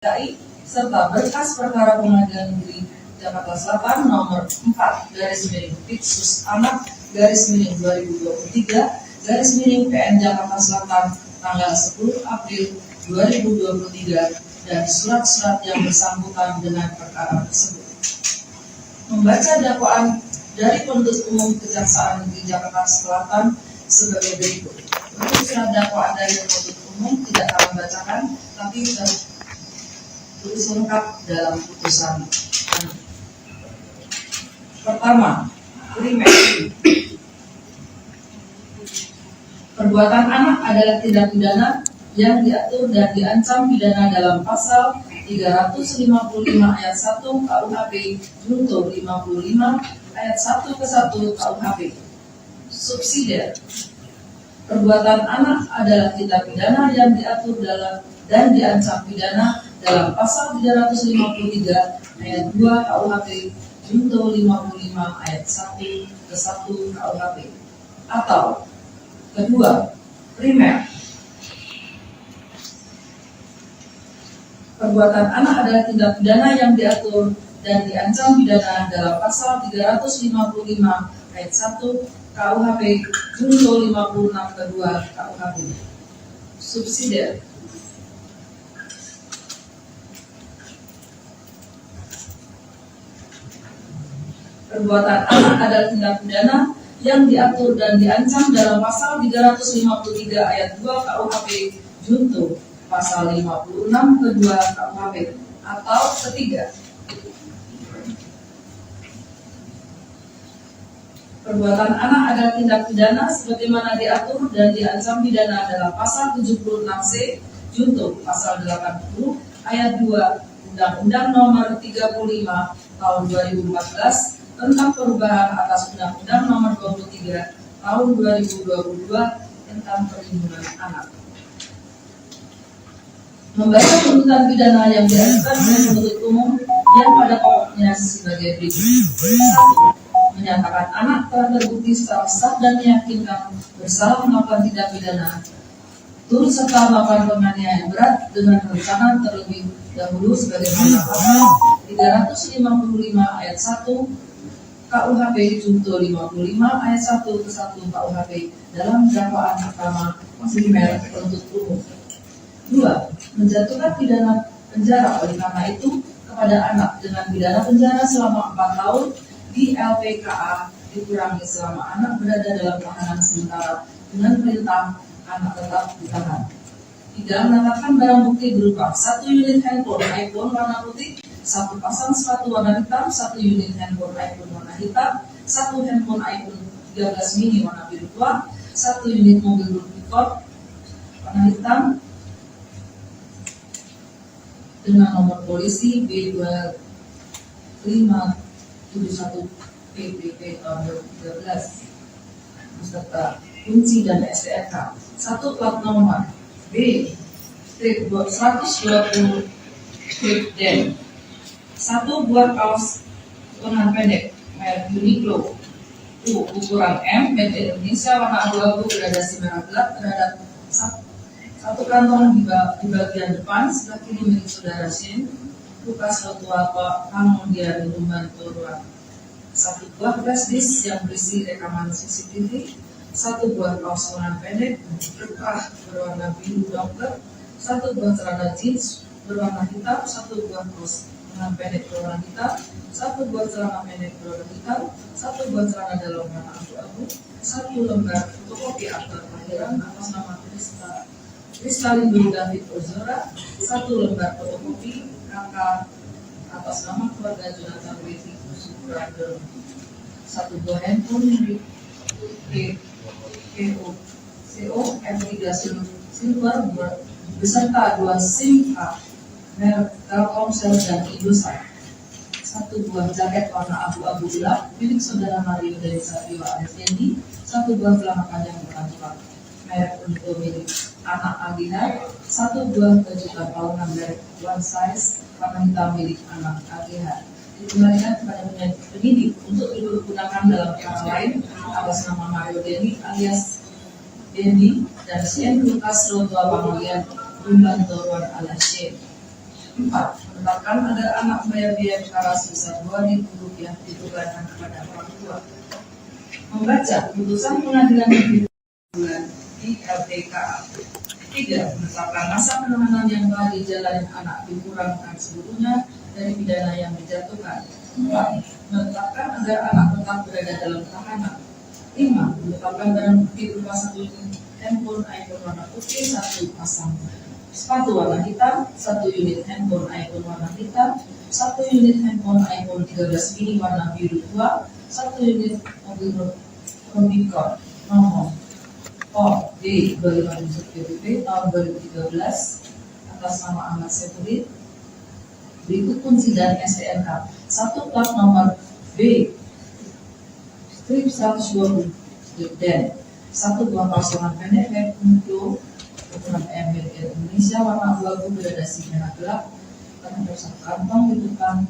DKI serta berkas perkara Pengadilan Negeri Jakarta Selatan nomor 4/Pitsus Anak /2023 PN Jakarta Selatan tanggal 10 April 2023 dan surat-surat yang bersangkutan dengan perkara tersebut. Membaca dakwaan dari penuntut umum Kejaksaan Negeri Jakarta Selatan sebagai berikut. Untuk surat dakwaan dari penuntut umum tidak kami bacakan, tapi tertulis lengkap dalam putusan. Pertama, primer. Perbuatan anak adalah tindak pidana yang diatur dan diancam pidana dalam pasal 355 ayat 1 KUHP junto 55 ayat 1 ke 1 KUHP. Subsidiar. Perbuatan anak adalah tindak pidana yang diatur dalam dan diancam pidana dalam pasal 353 ayat 2 KUHP junto 55 ayat 1 ke 1 KUHP. Atau kedua, primer. Perbuatan anak adalah tindak pidana yang diatur dan diancam pidana dalam pasal 355 ayat 1 KUHP junto 56 kedua KUHP. Subsidiar. Perbuatan anak adalah tindak pidana yang diatur dan diancam dalam pasal 353 ayat 2 KUHP junto pasal 56 kedua KUHP. Atau ketiga, perbuatan anak adalah tindak pidana sebagaimana diatur dan diancam pidana dalam pasal 76C junto pasal 80 ayat 2 Undang-Undang Nomor 35 Tahun 2014 tentang perubahan atas Undang-Undang Nomor 23 Tahun 2022 tentang perlindungan anak. Membaca tuntutan pidana yang diajukan oleh penuntut umum yang pada pokoknya sebagai berikut. 1. Menyatakan anak telah terbukti secara sah dan meyakinkan bersalah melakukan tindak pidana turut serta melakukan penganiayaan berat dengan rencana terlebih dahulu sebagaimana pasal 355 ayat 1 KUHP junto 55 ayat 1 ke 1 KUHP dalam dakwaan pertama primer penuntut umum. 2. Menjatuhkan pidana penjara oleh karena itu kepada anak dengan pidana penjara selama 4 tahun di LPKA dikurangi selama anak berada dalam tahanan sementara dengan perintah anak tetap ditahan. 3. Menetapkan barang bukti berupa 1 unit handphone iPhone warna putih, 1 pasang sepatu warna hitam, 1 unit handphone iPhone warna hitam, 1 handphone iPhone 13 mini warna biru tua, 1 unit mobil pickup warna hitam dengan nomor polisi B2571 PPP tahun 2013 beserta kunci dan STNK. 1 plat nomor B 120 D. 1 buah kaos lengan pendek merek Uniqlo ukuran M made Indonesia warna abu-abu gradasi merah gelap terhadap 1 kantong di bagian depan sebelah kiri milik saudara Shin Lukas Lotua Pangmondian membantu ruang. 1 buah flash disk yang berisi rekaman CCTV, 1 buah kaos lengan pendek berkah berwarna biru dokter, 1 buah celana jeans berwarna hitam, 1 buah kaos lengan pendek berwarna hitam, 1 buah celana pendek berwarna hitam, 1 buah celana dalam warna abu-abu, 1 lembar fotokopi akta kelahiran atas nama Kristalin David Ozora, 1 lembar fotokopi KK atas nama keluarga Jonathan Weti Suprado, 1 buah handphone milik CO M3 Silver beserta 2 SIM card merek Telkomsel dan Indosat, 1 buah jaket warna abu-abu gelap milik saudara Mario dari Satrio Arifendi, 1 buah celana panjang berkantor merek untuk milik anak Agina, 1 buah baju tampaunan merek One Size warna hitam milik anak AGH. Dikembalikan kepada penyidik untuk digunakan dalam perkara lain atas nama Mario Dendi alias Dendi dan Sien Lukas Lotua Pangolian Membantuan alias Sien. 4. Menetapkan agar anak membayar biaya perkara sebesar Rp2.000 ditukarkan kepada orang tua. Membaca putusan pengadilan negeri bulan di LPKA. 3. Menetapkan masa penahanan yang telah dijalani anak dikurangkan seluruhnya dari pidana yang dijatuhkan. 4. Menetapkan agar anak tetap berada dalam tahanan. 5. Menetapkan barang bukti berupa 1 unit handphone iPhone warna putih, 1 pasang sepatu warna hitam, 1 unit handphone iPhone warna hitam, 1 unit handphone iPhone 13 mini warna biru tua, 1 unit mobil Rubicon nomor OD 25 PBB tahun 2013 atas nama Ahmad Sefudin. Berikut kunci dan STNK. 1 plat nomor B strip 120 dan 1 buah pasangan pendek untuk ukuran MBR Indonesia warna abu-abu gradasi merah gelap karena bersatu kantong ditutupan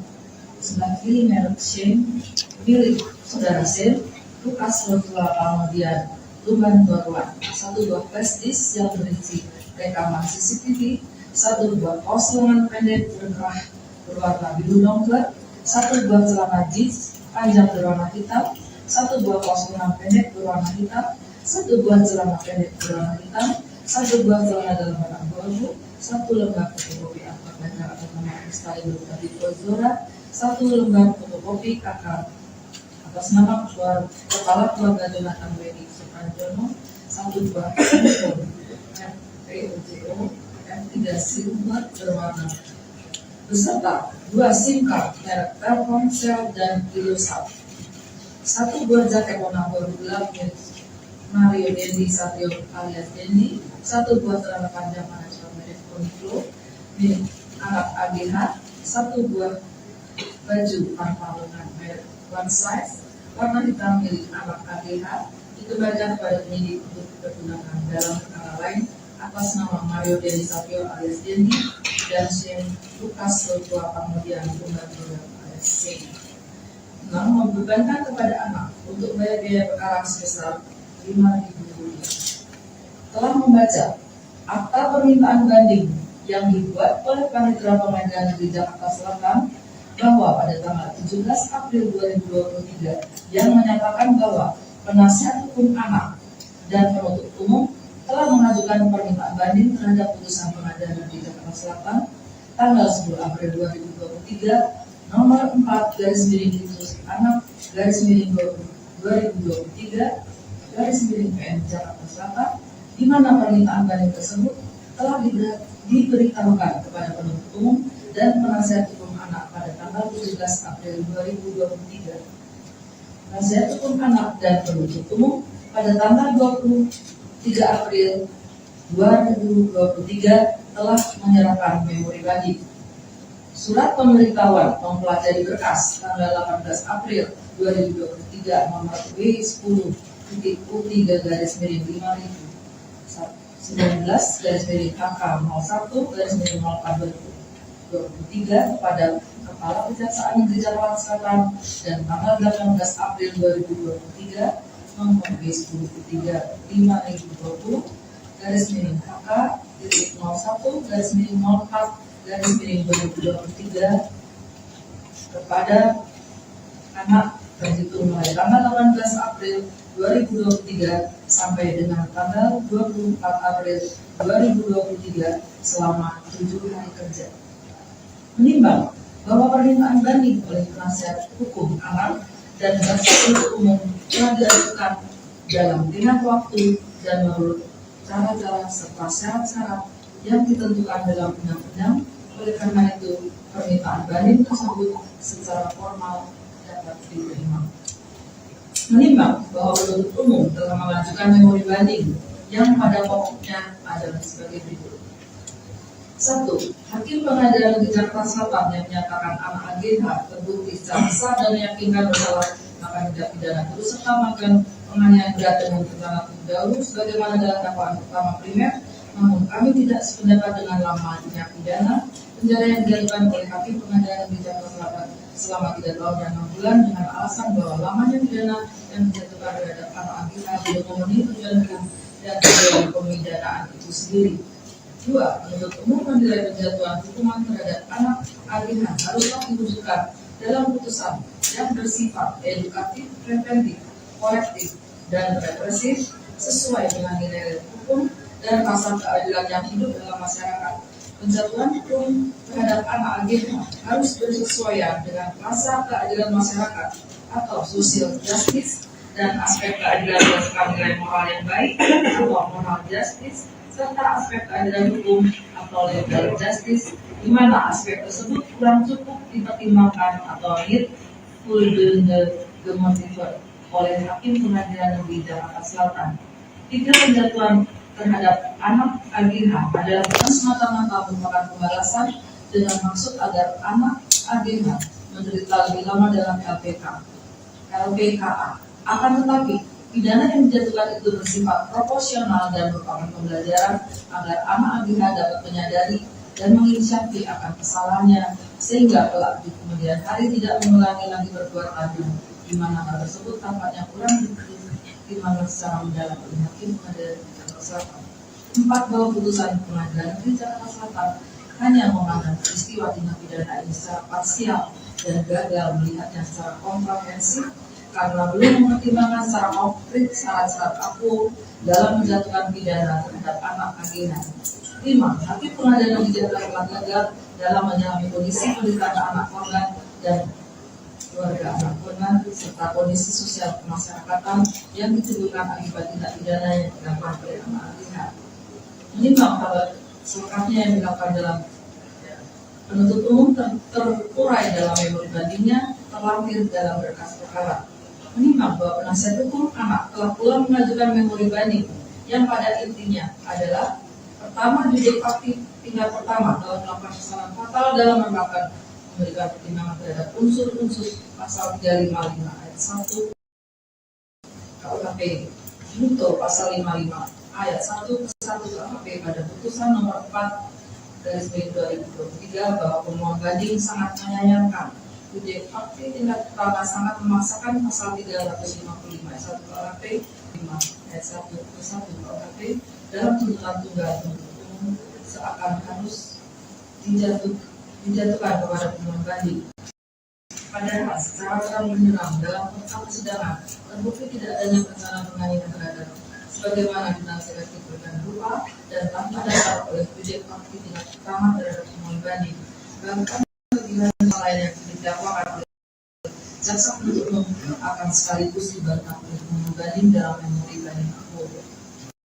sebelah kiri merek Shane milik saudara Shane Lukas Lotua kemudian Tuban Torwan, 1 buah flash disk yang berisi rekaman CCTV, 1 buah kaos lengan pendek berkerah berwarna biru nongker, 1 buah celana jeans panjang berwarna hitam, 1 buah kaos lengan pendek berwarna hitam, 1 buah celana pendek berwarna hitam, 1 buah celana dalam warna abu-abu, 1 lembar fotokopi akta pelajar atas nama Kristalino David Ozora, 1 lembar fotokopi kakak atas nama kepala keluarga Jonathan Wedi Supanjono, 1 buah handphone RPOJO M3 silver berwarna beserta 2 SIM card merek Telkomsel dan Indosat, 1 buah jaket warna abu gelap milik Mario Dendi Satrio alias Dendi, 1 buah celana panjang manajemen merek Uniqlo milik anak AGH, 1 buah baju tanpa lengan merek One Size warna hitam milik anak AGH dikembalikan kepada penyidik untuk digunakan dalam perkara lain atas nama Mario Dendi Satrio alias Dendi dan Shane Lukas Lotua kemudian Tuban alias Shane. 6. Membebankan kepada anak untuk bayar biaya perkara sebesar Rp5.000. Telah membaca akta permintaan banding yang dibuat oleh Panitera Pengadilan Negeri Jakarta Selatan bahwa pada tanggal 17 April 2023 yang menyatakan bahwa penasihat hukum anak dan penuntut umum telah mengajukan permintaan banding terhadap putusan Pengadilan Negeri Jakarta Selatan tanggal 10 April 2023 nomor 4/2023/2023/PN Jakarta Selatan, di mana permintaan banding tersebut telah diberitahukan kepada penuntut umum dan penasihat hukum anak pada tanggal 17 April 2023. Penasihat hukum anak dan penuntut umum pada tanggal 23 April 2023 telah menyerahkan memori banding. Surat pemberitahuan mempelajari berkas tanggal 18 April 2023 nomor W10.U3-U3-5019/HK01/04/2023 kepada Kepala Kejaksaan Negeri Jakarta Selatan dan tanggal 18 April 2023 nomor W10.50-HK-01/04/2023 kepada anak terhitung mulai tanggal 18 April 2023 sampai dengan tanggal 24 April 2023 selama 7 hari kerja. Menimbang bahwa permintaan banding oleh penasihat hukum anak dan jaksa penuntut umum telah diajukan dalam tengah waktu dan menurut cara-cara serta syarat-syarat yang ditentukan dalam undang-undang. Oleh karena itu, permintaan banding tersebut secara formal dapat diterima. Menimbang bahwa penuntut umum telah mengajukan memori banding yang pada pokoknya adalah sebagai berikut. 1. Hakim Pengadilan Negeri Jakarta Selatan yang menyatakan anak AGH terbukti secara sah dan meyakinkan bersalah maka tindak pidana terus serta melakukan penganiayaan berat dengan rencana terdahulu sebagaimana dalam dakwaan pertama primer, namun kami tidak sependapat dengan lamanya pidana penjara yang dilakukan oleh Hakim Pengadilan Negeri Jakarta Selatan selama 3 tahun dan 6 bulan dengan alasan bahwa lamanya pidana yang dijatuhkan terhadap anak AGH belum memenuhi tujuan hukum dan tujuan pemidanaan itu sendiri. Dua, penuntut umum menilai penjatuhan hukuman terhadap anak AGH haruslah diwujudkan dalam putusan yang bersifat edukatif, preventif, korektif, dan represif sesuai dengan nilai hukum dan rasa keadilan yang hidup dalam masyarakat. Penjatuhan hukum terhadap anak AGH harus bersesuaian dengan rasa keadilan masyarakat atau social justice dan aspek keadilan berdasarkan nilai moral yang baik atau moral justice, serta aspek keadilan hukum atau legal justice, di mana aspek tersebut kurang cukup dipertimbangkan atau demotiver oleh Hakim Pengadilan Negeri Jakarta Selatan. Tiga, penjatuhan terhadap anak AGH adalah bukan semata-mata merupakan pembalasan dengan maksud agar anak AGH menderita lebih lama dalam LPKA. Akan tetapi, pidana yang dijatuhkan itu bersifat proporsional dan merupakan pembelajaran agar anak AGH dapat menyadari dan menginisiatif akan kesalahannya sehingga kelak di kemudian hari tidak mengulangi lagi perbuatannya, di mana hal tersebut tampaknya kurang dipertimbangkan secara mendalam oleh Hakim Pengadilan Jakarta Selatan. 4, bahwa putusan Pengadilan Negeri Jakarta Selatan hanya memandang peristiwa tindak pidana ini secara parsial dan gagal melihatnya secara komprehensif karena belum mempertimbangkan secara konkret syarat-syarat aku dalam menjatuhkan pidana terhadap anak AGH. 5, Hakim Pengadilan Negeri Jakarta Selatan gagal dalam menyelami kondisi penderitaan anak korban dan keluarga anak korban serta kondisi sosial kemasyarakatan yang ditimbulkan akibat tindak pidana yang dilakukan oleh anak AGH. Menimbang hal selengkapnya yang dilakukan dalam penuntut umum terurai dalam memori bandingnya terlampir dalam berkas perkara. Menimbang bahwa penasihat hukum anak telah pula mengajukan memori banding yang pada intinya adalah pertama, judek fakti tingkat pertama dalam melakukan kesalahan fatal dalam menerapkan memberikan pertimbangan terhadap unsur-unsur pasal 355 ayat 1 KUHP junto pasal 55 ayat 1 ke 1 KUHP pada putusan nomor 4/2023 bahwa pemohon banding sangat menyayangkan judek fakti tingkat pertama sangat memaksakan pasal 355 ayat 1 KUHP 5 ayat 1 ke 1 KUHP dalam tuntutan tunggal penuntut umum seakan harus dijatuhkan kepada pemohon banding. Padahal secara terang-benderang dalam fakta persidangan terbukti tidak adanya perencanaan penganiayaan terhadap sebagaimana dinasihatkan berikan berupa dan tanpa dasar oleh judek fakti tingkat pertama terhadap pemohon banding. Bahkan kelebihan lain yang didakwakan oleh jaksa penuntut umum akan sekaligus dibantah oleh pemohon banding dalam memori banding aku.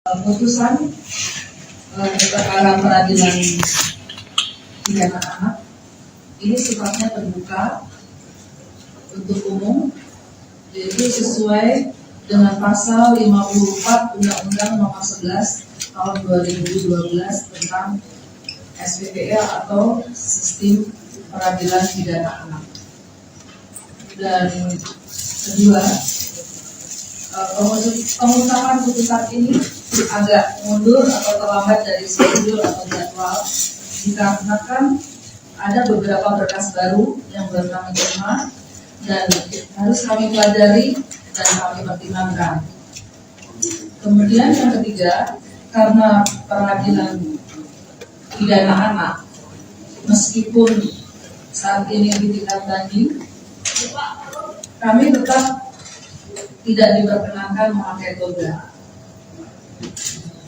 Putusan perkara peradilan pidana anak ini sifatnya terbuka untuk umum, yaitu sesuai dengan pasal 54 Undang-Undang Nomor 11 Tahun 2012 tentang SPPA atau Sistem Peradilan Pidana Anak. Dan kedua, pengucapan putusan ini agak mundur atau terlambat dari schedule atau jadwal dikarenakan ada beberapa berkas baru yang baru kami terima dan harus kami pelajari dan kami pertimbangkan. Kemudian yang ketiga, karena peradilan pidana anak meskipun saat ini di tingkat banding, kami tetap tidak diperkenankan memakai toga.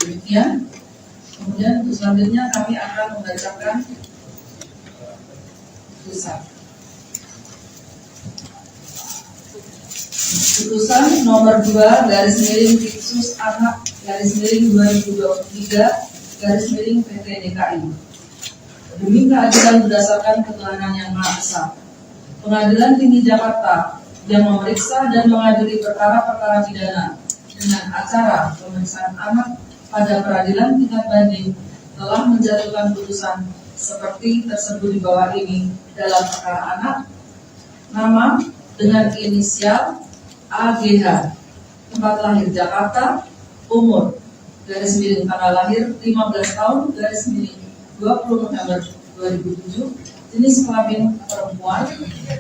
Demikian. Kemudian untuk selanjutnya kami akan membacakan putusan. Putusan nomor 2/Anak/2023/PT DKI. Demi keadilan berdasarkan ketuhanan yang Maha Esa, Pengadilan Tinggi Jakarta yang memeriksa dan mengadili perkara-perkara pidana dengan acara pemeriksaan anak pada peradilan tingkat banding telah menjatuhkan putusan seperti tersebut di bawah ini dalam perkara anak, nama dengan inisial AGH, tempat lahir Jakarta, umur tanggal lahir 15 tahun 20 November 2007, jenis kelamin perempuan,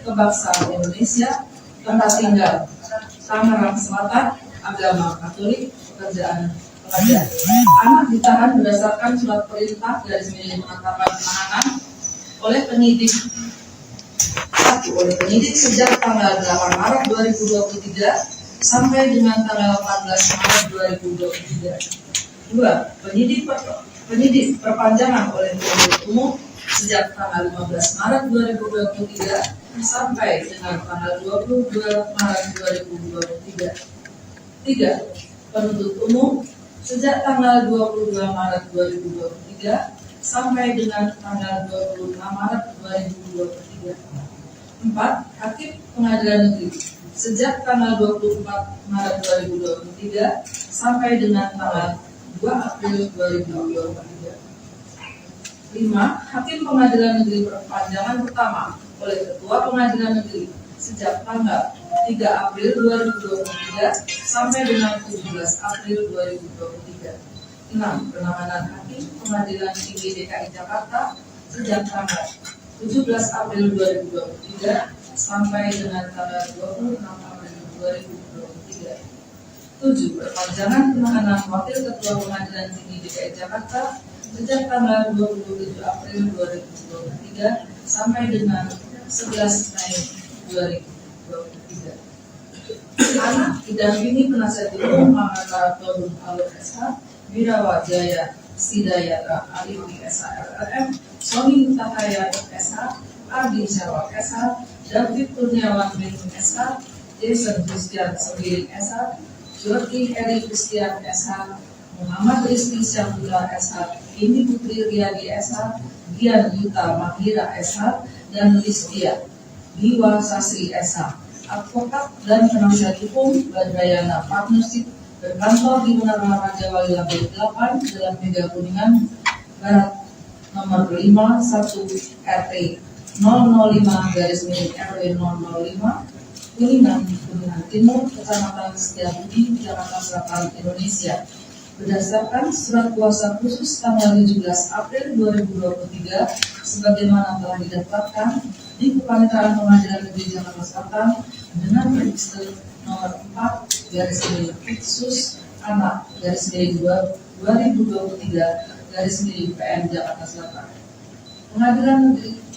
kebangsaan Indonesia, tempat tinggal Tangerang Selatan, agama Katolik, pekerjaan ada anak ditahan berdasarkan surat perintah garis miring penetapan penahanan oleh penyidik sejak tanggal 8 Maret 2023 sampai dengan tanggal 14 Maret 2023. 2. Penyidik perpanjangan oleh penuntut umum sejak tanggal 15 Maret 2023 sampai dengan tanggal 22 Maret 2023. 3. Penuntut umum sejak tanggal 22 Maret 2023 sampai dengan tanggal 26 Maret 2023. 4. Hakim Pengadilan Negeri sejak tanggal 24 Maret 2023 sampai dengan tanggal 2 April 2023. 5. Hakim Pengadilan Negeri perpanjangan pertama oleh Ketua Pengadilan Negeri sejak tanggal 3 April 2023 sampai dengan 17 April 2023. 6. Penanganan Hakim Pengadilan Tinggi DKI Jakarta sejak tanggal 17 April 2023 sampai dengan tanggal 26 April 2023. 7. Perpanjangan penahanan Wakil Ketua Pengadilan Tinggi DKI Jakarta sejak tanggal 27 April 2023 sampai dengan 11 Mei 2023. Anak didampingi penasihat hukum Muhammad Todung Alur SH, Wirawa Jaya Sidayata Aliwi SH-LLM, Sony Mutahaya SH, Ardi Syawak SH, David Kurniawan Bintang SH, Jason Christian Sembiring SH, Jordi Eri Christian SH, Muhammad Rizky Syamdullah SH, Indi Putri Riyadi SH, Dian Yuta Mahira SH, dan Listia Diwa Sasri SH. Advokat dan penasihat hukum Badrayana Partnership berkantor di Munara Raja Wali Label 8 Jalan Mega Kuningan Barat nomor 51 RT 005/RW 005 Kuningan Timur, Kecamatan Setiabudi, Jakarta Selatan, Indonesia. Berdasarkan surat kuasa khusus tanggal 17 April 2023 sebagaimana telah didaftarkan di Kepaniteraan Pengadilan Negeri Jakarta Selatan dengan register nomor 4/Fixus Anak /2023/PN Jakarta Selatan.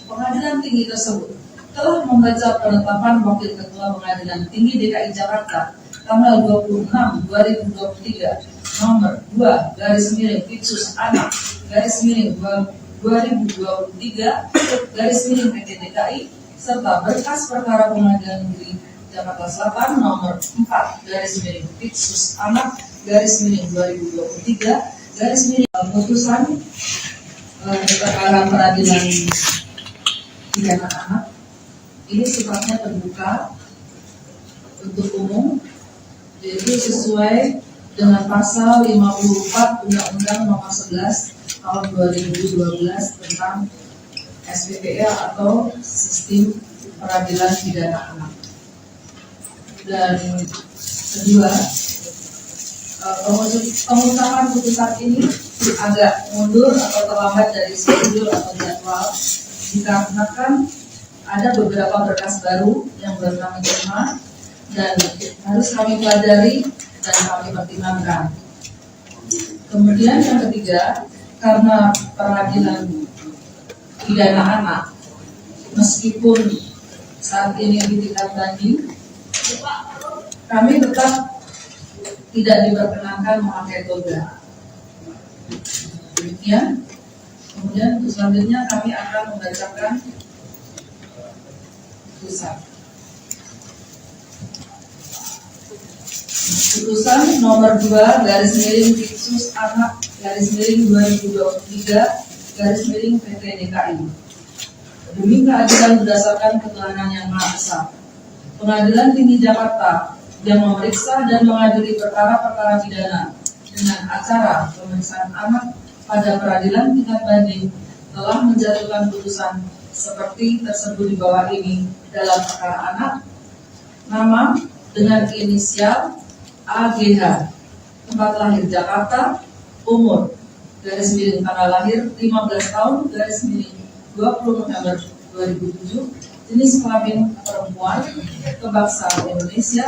Pengadilan Tinggi tersebut telah membaca penetapan Wakil Ketua Pengadilan Tinggi DKI Jakarta tanggal 26 2023 nomor 2/Fixus Anak /2023/PT DKI serta berkas perkara Pengadilan Negeri Jakarta Selatan nomor 4/Fixus Anak /2023/putusan perkara peradilan pidana anak ini sifatnya terbuka untuk umum, yaitu sesuai dengan pasal 54 Undang-Undang Nomor 11 Tahun 2012 tentang SPPA atau Sistem Peradilan Pidana Anak. Dan kedua, pengutapan putusan ini agak mundur atau terlambat dari schedule atau jadwal dikarenakan ada beberapa berkas baru yang baru kami terima dan harus kami pelajari dan kami pertimbangkan. Kemudian yang ketiga, karena peradilan pidana anak meskipun saat ini di tingkat banding, kami tetap tidak diperkenankan memakai toga. Demikian. Kemudian untuk selanjutnya kami akan membacakan putusan. Putusan nomor 2/Fixus Anak /2023/PT DKI. Demi keadilan berdasarkan ketuhanan yang Maha Esa, Pengadilan Tinggi Jakarta yang memeriksa dan mengadili perkara-perkara pidana dengan acara pemeriksaan anak pada peradilan tingkat banding telah menjatuhkan putusan seperti tersebut di bawah ini dalam perkara anak. Nama dengan inisial AGH, tempat lahir Jakarta, umur tanggal lahir 15 tahun 20 November 2007, jenis kelamin perempuan, kebangsaan Indonesia,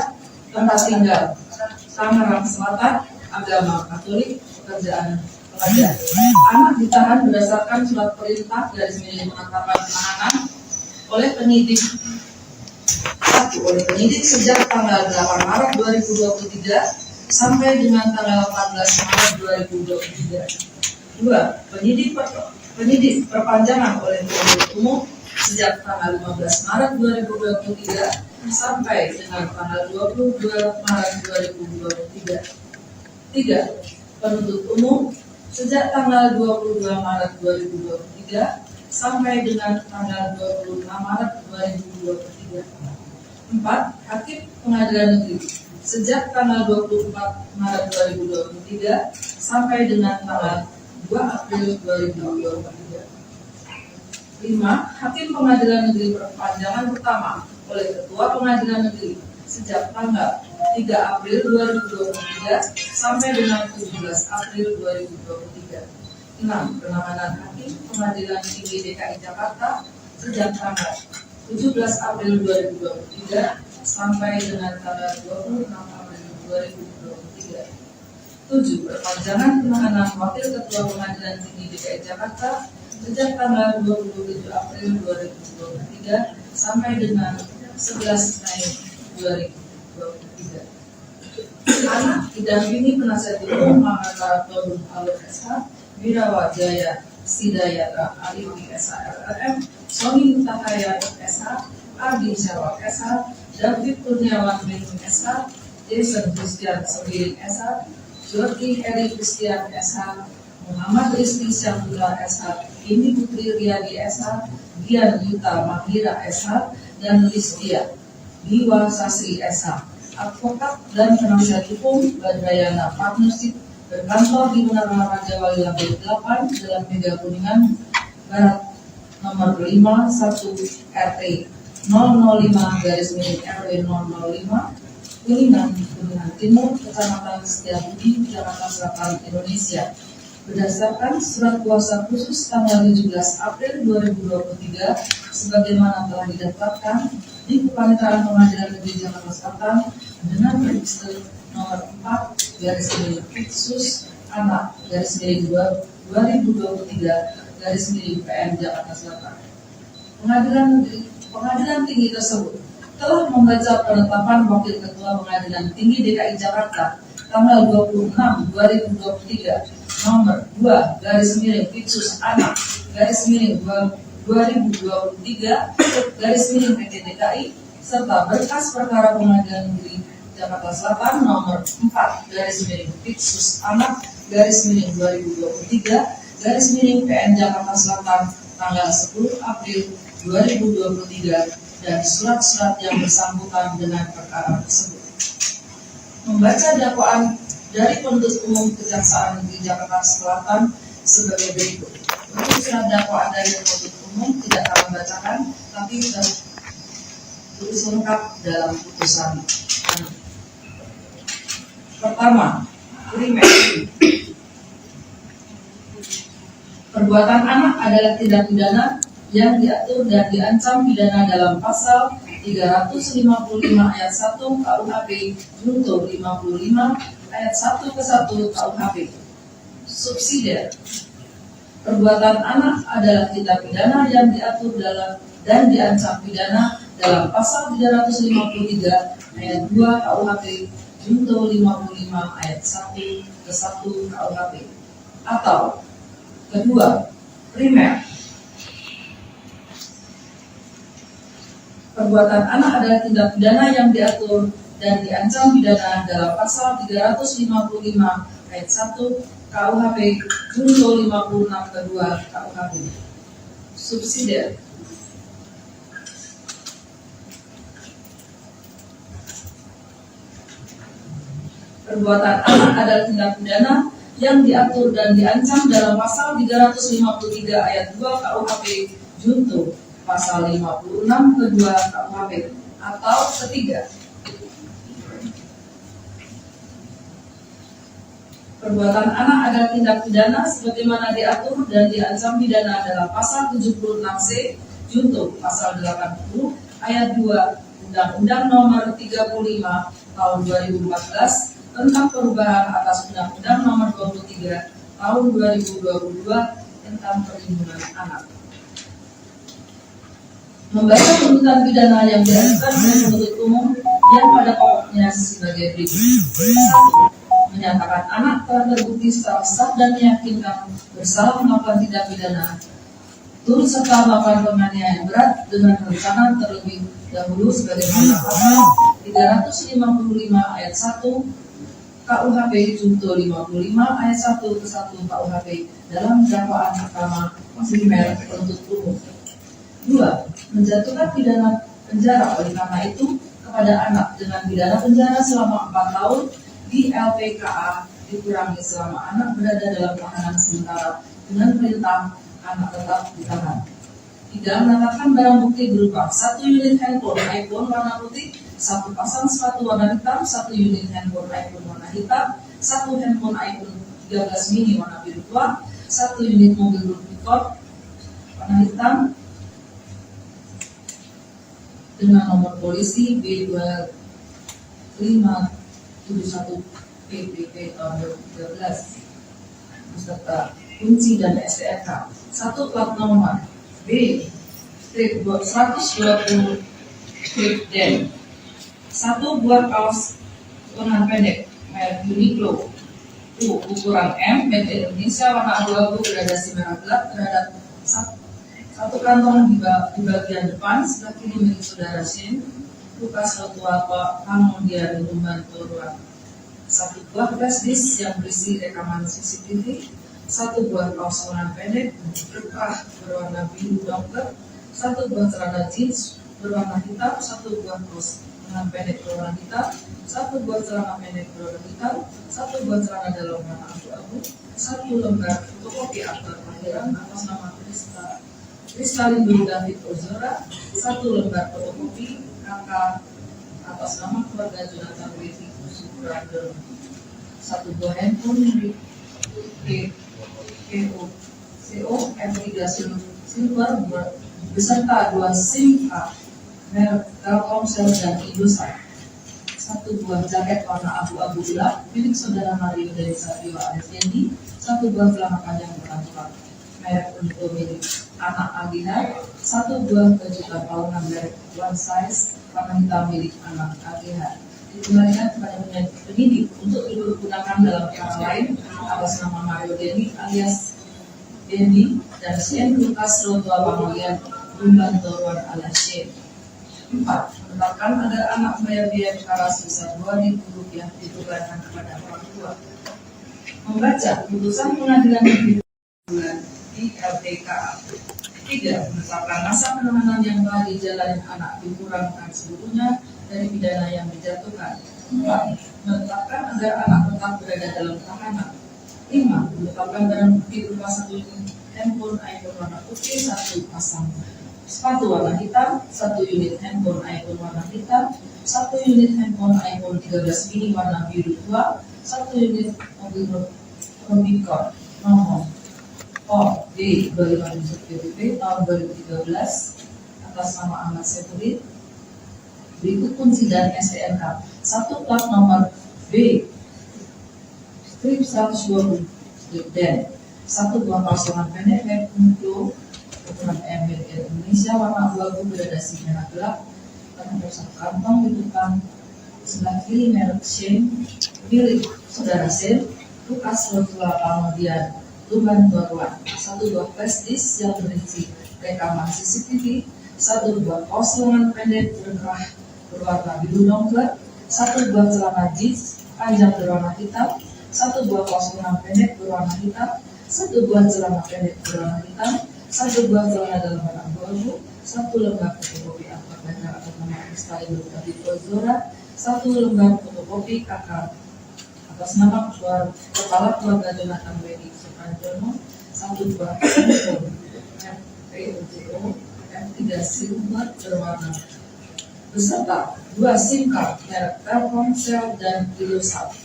tempat tinggal Tangerang Selatan, agama Katolik pekerjaan. Anak ditahan berdasarkan surat perintah garis miring penangkapan penahanan oleh penyidik sejak tanggal 8 Maret 2023 sampai dengan tanggal 14 Maret 2023. 2. Penyidik perpanjangan oleh penuntut umum sejak tanggal 15 Maret 2023 sampai dengan tanggal 22 Maret 2023. 3. Penuntut umum sejak tanggal 22 Maret 2023 sampai dengan tanggal 26 Maret 2023. 4. Hakim Pengadilan Negeri sejak tanggal 24 Maret 2023 sampai dengan tanggal 2 April 2023. 5. Hakim Pengadilan Negeri Perpanjangan pertama oleh Ketua Pengadilan Negeri sejak tanggal 3 April 2023 sampai dengan 17 April 2023. 6. Penanganan Hakim Pengadilan Tinggi DKI Jakarta sejak tanggal 17 April 2023 sampai dengan tanggal 26 April 2023. 7. Perpanjangan penahanan Wakil Ketua Pengadilan Tinggi DKI Jakarta sejak tanggal 27 April 2023 sampai dengan 11 Mei 2023. Anak didampingi penasihat hukum Muhammad Todung Alur SH, Wirawa Jaya Sidayata Aliwi SHRRM, Sony Mutahaya SH, Ardi Syawak SH, David Kurniawan Benung SH, Jason Christian Sembiring SH, Jordi Eri Christian SH, Muhammad Rizky Syamdullah SH, Indi Putri Riyadi SH, Dian Yuta Mahira SH, dan Listia Biwa Sasri SH, advokat dan penasihat hukum Badrayana Partnership berkantor di Menara Raja Wali Lantai 8 dalam Mega Kuningan Barat nomor 51 RT 005/RW 005 Kuningan Timur, Kecamatan Setiabudi, Jakarta Selatan, Indonesia. Berdasarkan surat kuasa khusus tanggal 17 April 2023 sebagaimana telah didaftarkan di Kepaniteraan Pengadilan Negeri Jakarta Selatan dengan register nomor 4/Fiksus Anak /2023/PN Jakarta Selatan. Pengadilan Tinggi tersebut telah membaca penetapan Wakil Ketua Pengadilan Tinggi DKI Jakarta tanggal 26/2023 nomor 2/Fiksus Anak /2023/PT DKI serta berkas perkara Pengadilan Negeri Jakarta Selatan nomor 4/Fiksus Anak /2023/PN Jakarta Selatan tanggal 10 April 2023 dan surat-surat yang bersangkutan dengan perkara tersebut. Membaca dakwaan dari penuntut umum Kejaksaan Negeri Jakarta Selatan sebagai berikut. Untuk surat dakwaan dari penuntut umum tidak akan bacakan, tapi tertulis lengkap dalam putusan. Pertama, primer. Perbuatan anak adalah tindak pidana yang diatur dan diancam pidana dalam pasal 355 ayat 1 KUHP junto 55 ayat 1 ke 1 KUHP. Subsidiar. Perbuatan anak adalah tindak pidana yang diatur dalam dan diancam pidana dalam pasal 353 ayat 2 KUHP junto 55 ayat 1 ke 1 KUHP. Atau kedua, primer. Perbuatan anak adalah tindak pidana yang diatur dan diancam pidana dalam pasal 355 ayat 1 KUHP junto 56 kedua KUHP. Subsidiar. Perbuatan anak adalah tindak pidana yang diatur dan diancam dalam pasal 353 ayat 2 KUHP junto pasal 56 kedua KUHP. Atau ketiga, perbuatan anak adalah tindak pidana sebagaimana diatur dan diancam pidana dalam pasal 76C junto pasal 80 ayat 2 Undang-Undang Nomor 35 Tahun 2014 tentang perubahan atas Undang-Undang Nomor 23 Tahun 2022 tentang Perlindungan Anak. Membaca tuntutan pidana yang diajukan oleh penuntut umum yang pada pokoknya sebagai berikut. 1. Menyatakan anak telah terbukti secara sah dan meyakinkan bersalah melakukan tindak pidana turut serta melakukan penganiayaan berat dengan rencana terlebih dahulu sebagaimana pasal 355 ayat 1 KUHP Junto 55 ayat 1 ke 1 KUHP dalam dakwaan pertama primer penuntut umum. 2. Menjatuhkan pidana penjara oleh karena itu kepada anak dengan pidana penjara selama 4 tahun di LPKA dikurangi selama anak berada dalam tahanan sementara dengan perintah anak tetap ditahan. 3. Menetapkan barang bukti berupa 1 unit handphone iPhone warna putih, 1 pasang sepatu warna hitam, 1 unit handphone iPhone warna hitam, 1 handphone iPhone 13 mini warna biru tua, 1 unit mobil Rubicon warna hitam dengan nomor polisi B2571 PPP tahun 2013 beserta kunci dan STNK. 1 plat nomor B strip 120 strip D. 1 buah kaos lengan pendek merek Uniqlo ukuran M made in Indonesia warna abu-abu gradasi merah gelap terhadap 1 kantong di bagian depan sebelah kiri milik saudara Shin Lukas Rotua Pangmondia Minuman Toruan. 1 buah flash disk yang berisi rekaman CCTV, 1 buah kaos lengan pendek berkah berwarna biru dokter, 1 buah celana jeans berwarna hitam, 1 buah kaos lengan pendek berwarna hitam, 1 buah celana pendek berwarna hitam, 1 buah celana dalam warna abu-abu, 1 lembar fotokopi akta kelahiran atas nama Kristalino David Ozora, 1 lembar fotokopi kakak atas nama keluarga Jonathan Weti Suprado, 1 buah handphone milik CO M3 Silver beserta 2 SIM card merek Telkomsel dan Indosat, 1 buah jaket warna abu-abu gelap milik saudara Mario dari Satrio alias Dendi, 1 buah celana panjang beraturan merek Uniqlo milik anak AGH, 1 buah baju kapalungan merek One Size warna hitam milik anak AGH. Dikembalikan kepada penyidik untuk digunakan dalam perkara lain atas nama Mario Dendi alias Dendi dan Shane Lukas Rotua Pangolian Minuman Toruan alias Shane. 4. Menetapkan agar anak membayar biaya perkara sebesar Rp2.000 ditukarkan kepada orang tua. Membaca putusan pengadilan negeri di LPKA. 3. Menetapkan masa penahanan yang telah dijalani anak dikurangkan seluruhnya dari pidana yang dijatuhkan. 4. Menetapkan agar anak tetap berada dalam tahanan. 5. Menetapkan barang bukti berupa 1 unit handphone iPhone warna putih, 1 pasang sepatu warna hitam, 1 unit handphone iPhone warna hitam, 1 unit handphone iPhone 13 mini warna biru tua, 1 unit mobil Rubicon nomor D 2571 PPP tahun 2013 atas nama Ahmad Sefudin. Berikut kunci dan STNK. 1 plat nomor B strip 120 strip D. 1 buah kaos lengan pendek merek Uniqlo ukuran M milik Indonesia warna abu-abu gradasi merah gelap terhadap 1 kantong di depan sebelah kiri merek Shane milik saudara Shane Lukas Rotua Pangolian Minuman Toruan. 1 buah flash disk yang berisi rekaman CCTV, 1 buah kaos lengan pendek berwarna biru dongker, 1 buah celana jeans panjang berwarna hitam, 1 buah kaos lengan pendek berwarna hitam, 1 buah celana pendek berwarna hitam, 1 buah celana dalam warna abu-abu, 1 lembar fotokopi akta kelahiran atas nama Kristalino David Ozora, 1 lembar fotokopi kakak atas nama kepala keluarga Jonathan Weti Suprado, 1 buah handphone POJO M3 Silver berwarna beserta 2 SIM card merek Telkomsel dan Indosat,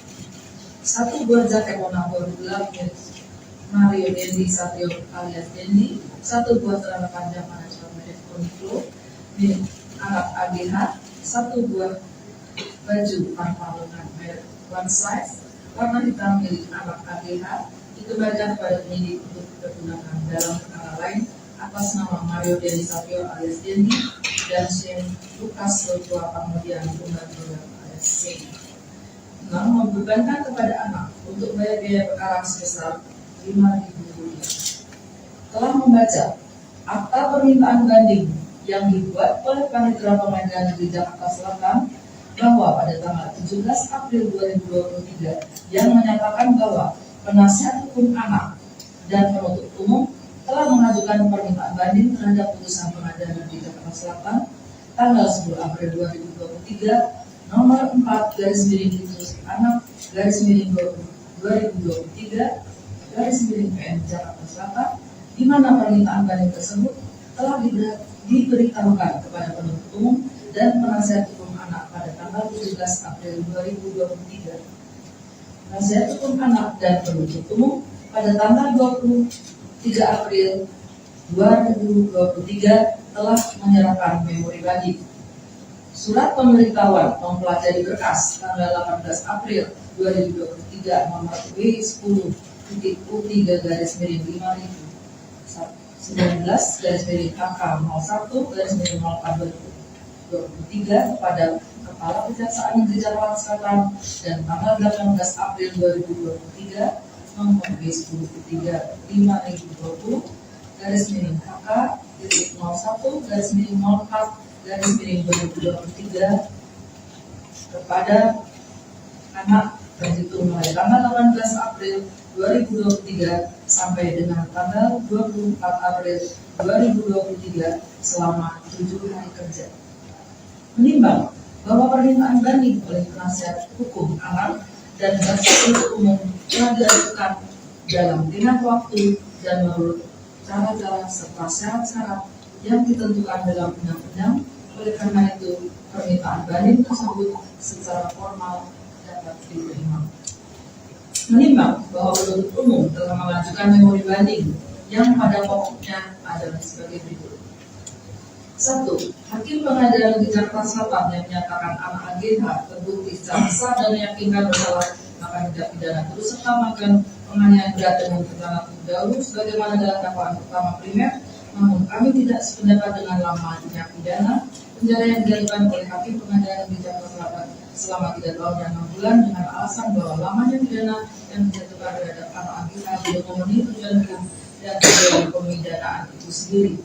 1 buah jaket warna abu gelap milik Mario Dendi Satrio alias Dendi, 1 buah celana panjang panasnya merek Uniqlo milik anak AGH, 1 buah baju kapalungan merek one size warna hitam milik anak AGH dikembalikan kepada penyidik untuk digunakan dalam perkara lain atas nama Mario Dendi Satrio alias Dendi dan Shane Lukas Joshua Pangmudian Pembantu alias Shane. Membebankan kepada anak untuk bayar biaya perkara sebesar Rp5.000. Telah membaca akta permintaan banding yang dibuat oleh Panitera Pengadilan Negeri Jakarta Selatan bahwa pada tanggal 17 April 2023 yang menyatakan bahwa penasihat hukum anak dan penuntut umum telah mengajukan permintaan banding terhadap putusan Pengadilan Negeri Jakarta Selatan tanggal 10 April 2023 nomor 4/anak/2023/PN Jakarta Selatan, di mana permintaan banding tersebut telah diberitahukan kepada penuntut umum dan penasihat hukum anak pada tanggal 17 April 2023. Penasihat hukum anak dan penuntut umum pada tanggal 23 April 2023 telah menyerahkan memori banding. Surat pemberitahuan mempelajari berkas tanggal 18 April 2023 nomor B10-5019-KK01-04-2023 kepada Kepala Kejaksaan Negeri Jakarta Selatan dan tanggal 18 April 2023 nomor B10-50-50-01-04-2023 kepada anak terhitung mulai tanggal 18 April 2023 sampai dengan tanggal 24 April 2023 selama 7 hari kerja. Menimbang bahwa permintaan banding oleh penasihat hukum anak dan jaksa penuntut umum telah diajukan dalam tengah waktu dan menurut cara-cara serta syarat-syarat yang ditentukan dalam undang-undang. Oleh karena itu, permintaan banding tersebut secara formal dapat diterima. Menimbang bahwa penuntut umum telah mengajukan memori banding yang pada pokoknya adalah sebagai berikut. 1. Hakim Pengadilan Negeri Jakarta Selatan yang menyatakan anak AGH terbukti secara sah dan meyakinkan bersalah maka tindak pidana turut serta melakukan penganiayaan berat dengan terdakwa terdahulu sebagaimana dalam dakwaan pertama primer. Namun kami tidak sependapat dengan lamanya pidana penjara yang dilakukan oleh Hakim Pengadilan Negeri Jakarta Selatan selama 3 tahun dan 6 bulan dengan alasan bahwa lamanya pidana yang dijatuhkan terhadap anak AGH belum memenuhi tujuan hukum dan tujuan pemidanaan itu sendiri.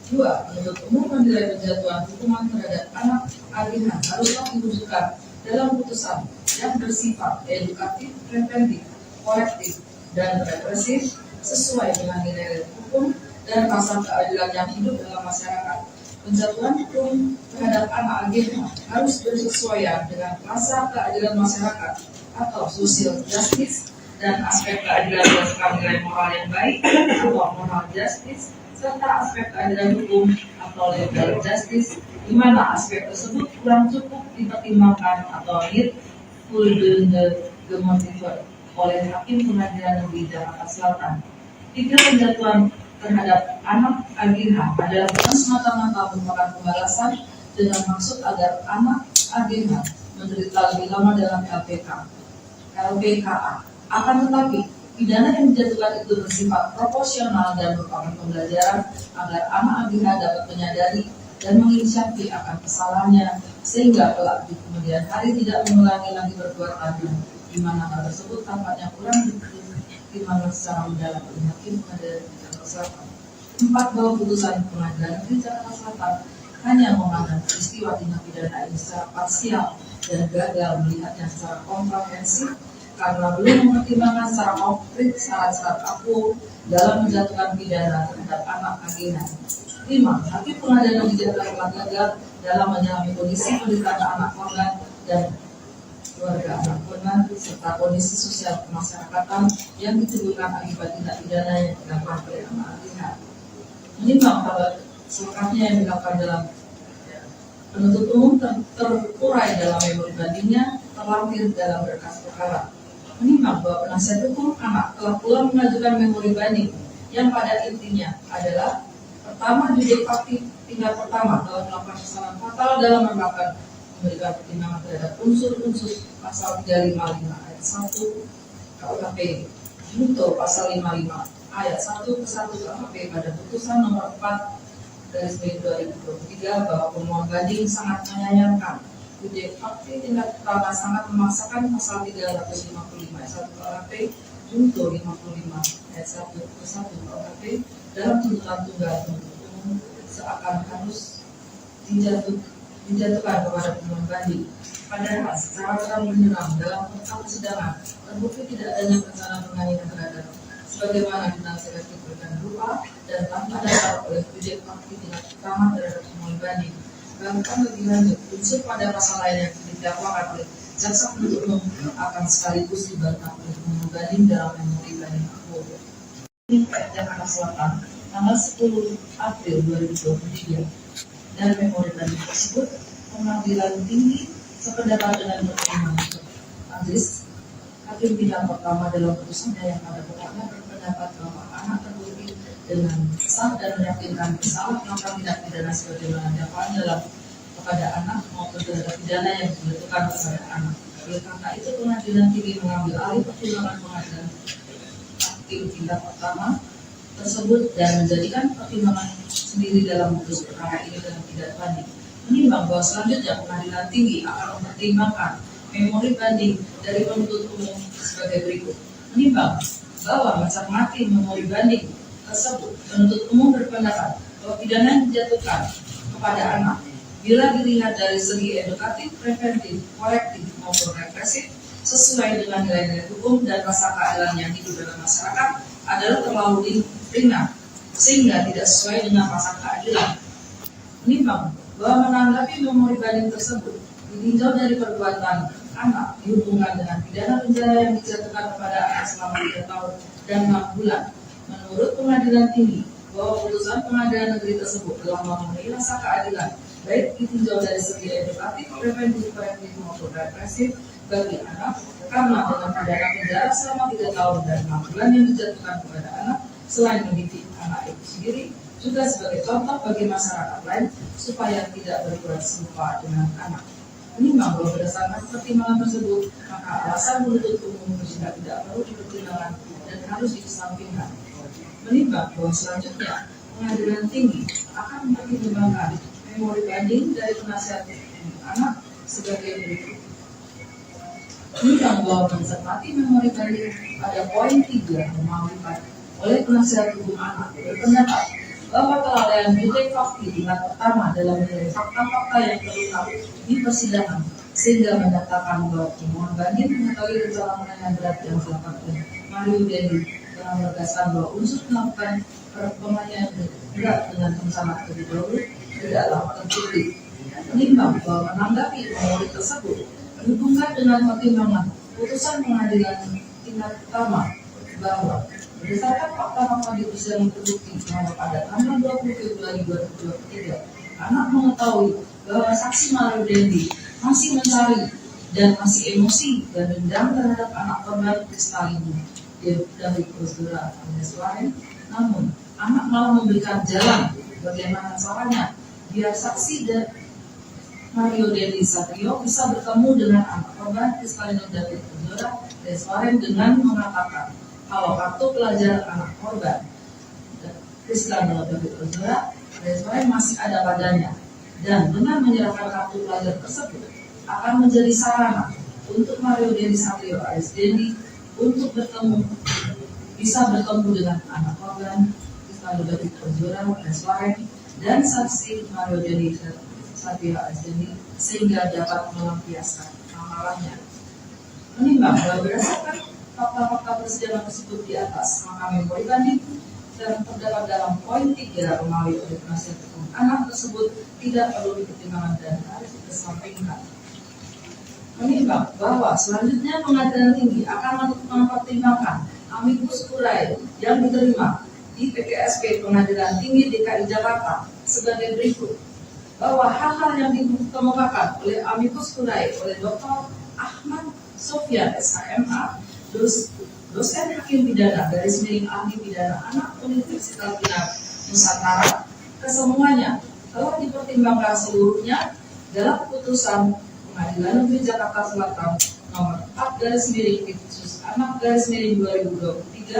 2. Penuntut umum menilai penjatuhan hukuman terhadap anak AGH haruslah diwujudkan dalam putusan yang bersifat edukatif, preventif, korektif, dan represif sesuai dengan nilai hukum dan rasa keadilan yang hidup dalam masyarakat. Penjatuhan hukum terhadap anak AGH harus bersesuaian dengan rasa keadilan masyarakat atau social justice dan aspek keadilan berdasarkan nilai moral yang baik atau moral justice serta aspek keadilan hukum atau legal justice, di mana aspek tersebut kurang cukup dipertimbangkan atau demotiver oleh Hakim Pengadilan Negeri Jakarta Selatan. 3. Penjatuhan terhadap anak AGH adalah bukan semata-mata merupakan pembalasan dengan maksud agar anak AGH menderita lebih lama dalam LPKA. Akan tetapi, pidana yang dijatuhkan itu bersifat proporsional dan merupakan pembelajaran agar anak AGH dapat menyadari dan menginisiasi akan kesalahannya sehingga kelak di kemudian hari tidak mengulangi lagi perbuatannya, di mana hal tersebut tampaknya kurang dipertimbangkan secara mendalam oleh Hakim Pengadilan Negeri Jakarta Selatan. 4. Bahwa putusan Pengadilan Negeri Jakarta Selatan hanya memandang peristiwa tindak pidana ini secara parsial dan gagal melihatnya secara komprehensif karena belum mempertimbangkan secara konkret syarat-syarat aku dalam menjatuhkan pidana terhadap anak AGH. 5. Hakim Pengadilan Negeri Jakarta Selatan gagal dalam menyelami kondisi penderitaan anak korban dan keluarga anak korban serta kondisi sosial kemasyarakatan yang ditimbulkan akibat tindak pidana yang dilakukan oleh anak AGH. Menimbang bahwa selengkapnya yang dilakukan dalam penuntut umum terurai dalam memori bandingnya terlampir dalam berkas perkara. Menimbang bahwa penasihat hukum anak telah pula mengajukan memori banding yang pada intinya adalah pertama, judek fakti tingkat pertama dalam melakukan kesalahan fatal dalam menerapkan memberikan pertimbangan terhadap unsur-unsur pasal 355 ayat 1 KUHP junto pasal 55 ayat 1 ke 1 KUHP pada putusan nomor 4 garis miring 2023 bahwa pemohon banding sangat menyayangkan Budaya Fakti tindak pertama sangat memaksakan pasal 355 ayat 1 KUHP junto 55 ayat 1 ke 1 KUHP dalam tuntutan tunggal penuntut umum seakan harus dijatuhkan kepada pemohon banding. Padahal secara terang-benderang dalam fakta persidangan terbukti tidak adanya rencana penganiayaan terhadap sebagaimana dinasihatkan berupa dan tanpa dasar oleh Budaya Fakti tindak pertama terhadap pemohon banding. Bahkan lebih lanjut, unsur pada pasal lain yang didakwakan oleh jaksa penuntut umum akan sekaligus dibantah oleh pemohon banding dalam memori banding aku. Ini Jakarta Selatan tanggal 10 April 2023 dan memori banding tersebut Pengadilan Tinggi sependapat dengan pertimbangan majelis hakim bidang pertama dalam putusannya yang pada pokoknya berpendapat bahwa anak terbukti dengan sah dan meyakinkan bersalah melakukan tindak pidana sebagaimana dakwaan dalam kepada anak maupun terhadap pidana yang dijatuhkan kepada anak. Oleh karena itu Pengadilan Tinggi mengambil alih pertimbangan pengadilan hakim tingkat pertama tersebut dan menjadikan pertimbangan sendiri dalam putus perkara ini dengan tidak banding. Menimbang bahwa selanjutnya Pengadilan Tinggi akan mempertimbangkan memori banding dari penuntut umum sebagai berikut. Menimbang bahwa mencermati memori banding tersebut, penuntut umum berpendapat bahwa pidana yang dijatuhkan kepada anak bila dilihat dari segi edukatif, preventif, korektif maupun represif sesuai dengan nilai-nilai hukum dan rasa keadilan yang hidup dalam masyarakat adalah terlalu ringan sehingga tidak sesuai dengan rasa keadilan. Menimbang bahwa menanggapi memori banding tersebut ditinjau dari perbuatan anak dihubungkan dengan pidana penjara yang dijatuhkan kepada anak selama 3 tahun dan 6 bulan. Menurut Pengadilan Tinggi bahwa putusan Pengadilan Negeri tersebut telah memenuhi rasa keadilan baik ditinjau dari segi edukatif, preventif, korektif maupun represif bagi anak karena dengan pidana penjara selama 3 tahun dan 6 bulan yang dijatuhkan kepada anak selain mendidik anak itu sendiri juga sebagai contoh bagi masyarakat lain supaya tidak berbuat serupa dengan anak. Menimbang bahwa berdasarkan pertimbangan tersebut, maka alasan menuntut umum juga tidak perlu dipertimbangkan dan harus dikesampingkan. Menimbang bahwa selanjutnya Pengadilan Tinggi akan mempertimbangkan memori banding dari penasihat anak sebagai berikut. Menimbang bahwa mencermati memori banding pada poin 3 memalukan oleh penasihat hukum anak berpendapat bahwa kelalaian Budaya Fakti tingkat pertama dalam menilai fakta-fakta yang terungkap di persidangan sehingga menyatakan bahwa pemohon banding mengetahui rencana penganiayaan berat yang dilakukan oleh Mario Dendi dengan menegaskan bahwa unsur melakukan penganiayaan berat dengan rencana terlebih dahulu tidaklah terbukti. Menimbang bahwa menanggapi memori tersebut dihubungkan dengan pertimbangan putusan Pengadilan tingkat pertama bahwa berdasarkan fakta-fakta di persidangan terbukti bahwa pada tanggal 20 Februari 2023 anak mengetahui bahwa saksi Mario Dendi masih mencari dan masih emosi dan dendam terhadap anak korban Kristalina dari prosedur alias lain, namun anak malah memberikan jalan bagaimana caranya biar saksi dan Mario Dendi Satrio bisa bertemu dengan anak korban Kristalina dari prosedur alias lain dengan mengatakan kalau kartu pelajaran anak korban Kristalina dari prosedur alias lain masih ada padanya dan dengan menyerahkan kartu pelajar tersebut akan menjadi sarana untuk Mario Dendi Satrio alias Dendi untuk bisa bertemu dengan anak korban Kristalina dari prosedur alias lain dan saksi Mario Dendi Satrio alias Dendi sehingga dapat melampiaskan amalannya. Menimbang bahwa berdasarkan fakta-fakta persidangan tersebut di atas, maka memori banding yang terdapat dalam poin 3 melalui oleh penasihat hukum anak tersebut tidak perlu dipertimbangkan dan harus dikesampingkan. Menimbang bahwa selanjutnya Pengadilan Tinggi akan mempertimbangkan amicus curiae yang diterima di PKSP Pengadilan Tinggi DKI Jakarta sebagai berikut, bahwa hal-hal yang dikemukakan oleh amicus curiae oleh Dr. Ahmad Sofyan SHMA, dosen hakim pidana garis miring ahli pidana anak Universitas Nusantara, kesemuanya telah dipertimbangkan seluruhnya dalam putusan Pengadilan Negeri Jakarta Selatan nomor 4/Anak/2023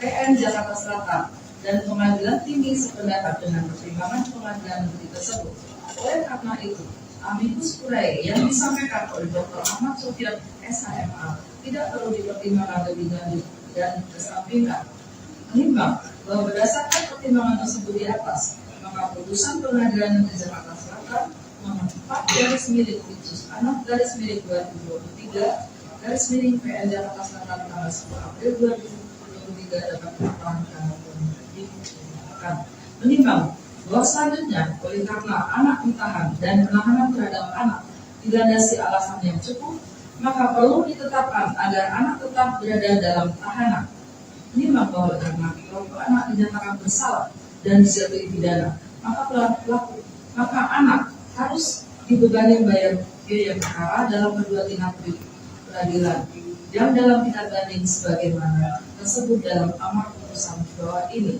PN Jakarta Selatan dan Pengadilan Tinggi sependapat dengan pertimbangan Pengadilan Negeri tersebut. Oleh karena itu, amikus curiae yang disampaikan oleh Dr. Ahmad Sofyan SHMA tidak perlu dipertimbangkan lebih lanjut dan kesampingkan. Menimbang bahwa berdasarkan pertimbangan tersebut di atas, maka putusan Pengadilan Negeri Jakarta Selatan nomor 4/2023 PN Jakarta Selatan tanggal 10 April 2023 dapat dipertahankan dan diputuskan. Menimbang bahwa selanjutnya, oleh karena anak ditahan dan penahanan terhadap anak dilandasi alasan yang cukup, maka perlu ditetapkan agar anak tetap berada dalam tahanan. Menimbang bahwa karena kelompok anak dinyatakan bersalah dan dijatuhi pidana, maka anak harus dibebani membayar biaya perkara dalam kedua tindak peradilan yang dalam tindak banding sebagaimana tersebut dalam amar putusan bawah ini.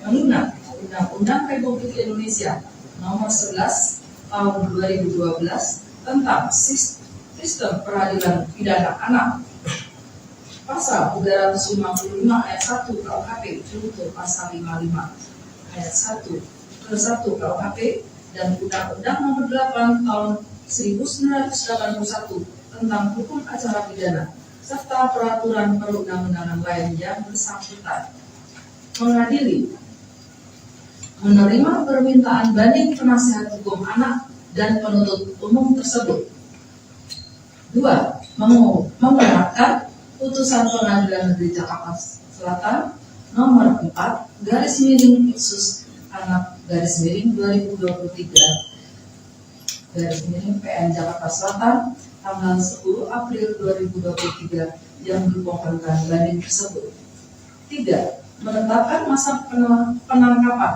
Mengingat Undang-Undang Republik Indonesia Nomor 11 Tahun 2012 tentang Sistem Peradilan Pidana Anak, Pasal 355 ayat 1 KUHP junto Pasal 55 ayat 1 ke 1 KUHP dan Undang-Undang Nomor 8 Tahun 1981 tentang Hukum Acara Pidana serta peraturan perundang-undangan lain yang bersangkutan. Mengadili, menerima permintaan banding penasihat hukum anak dan penuntut umum tersebut. 2. Menguatkan putusan Pengadilan Negeri Jakarta Selatan nomor 4/2023 PN Jakarta Selatan tanggal 10 April 2023 yang dipokokkan banding tersebut. 3. Menetapkan masa penangkapan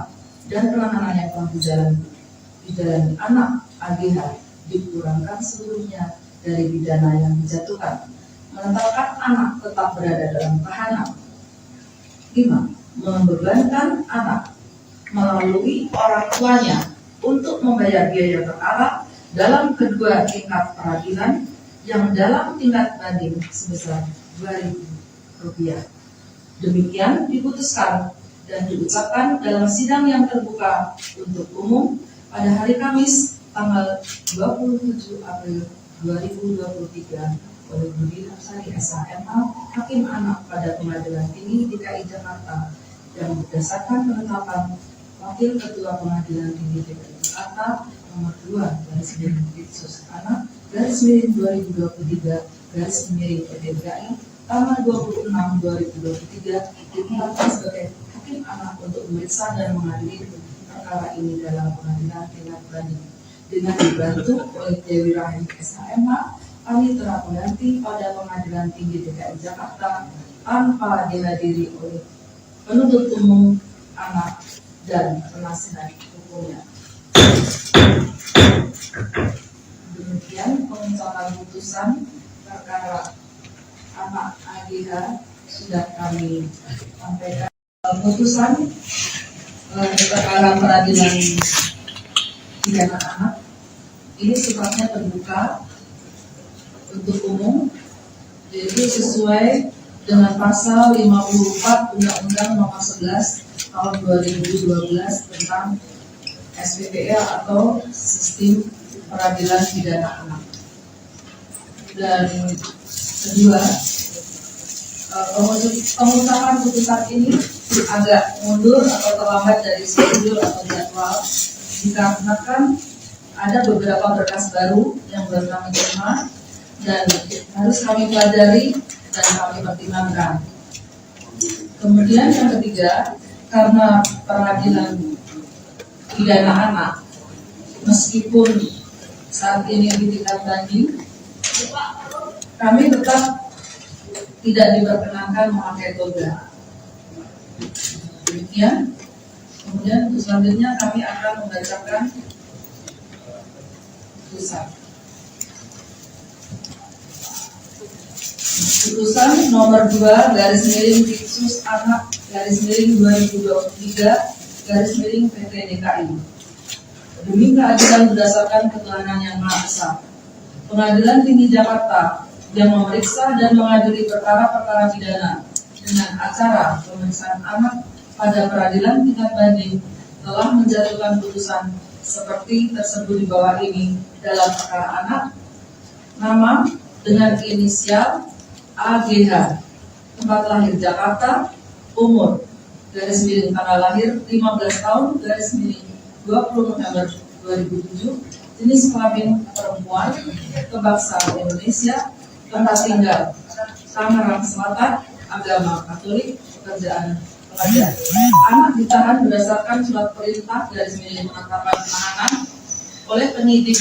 dan penahanan yang telah dijalani anak AGH dikurangkan seluruhnya dari pidana yang dijatuhkan. Menetapkan anak tetap berada dalam tahanan. 5. Membebankan anak melalui orang tuanya untuk membayar biaya perkara dalam kedua tingkat peradilan yang dalam tindak banding sebesar Rp2.000. Demikian diputuskan dan diucapkan dalam sidang yang terbuka untuk umum pada hari Kamis tanggal 27 April 2023 oleh Budi Hapsari SHMA, Hakim Anak pada Pengadilan Tinggi DKI Jakarta yang berdasarkan penetapan Wakil Ketua Pengadilan Tinggi DKI Jakarta nomor 2/2023/PDKI tanggal 26 2023 ditetapkan sebagai Hakim Anak untuk memeriksa dan mengadili perkara ini dalam pengadilan tindak banding. Dengan dibantu oleh Dewi Rahim SHMA, kami telah mengganti pada Pengadilan Tinggi DKI Jakarta tanpa dihadiri oleh penuntut umum anak dan penasihat hukumnya. Demikian pengucapan putusan perkara anak AGH sudah kami sampaikan. Putusan perkara peradilan pidana anak ini sifatnya terbuka untuk umum, yaitu sesuai dengan pasal 54 Undang-Undang Nomor 11 Tahun 2012 tentang SPPA atau Sistem Peradilan Pidana Anak. Dan kedua, pengungkapan putusan ini agak mundur atau terlambat dari schedule atau jadwal dikarenakan ada beberapa berkas baru yang baru kami terima dan harus kami pelajari dan kami pertimbangkan. Kemudian yang ketiga, karena peradilan pidana anak meskipun saat ini di tingkat banding, kami tetap tidak diperkenankan memakai toga. Demikian. Kemudian untuk selanjutnya kami akan membacakan putusan. Putusan nomor 2/Diksus Anak /2023 PT DKI. Demi keadilan berdasarkan ketuhanan yang Maha Esa, Pengadilan Tinggi Jakarta yang memeriksa dan mengadili perkara-perkara pidana dengan acara pemeriksaan anak pada peradilan tingkat banding telah menjatuhkan putusan seperti tersebut di bawah ini dalam perkara anak. Nama dengan inisial AGH, tempat lahir Jakarta, umur garis miring tanggal lahir 15 tahun garis miring 20 November 2007, jenis kelamin perempuan, kebangsaan Indonesia, tempat tinggal Tangerang Selatan, agama Katolik, pekerjaan pekerja. Anak ditahan berdasarkan surat perintah garis miring penetapan penahanan oleh penyidik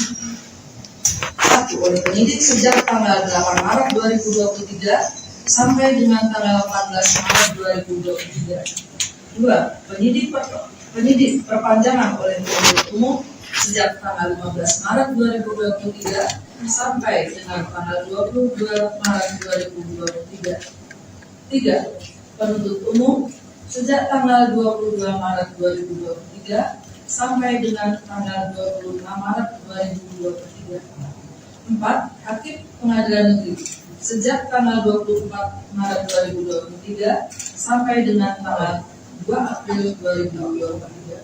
sejak tanggal 8 Maret 2023 sampai dengan tanggal 14 Maret 2023. 2. Penyidik perpanjangan oleh penuntut umum sejak tanggal 15 Maret 2023 sampai dengan tanggal 22 Maret 2023. 3. Penuntut umum sejak tanggal 22 Maret 2023 sampai dengan tanggal 26 Maret 2023. 4. Hakim Pengadilan Negeri sejak tanggal 24 Maret 2023 sampai dengan tanggal 2 April 2023.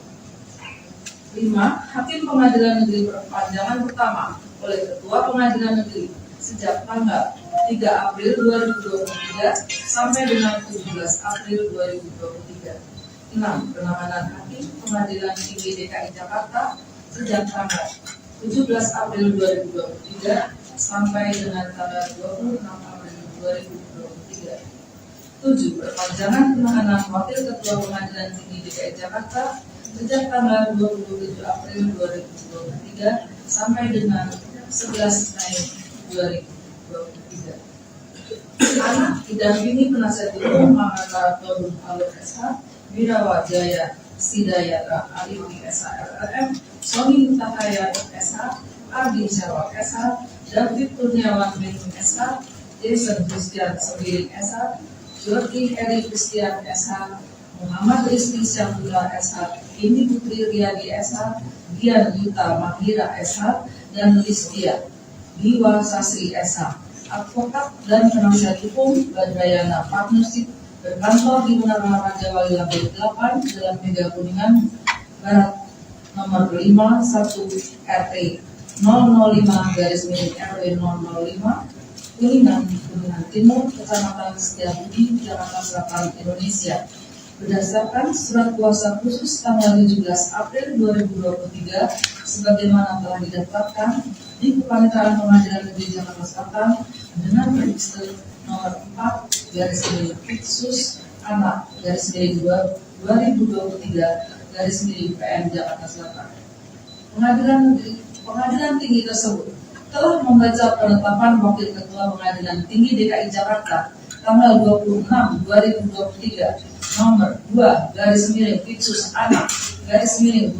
5. Hakim Pengadilan Negeri Perpanjangan pertama oleh Ketua Pengadilan Negeri sejak tanggal 3 April 2023 sampai dengan 17 April 2023. 6. Penanganan Hakim Pengadilan Tinggi DKI Jakarta sejak tanggal 17 April 2023 sampai dengan tanggal 26 April 2023. 7. Perpanjangan penahanan Wakil Ketua Pengadilan Tinggi DKI Jakarta sejak tanggal 27 April 2023 sampai dengan 11 Mei 2023. Anak didampingi penasihat hukum Muhammad Todung Alur SH, Wirawa Jaya Sidayata Aliwi SHRRM, Sony Mutahaya SH, Ardi Syarwak SH, David Kurniawan Beni SH, Jason Christian Sembiring SH, Jordi Eri Christian SH, Muhammad Rizky Syamdullah SH, Indi Putri Riyadi SH, Dian Yuta Mahira SH, dan Listia Biwa Sasri SH, advokat dan penasihat hukum Badrayana Partnership berkantor di Munara Raja Wali Lantai 8 dalam Mega Kuningan Barat nomor 51 RT 005 garis miring RW 005 Kuningan Timur, Kecamatan Setiabudi, Jakarta Selatan, Indonesia. Berdasarkan surat kuasa khusus tanggal 17 April 2023 sebagaimana telah didaftarkan di Kepaniteraan Pengadilan Negeri Jakarta Selatan dengan register nomor 4 garis miring Fitsus Anak garis miring 2023 garis miring PN Jakarta Selatan. Pengadilan Tinggi tersebut telah membaca penetapan Wakil Ketua Pengadilan Tinggi DKI Jakarta tanggal 26 2023 nomor 2 garis miring Fitsus Anak garis miring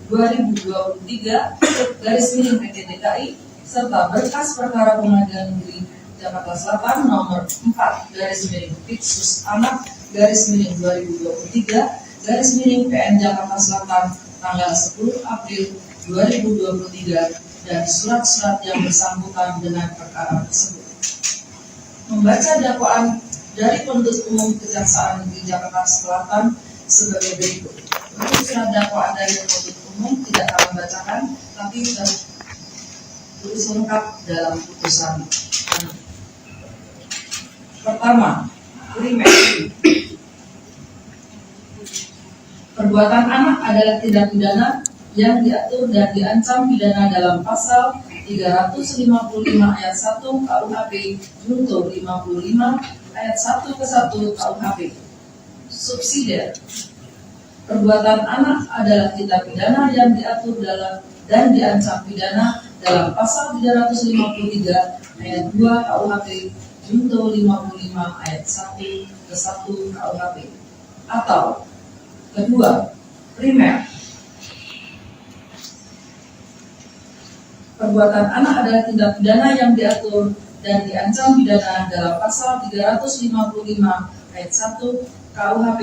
2023 garis miring PT DKI serta berkas perkara Pengadilan Negeri Jakarta Selatan nomor 4 garis miring Fitsus Anak garis miring 2023 garis miring PN Jakarta Selatan tanggal 10 April 2023 dan surat-surat yang bersangkutan dengan perkara tersebut. Membaca dakwaan dari penuntut umum Kejaksaan Negeri Jakarta Selatan sebagai berikut. Untuk surat dakwaan dari penuntut umum tidak akan bacakan, tapi sudah tulis lengkap dalam putusan. Pertama, primer. Perbuatan anak adalah tindak pidana yang diatur dan diancam pidana dalam pasal 355 ayat 1 KUHP junto 55 ayat 1 ke 1 KUHP. Subsidiar. Perbuatan anak adalah tindak pidana yang diatur dalam dan diancam pidana dalam pasal 353 ayat 2 KUHP junto 55 ayat 1 ke 1 KUHP. Atau kedua, primer. Perbuatan anak adalah tindak pidana yang diatur dan diancam pidana dalam pasal 355 ayat 1 KUHP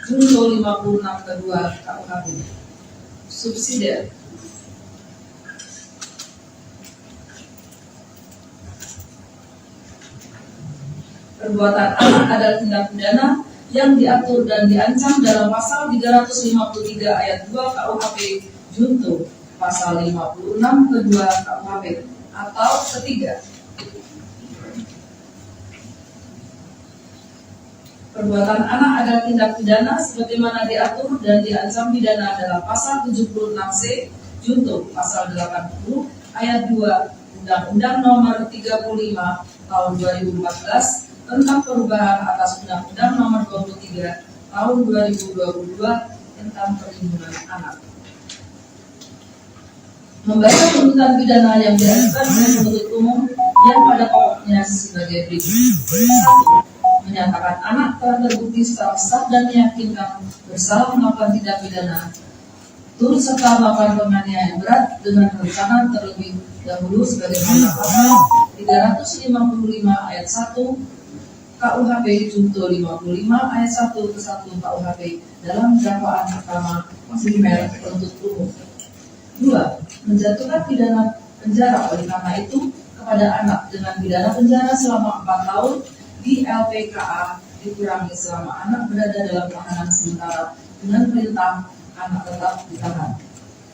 junto 56 kedua KUHP. Subsidiar. Perbuatan anak adalah tindak pidana yang diatur dan diancam dalam pasal 353 ayat 2 KUHP junto, pasal 56 kedua KUHP, atau ketiga, perbuatan anak adalah tindak pidana sebagaimana diatur dan diancam pidana dalam pasal 76C junto, pasal 80 ayat 2 Undang-Undang Nomor 35 Tahun 2014 tentang perubahan atas Undang-Undang Nomor 23 Tahun 2022 tentang perlindungan anak. Membaca tuntutan pidana yang diajukan oleh penuntut umum yang pada pokoknya sebagai berikut. 1. Menyatakan anak telah terbukti secara sah dan meyakinkan bersalah melakukan tindak pidana turut serta melakukan penganiayaan berat dengan rencana terlebih dahulu sebagaimana pasal 355 ayat 1 KUHP junto 55 ayat 1 ke 1 KUHP dalam dakwaan pertama primer penuntut umum. 2. Menjatuhkan pidana penjara oleh karena itu kepada anak dengan pidana penjara selama 4 tahun di LPKA dikurangi selama anak berada dalam tahanan sementara dengan perintah anak tetap ditahan.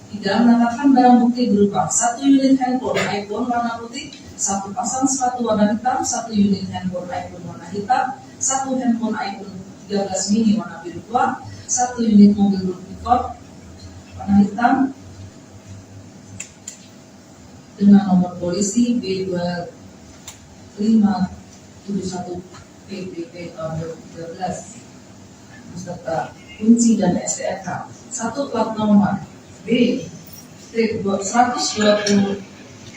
3. Menetapkan barang bukti berupa 1 unit handphone iPhone warna putih, 1 pasang sepatu warna hitam, 1 unit handphone iPhone warna hitam, 1 handphone iPhone 13 mini warna biru tua, 1 unit mobil Rubicon warna hitam dengan nomor polisi B2571 PPP tahun 2013 beserta kunci dan STNK. 1 plat nomor B 120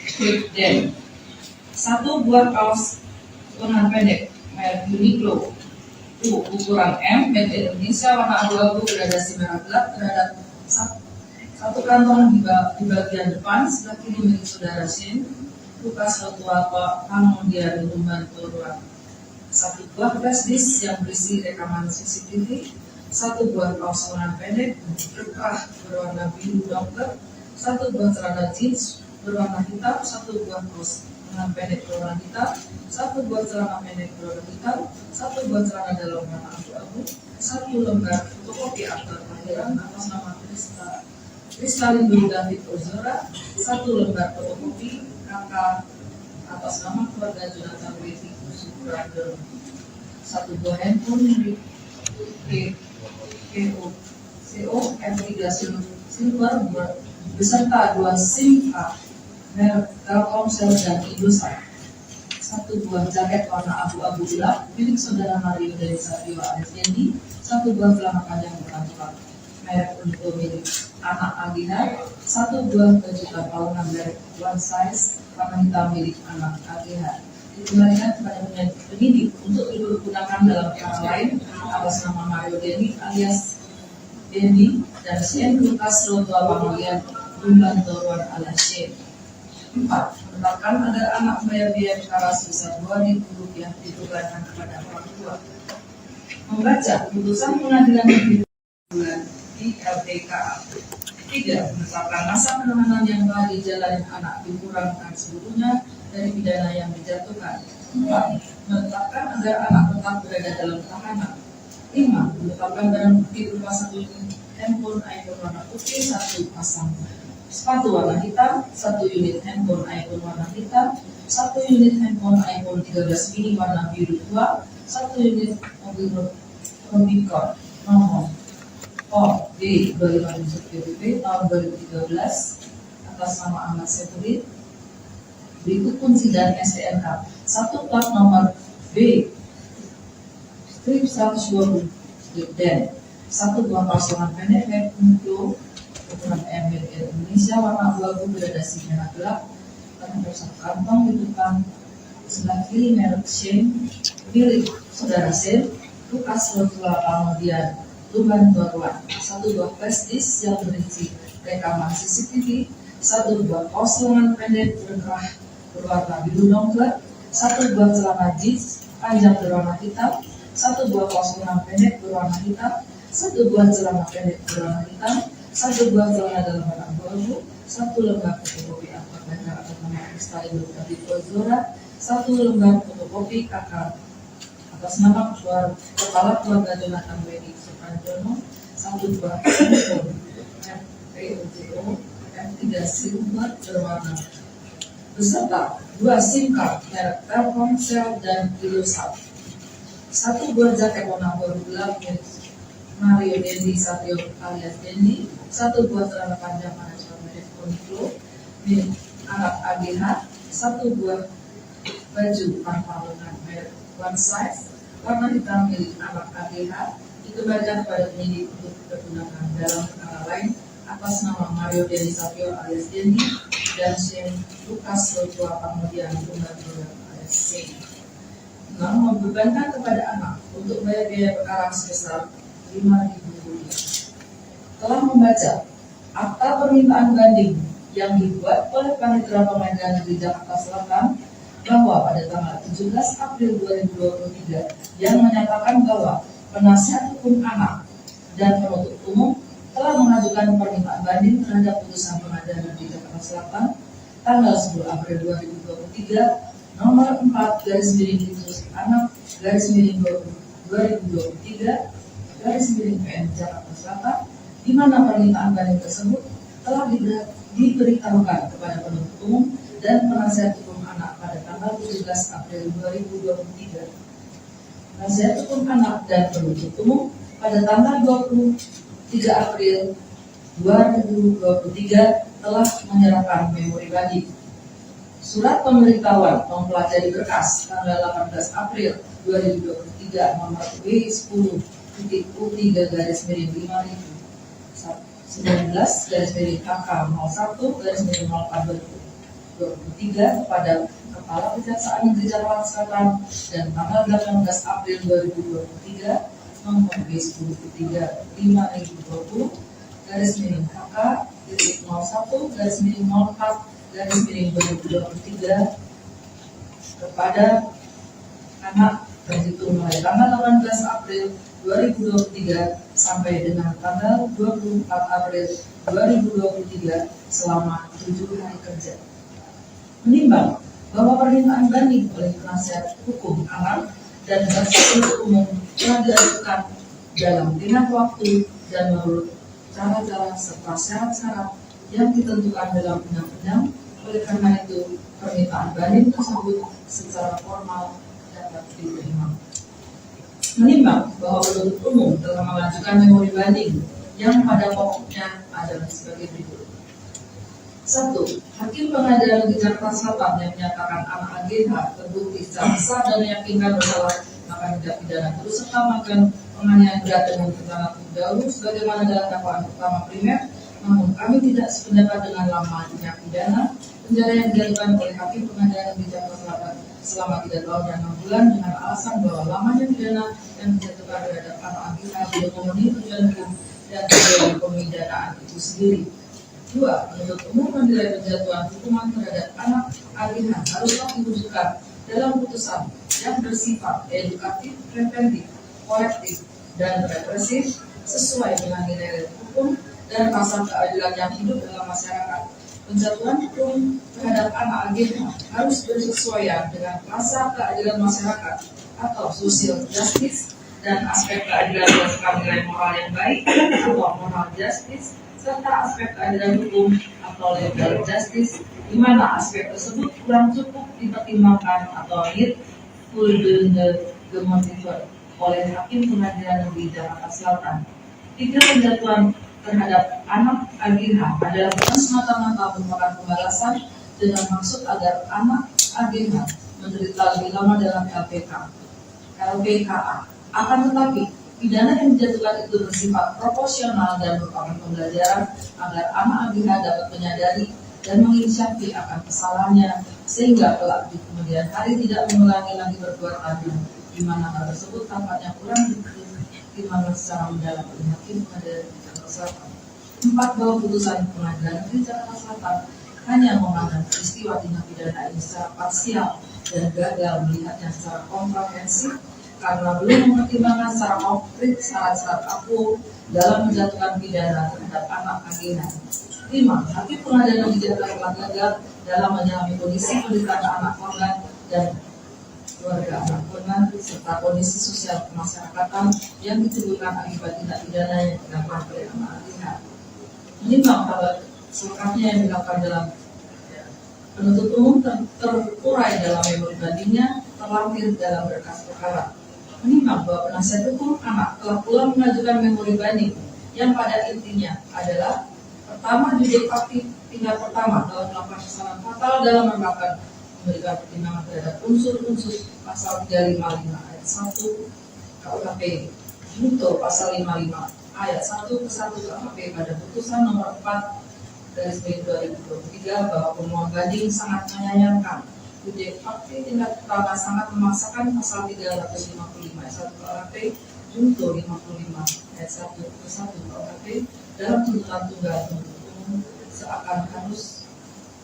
strip den, 1 buah kaos lengan pendek merek Uniqlo ukuran M made in Indonesia warna abu-abu gradasi merah gelap terhadap 1 kantong di bagian depan sebelah kiri milik saudara Shin Lukas Rotua Pangmondia Lumban Toruan. 1 buah flash disk yang berisi rekaman CCTV, 1 buah kaos lengan pendek berkah berwarna biru dokter, 1 buah celana jeans berwarna hitam, 1 buah kaos lengan pendek berwarna hitam, 1 buah celana pendek berwarna hitam, 1 buah celana dalam warna abu-abu, 1 lembar fotokopi akta kelahiran atas nama Kristalino David Ozora, 1 lembar fotokopi KK atas nama keluarga Jonathan Weti Suprado, 1 buah handphone milik CO M3 Silver beserta 2 SIM card merek Telkomsel dan Indosat, 1 buah jaket warna abu-abu gelap milik saudara Mario dari Satrio alias Yendi, 1 buah celana panjang berkantoran merek Uniqlo milik anak Agihar, 1 buah baju kapalungan merek One Size warna hitam milik anak Agihar. Dikembalikan kepada penyidik untuk digunakan dalam perkara lain atas nama Mario Dendi alias Dendi dan Shane Lukas Rotua Pangolian Lumban Toruan alias Shane. 4. Menetapkan agar anak membayar biaya perkara sebesar Rp2.000 ditukarkan kepada orang tua. Membaca putusan pengadilan negeri bulan di LPKA. 3. Menetapkan masa penahanan yang telah dijalani anak dikurangkan seluruhnya dari pidana yang dijatuhkan. 4. Menetapkan agar anak tetap berada dalam tahanan. 5. Menetapkan barang bukti berupa 1 unit handphone iPhone warna putih, 1 pasang sepatu warna hitam, 1 unit handphone iPhone warna hitam, 1 unit handphone iPhone 13 mini warna biru tua, 1 unit mobil Rubicon nomor D 2571 PPP tahun 2013 atas nama Ahmad Sefudin. Berikut kunci dan STNK. 1 plat nomor B strip 120 dan 1 buah kaos lengan pendek merek Uniqlo ukuran M milik Indonesia warna abu-abu gradasi merah gelap terhadap 1 kantong di depan sebelah kiri merek Shane milik saudara Shane Lukas Rotua Pangodian Lumban Toruan. 1 buah flash disk yang berisi rekaman CCTV, 1 buah kaos lengan pendek berwarna biru nongklek, 1 buah celana jeans panjang berwarna hitam, 1 buah kaos lengan pendek berwarna hitam, 1 buah celana pendek berwarna hitam, 1 buah celana dalam warna abu-abu, 1 lembar fotokopi akta kelahiran atas nama Kristalino David Ozora, 1 lembar fotokopi KK atas nama Kepala Keluarga Jonathan Wedi Supanjono 1 buah PUTO M3 Silver berwarna beserta 2 SIM card merek Telkomsel dan Indosat, 1 buah jaket warna biru gelap milik Mario Dendi Satrio alias Dendi, 1 buah celana panjang manajemen milik Uniqlo milik anak AGH, 1 buah baju tanpa lengan merek One Size warna hitam milik anak AGH dikembalikan kepada penyidik untuk digunakan dalam perkara lain atas nama Mario Dendi Satrio alias Dendi dan Shane Lukas Joshua Pangmudian Tunggal alias Shane. Membebankan kepada anak untuk bayar biaya perkara sebesar Rp5.000. Telah membaca akta permintaan banding yang dibuat oleh Panitera Pengadilan Negeri Jakarta Selatan bahwa pada tanggal 17 April 2023 yang menyatakan bahwa penasihat hukum anak dan penuntut umum telah mengajukan permintaan banding terhadap putusan Pengadilan Negeri Jakarta Selatan tanggal 10 April 2023 nomor 4/Anak/2023/PN Jakarta Selatan, di mana permintaan banding tersebut telah diberitahukan kepada penuntut umum dan penasihat hukum anak pada tanggal 17 April 2023. Penasihat hukum anak dan penuntut umum pada tanggal 23 April 2023 telah menyerahkan memori banding. Surat pemberitahuan mempelajari berkas tanggal 18 April 2023 nomor W10.U3-19/KK01/04/2023 kepada Kepala Kejaksaan Negeri Jakarta Selatan dan tanggal 18 April 2023 nomor W10.550-50-01/04/2023 kepada anak terhitung mulai tanggal 18 April 2023 sampai dengan tanggal 24 April 2023 selama 7 hari kerja. Menimbang bahwa permintaan banding oleh penasihat hukum anak dan jaksa penuntut umum telah diajukan dalam tengah waktu dan menurut cara-cara serta syarat-syarat yang ditentukan dalam undang-undang. Oleh karena itu, permintaan banding tersebut secara formal dapat diterima. Menimbang bahwa penuntut umum telah mengajukan memori banding yang pada pokoknya adalah sebagai berikut. 1. Hakim Pengadilan Negeri Jakarta Selatan yang menyatakan anak AGH terbukti secara sah dan meyakinkan bersalah maka tidak pidana terus serta melakukan penganiayaan berat dengan rencana terdahulu sebagaimana dalam dakwaan pertama primer. Namun kami tidak sependapat dengan lamanya pidana penjara yang dilakukan oleh Hakim Pengadilan Negeri Jakarta Selatan selama 3 tahun dan 6 bulan dengan alasan bahwa lamanya pidana yang dijatuhkan terhadap anak AGH belum memenuhi tujuan hukum dan tujuan pemidanaan itu sendiri. 2. Penuntut umum menilai penjatuhan hukuman terhadap anak AGH haruslah diwujudkan dalam putusan yang bersifat edukatif, preventif, korektif, dan represif sesuai dengan nilai hukum dan rasa keadilan yang hidup dalam masyarakat. Penjatuhan hukum terhadap anak AGH harus bersesuaian dengan rasa keadilan masyarakat atau social justice dan aspek keadilan berdasarkan nilai moral yang baik atau moral justice serta aspek keadilan hukum atau legal justice, di mana aspek tersebut kurang cukup dipertimbangkan atau demotiver oleh Hakim Pengadilan Negeri Jakarta Selatan. 3. Penjatuhan terhadap anak AGH adalah bukan semata-mata merupakan pembalasan dengan maksud agar anak AGH menderita lebih lama dalam LPKA. Akan tetapi, pidana yang dijatuhkan itu bersifat proporsional dan merupakan pembelajaran agar anak AGH dapat menyadari dan menginisiasi akan kesalahannya sehingga kelak di kemudian hari tidak mengulangi lagi perbuatannya, di mana hal tersebut tampaknya kurang dipertimbangkan secara mendalam oleh Hakim Pengadilan Negeri Jakarta Selatan. 4. Bahwa putusan Pengadilan Negeri Jakarta Selatan hanya memandang peristiwa tindak pidana ini secara parsial dan gagal melihatnya secara komprehensif karena belum mempertimbangkan secara konkret syarat-syarat aku dalam menjatuhkan pidana terhadap anak AGH. 5. Hakim Pengadilan Negeri Jakarta Selatan gagal dalam menyelami kondisi penderitaan anak korban dan keluarga anak korban, serta kondisi sosial kemasyarakatan yang ditimbulkan akibat tindak pidana yang dilakukan oleh anak lihat. Menimbang bahwa selengkapnya yang dilakukan dalam penuntut umum terurai dalam memori bandingnya terlampir dalam berkas perkara. Menimbang bahwa penasihat hukum anak telah pula mengajukan memori banding yang pada intinya adalah pertama, judek fakti tingkat pertama dalam melakukan kesalahan fatal dalam menerapkan memberikan pertimbangan terhadap unsur-unsur pasal 355 ayat 1 KUHP junto pasal 55 ayat 1 ke 1 KUHP pada putusan nomor 4/2023 bahwa pemohon banding sangat menyayangkan judek fakti tingkat pertama sangat memaksakan pasal 355 ayat 1 KUHP junto 55 ayat 1 ke 1 KUHP dalam tuntutan tunggal penuntut umum seakan harus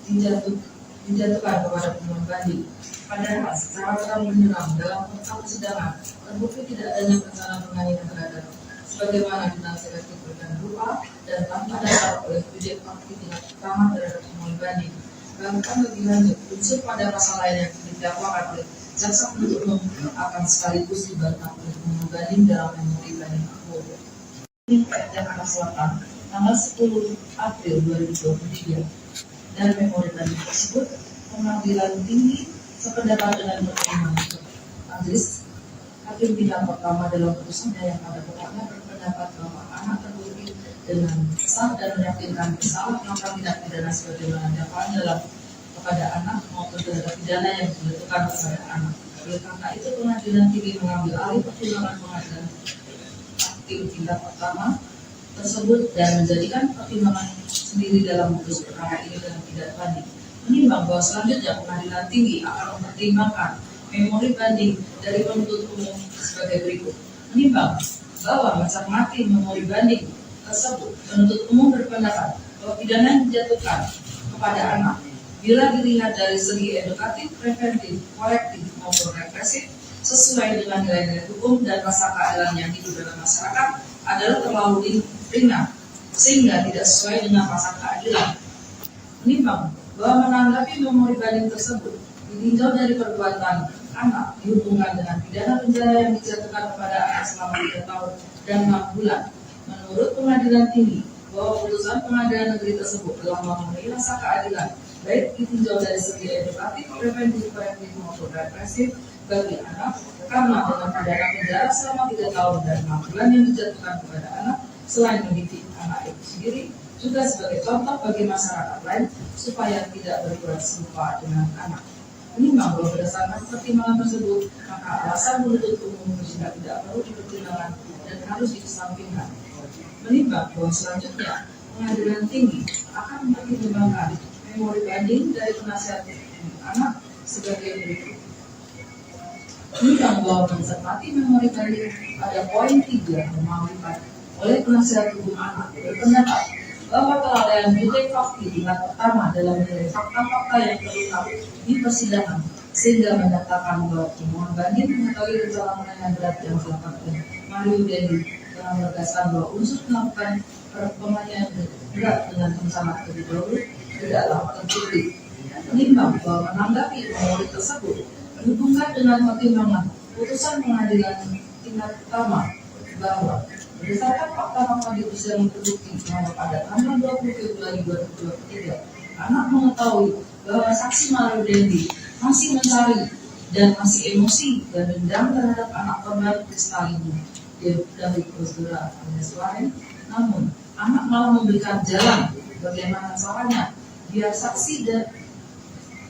dijatuhkan kepada pemohon banding. Padahal secara terang benderang dalam fakta persidangan terbukti tidak adanya rencana penganiayaan terhadap sebagaimana dinasihatkan berupa dan tanpa dasar oleh judek fakti tingkat pertama terhadap pemohon banding. Bahkan lebih lanjut, unsur pada pasal lain yang didakwakan oleh jaksa penuntut umum akan sekaligus dibantah oleh pemohon banding dalam memori banding akhir. Ini Jakarta Selatan tanggal 10 April 2023. Dan memori banding tersebut, pengadilan tinggi sependapat dengan pertimbangan majelis hakim tingkat pertama dalam putusannya yang pada pokoknya berpendapat bahwa anak terbukti dengan sah dan meyakinkan bersalah melakukan tindak pidana sebagaimana dakwaan dalam kepada anak maupun terhadap pidana yang dijatuhkan kepada anak. Oleh karena itu pengadilan tinggi mengambil alih pertimbangan pengadilan hakim tingkat pertama tersebut dan menjadikan pertimbangan sendiri dalam putus perkara ini dengan tidak banding. Menimbang bahwa selanjutnya pengadilan tinggi akan mempertimbangkan memori banding dari penuntut umum sebagai berikut. Menimbang bahwa mencermati memori banding tersebut, penuntut umum berpendapat bahwa pidana yang dijatuhkan kepada anak bila dilihat dari segi edukatif, preventif, korektif maupun represif sesuai dengan nilai-nilai hukum dan rasa keadilan yang hidup dalam masyarakat adalah terlalu ringan sehingga tidak sesuai dengan rasa keadilan. Menimbang bahwa menanggapi memori banding tersebut ditinjau dari perbuatan anak dihubungkan dengan pidana penjara yang dijatuhkan kepada anak selama 3 tahun dan 6 bulan. Menurut pengadilan tinggi bahwa putusan pengadilan negeri tersebut telah memenuhi rasa keadilan baik ditinjau dari segi edukatif, preventif, korektif maupun represif bagi anak karena dengan pidana penjara selama 3 tahun dan 6 bulan yang dijatuhkan kepada anak selain mendidik anak itu sendiri juga sebagai contoh bagi masyarakat lain supaya tidak berbuat serupa dengan anak. Menimbang bahwa berdasarkan pertimbangan tersebut maka alasan penuntut umum juga tidak perlu dipertimbangkan dan harus dikesampingkan. Menimbang bahwa selanjutnya pengadilan tinggi akan mempertimbangkan memori banding dari penasihat anak sebagai berikut. Menimbang bahwa mencermati memori banding pada poin 3 Romawi 4 oleh penasihat hukum anak berpendapat bahwa kelalaian judek fakti tingkat pertama dalam menilai fakta-fakta yang terungkap di persidangan sehingga menyatakan bahwa pemohon banding mengetahui rencana penganiayaan berat yang dilakukan oleh Mario Dendi dengan menegaskan bahwa unsur melakukan penganiayaan berat dengan rencana terlebih dahulu tidaklah terbukti. Menimbang bahwa menanggapi memori tersebut berhubungan dengan pertimbangan putusan pengadilan tingkat pertama bahwa berdasarkan fakta-fakta di persidangan terbukti bahwa pada tanggal 20 Februari 2023 anak mengetahui bahwa saksi Mario Dendi masih mencari dan masih emosi dan dendam terhadap anak korban Kristalina dari Prosedura alias Waren. Namun anak malah memberikan jalan bagaimana caranya biar saksi dan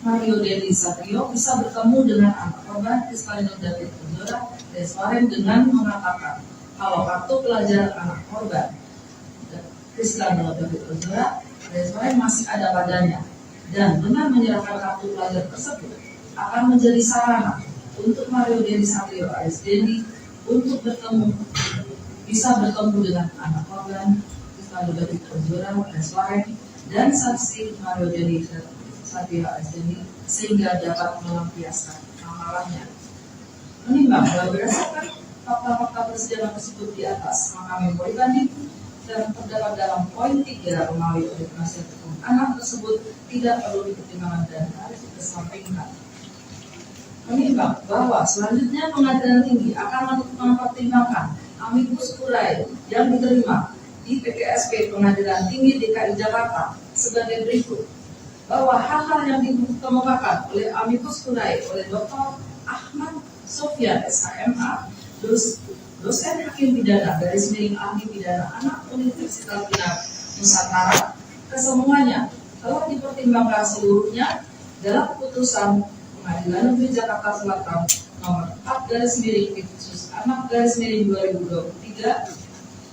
Mario Dendi Satrio bisa bertemu dengan anak korban Kristalina dari Prosedura alias Waren dengan mengatakan kalau kartu pelajaran anak korban Kristalina dari Prosedura alias Waren masih ada padanya dan dengan menyerahkan kartu pelajar tersebut akan menjadi sarana untuk Mario Dendi Satrio alias Dendi untuk bisa bertemu dengan anak korban Kristalina dari Prosedura alias Waren dan saksi Mario Dendi Satrio alias Dendi sehingga dapat melampiaskan amalannya. Menimbang bahwa berdasarkan fakta-fakta persidangan tersebut di atas, maka memori banding yang terdapat dalam poin 3 Romawi oleh penasihat hukum anak tersebut tidak perlu dipertimbangkan dan harus dikesampingkan. menimbang bahwa selanjutnya pengadilan tinggi akan mempertimbangkan amicus curiae yang diterima di PTSP Pengadilan Tinggi DKI Jakarta sebagai berikut, bahwa hal-hal yang dikemukakan oleh amicus curiae oleh Dr. Ahmad Sofyan SHMA, dosen hakim pidana garis miring ahli pidana anak Universitas Nusantara, kesemuanya telah dipertimbangkan seluruhnya dalam putusan Pengadilan Negeri Jakarta Selatan nomor 4 garis miring khusus anak garis miring 2023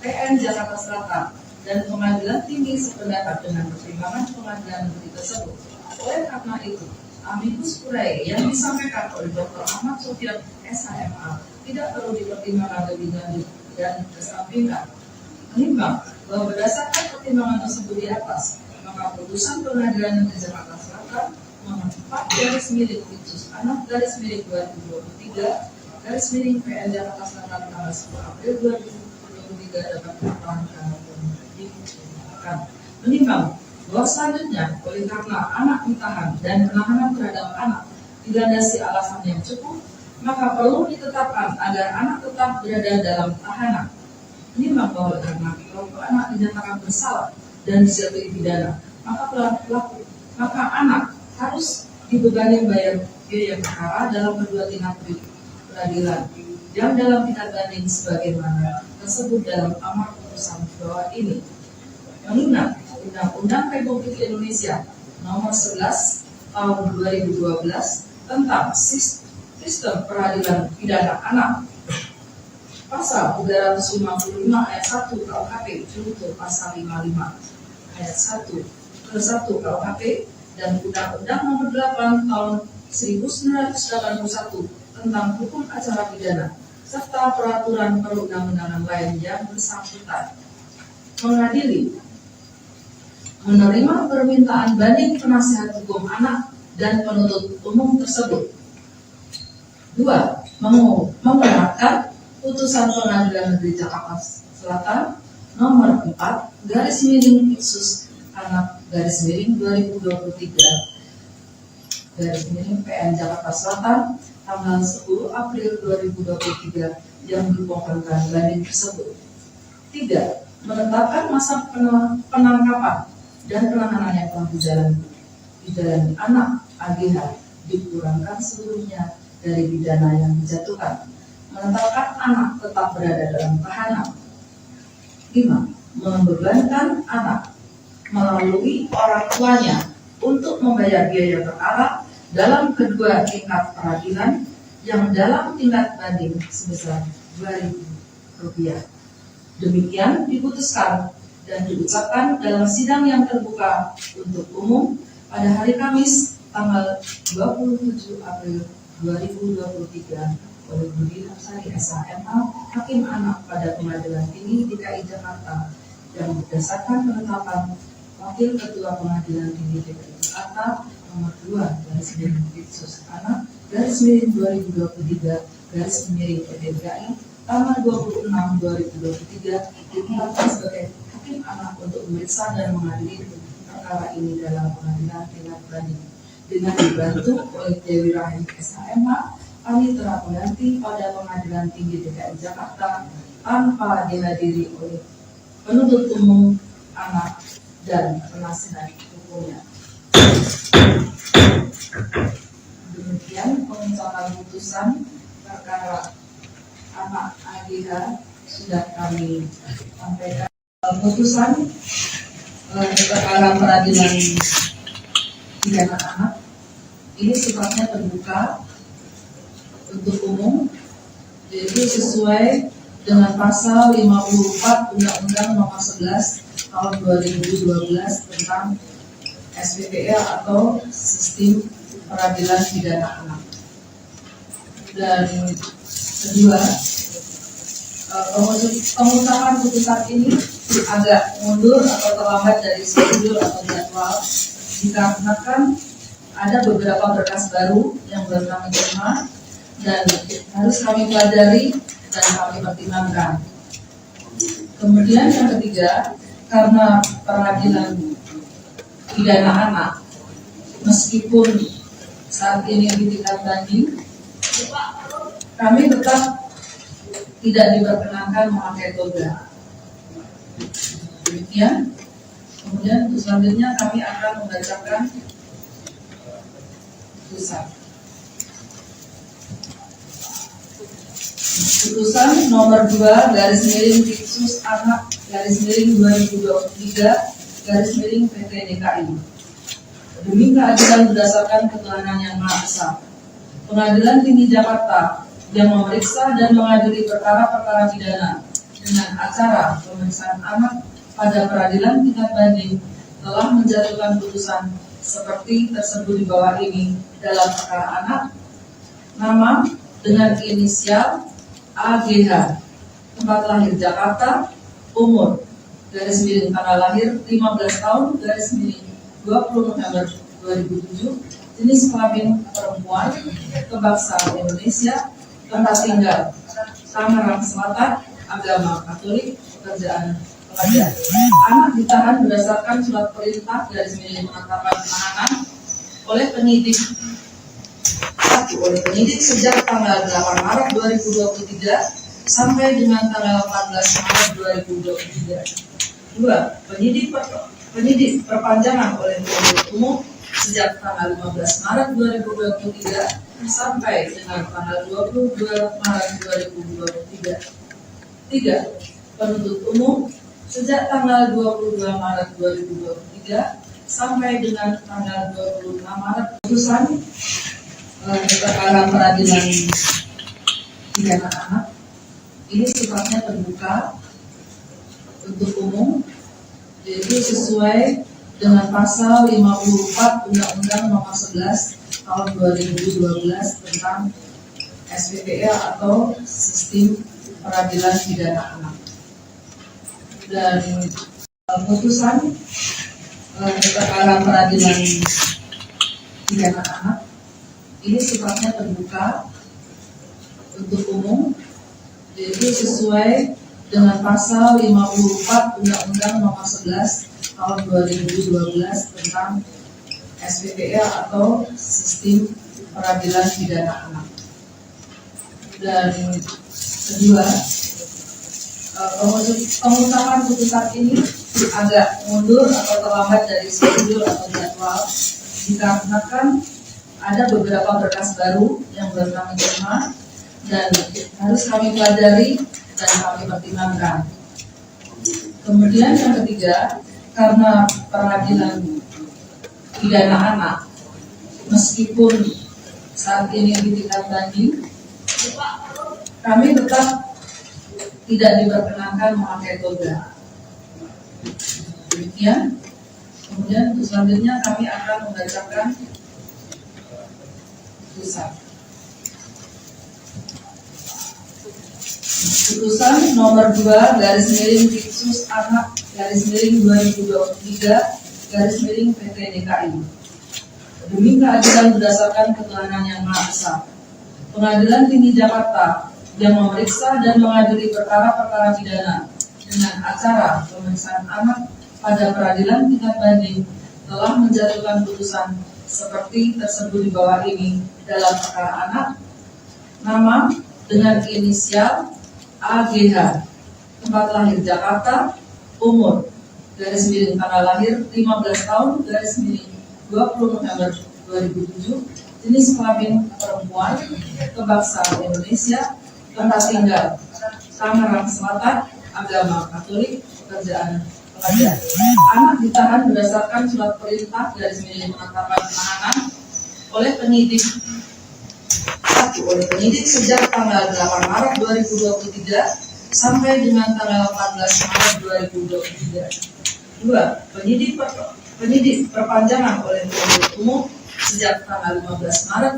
PN Jakarta Selatan, dan Pengadilan Tinggi sependapat dengan pertimbangan Pengadilan Negeri tersebut. Oleh karena itu, amicus curiae yang disampaikan oleh Dr. Ahmad Sofyan SHMA tidak perlu dipertimbangkan lebih lanjut dan kesampingkan. Menimbang bahwa berdasarkan pertimbangan tersebut di atas, maka putusan Pengadilan Negeri Jakarta Selatan nomor 4 garis miring khusus anak garis miring 2023 garis miring PN Jakarta Selatan tanggal 10 April 2023 dapat dipertahankan dan dipertimbangkan. Menimbang bahwa selanjutnya, oleh karena anak ditahan dan penahanan terhadap anak dilandasi alasan yang cukup, maka perlu ditetapkan agar anak tetap berada dalam tahanan. Menimbang bahwa karena kelompok anak dinyatakan bersalah dan dijatuhi pidana, maka anak harus dibebani membayar biaya perkara dalam kedua tingkat peradilan yang dalam tingkat banding sebagaimana tersebut dalam amar putusan bawah ini. Mengingat Undang-Undang Republik Indonesia Nomor 11 Tahun 2012 tentang Sistem Peradilan Pidana Anak, Pasal 355 ayat 1 KUHP junto Pasal 55 ayat 1 ke 1 KUHP dan Undang-Undang Nomor 8 Tahun 1981 tentang Hukum Acara Pidana serta peraturan perundang-undangan lain yang bersangkutan. Mengadili, menerima permintaan banding penasihat hukum anak dan penuntut umum tersebut. 2. Membenarkan putusan Pengadilan Negeri Jakarta Selatan nomor 4 garis miring khusus anak garis miring 2023 garis miring PN Jakarta Selatan tanggal 10 April 2023 yang dipokokkan banding tersebut. 3. Menetapkan masa penangkapan dan penahanan yang telah dijalani anak AGH dikurangkan seluruhnya dari pidana yang dijatuhkan. Menetapkan anak tetap berada dalam tahanan. 5. Membebankan anak melalui orang tuanya untuk membayar biaya perkara dalam kedua tingkat peradilan yang dalam tingkat banding sebesar Rp2.000. Demikian diputuskan dan diucapkan dalam sidang yang terbuka untuk umum pada hari Kamis tanggal 27 April 2023 oleh Budi Hapsari SHMA, Hakim Anak pada Pengadilan Tinggi DKI Jakarta, yang berdasarkan penetapan Wakil Ketua Pengadilan Tinggi DKI Jakarta nomor 2 garis miring khusus anak garis miring 2023 garis miring PDKI tanggal 26 2023 ditetapkan sebagai Hakim Anak untuk memeriksa dan mengadili perkara ini dalam pengadilan tingkat banding. Dengan dibantu oleh Dewi Rahim SHMA, kami telah mengganti pada Pengadilan Tinggi DKI Jakarta tanpa dihadiri oleh penuntut umum anak dan penasihat hukumnya. Demikian pengucapan putusan perkara anak AGH sudah kami sampaikan. Putusan perkara peradilan pidana anak ini sifatnya terbuka untuk umum, yaitu sesuai dengan pasal 54 Undang-Undang Nomor 11 Tahun 2012 tentang SPPA atau Sistem Peradilan Pidana Anak. Dan kedua, pengungkapan putusan ini agak mundur atau terlambat dari schedule atau jadwal dikarenakan ada beberapa berkas baru yang baru kami terima dan harus kami pelajari dan kami pertimbangkan. Kemudian yang ketiga, karena peradilan pidana anak meskipun saat ini di tingkat banding Kami tetap tidak diperkenankan memakai toga. Demikian. Kemudian untuk selanjutnya kami akan membacakan putusan. Putusan nomor 2 garis miring Tipsus Anak garis miring 2023 garis miring PT DKI. Demi keadilan berdasarkan ketuhanan yang Maha Esa, Pengadilan Tinggi Jakarta yang memeriksa dan mengadili perkara-perkara pidana dengan acara pemeriksaan anak pada peradilan tingkat banding telah menjatuhkan putusan seperti tersebut di bawah ini dalam perkara anak. Nama dengan inisial AGH, tempat lahir Jakarta, umur garis miring tanggal lahir 15 tahun garis miring 20 November 2007, jenis kelamin perempuan, kebangsaan Indonesia, tempat tinggal Tangerang Selatan, agama Katolik, pekerjaan pekerja. Anak ditahan berdasarkan surat perintah garis miring penetapan penahanan oleh penyidik sejak tanggal 8 Maret 2023 sampai dengan tanggal 14 Maret 2023. 2. Penyidik perpanjangan oleh penuntut umum sejak tanggal 15 Maret 2023 sampai dengan tanggal 22 Maret 2023. 3. Penuntut umum sejak tanggal 22 Maret 2023 sampai dengan tanggal 26 Maret. Putusan perkara peradilan pidana anak ini sifatnya terbuka untuk umum, yaitu sesuai dengan pasal 54 Undang-Undang Nomor 11 Tahun 2012 tentang SPPA atau Sistem Peradilan Pidana Anak. Dan putusan perkara peradilan pidana anak ini sifatnya terbuka untuk umum, yaitu sesuai dengan pasal 54 Undang-Undang Nomor 11 Tahun 2012 tentang SPPA atau Sistem Peradilan Pidana Anak. Dan kedua, pengutapan putusan ini agak mundur atau terlambat dari schedule atau jadwal dikarenakan ada beberapa berkas baru yang baru kami terima dan harus kami pelajari dan kami pertimbangkan. Kemudian yang ketiga, karena peradilan pidana anak meskipun saat ini di tingkat banding, kami tetap tidak diperkenankan memakai toga. Demikian. Kemudian untuk selanjutnya kami akan membacakan putusan nomor 2 garis miring Tipsus Anak garis miring 2023 garis miring PT DKI. Demi keadilan berdasarkan ketuhanan yang Maha Esa, Pengadilan Tinggi Jakarta yang memeriksa dan mengadili perkara-perkara pidana dengan acara pemeriksaan anak pada peradilan tingkat banding telah menjatuhkan putusan seperti tersebut di bawah ini dalam perkara anak. Nama dengan inisial AGH, tempat lahir Jakarta, umur garis miring tanggal lahir 15 tahun garis miring 20 November 2007, jenis kelamin perempuan, kebangsaan Indonesia, tempat tinggal Tangerang Selatan, agama Katolik, pekerjaan pekerja. Anak ditahan berdasarkan surat perintah garis miring penetapan penahanan oleh penyidik sejak tanggal 8 Maret 2023 sampai dengan tanggal 14 Maret 2023. 2. Penyidik perpanjangan oleh penuntut umum sejak tanggal 15 Maret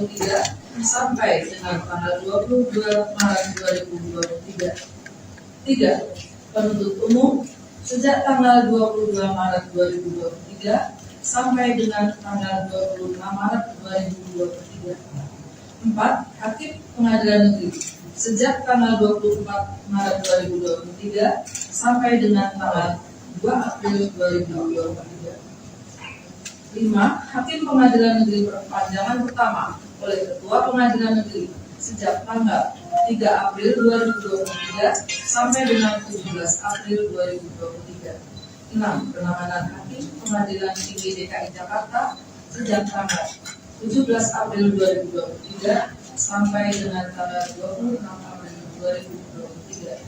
2023 sampai dengan tanggal 22 Maret 2023. 3. Penuntut umum sejak tanggal 22 Maret 2023 sampai dengan tanggal 26 Maret 2023. 4. Hakim Pengadilan Negeri sejak tanggal 24 Maret 2023 sampai dengan tanggal 2 April 2023. 5. Hakim Pengadilan Negeri Perpanjangan pertama oleh Ketua Pengadilan Negeri sejak tanggal 3 April 2023 sampai dengan 17 April 2023. 6. Penanganan Hakim Pengadilan Tinggi DKI Jakarta sejak tanggal 17 April 2023 sampai dengan tanggal 26 April 2023.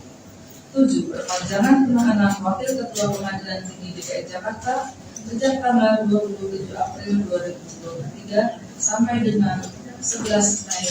7. Perpanjangan penahanan Wakil Ketua Pengadilan Tinggi DKI Jakarta sejak tanggal 27 April 2023 sampai dengan 11 Mei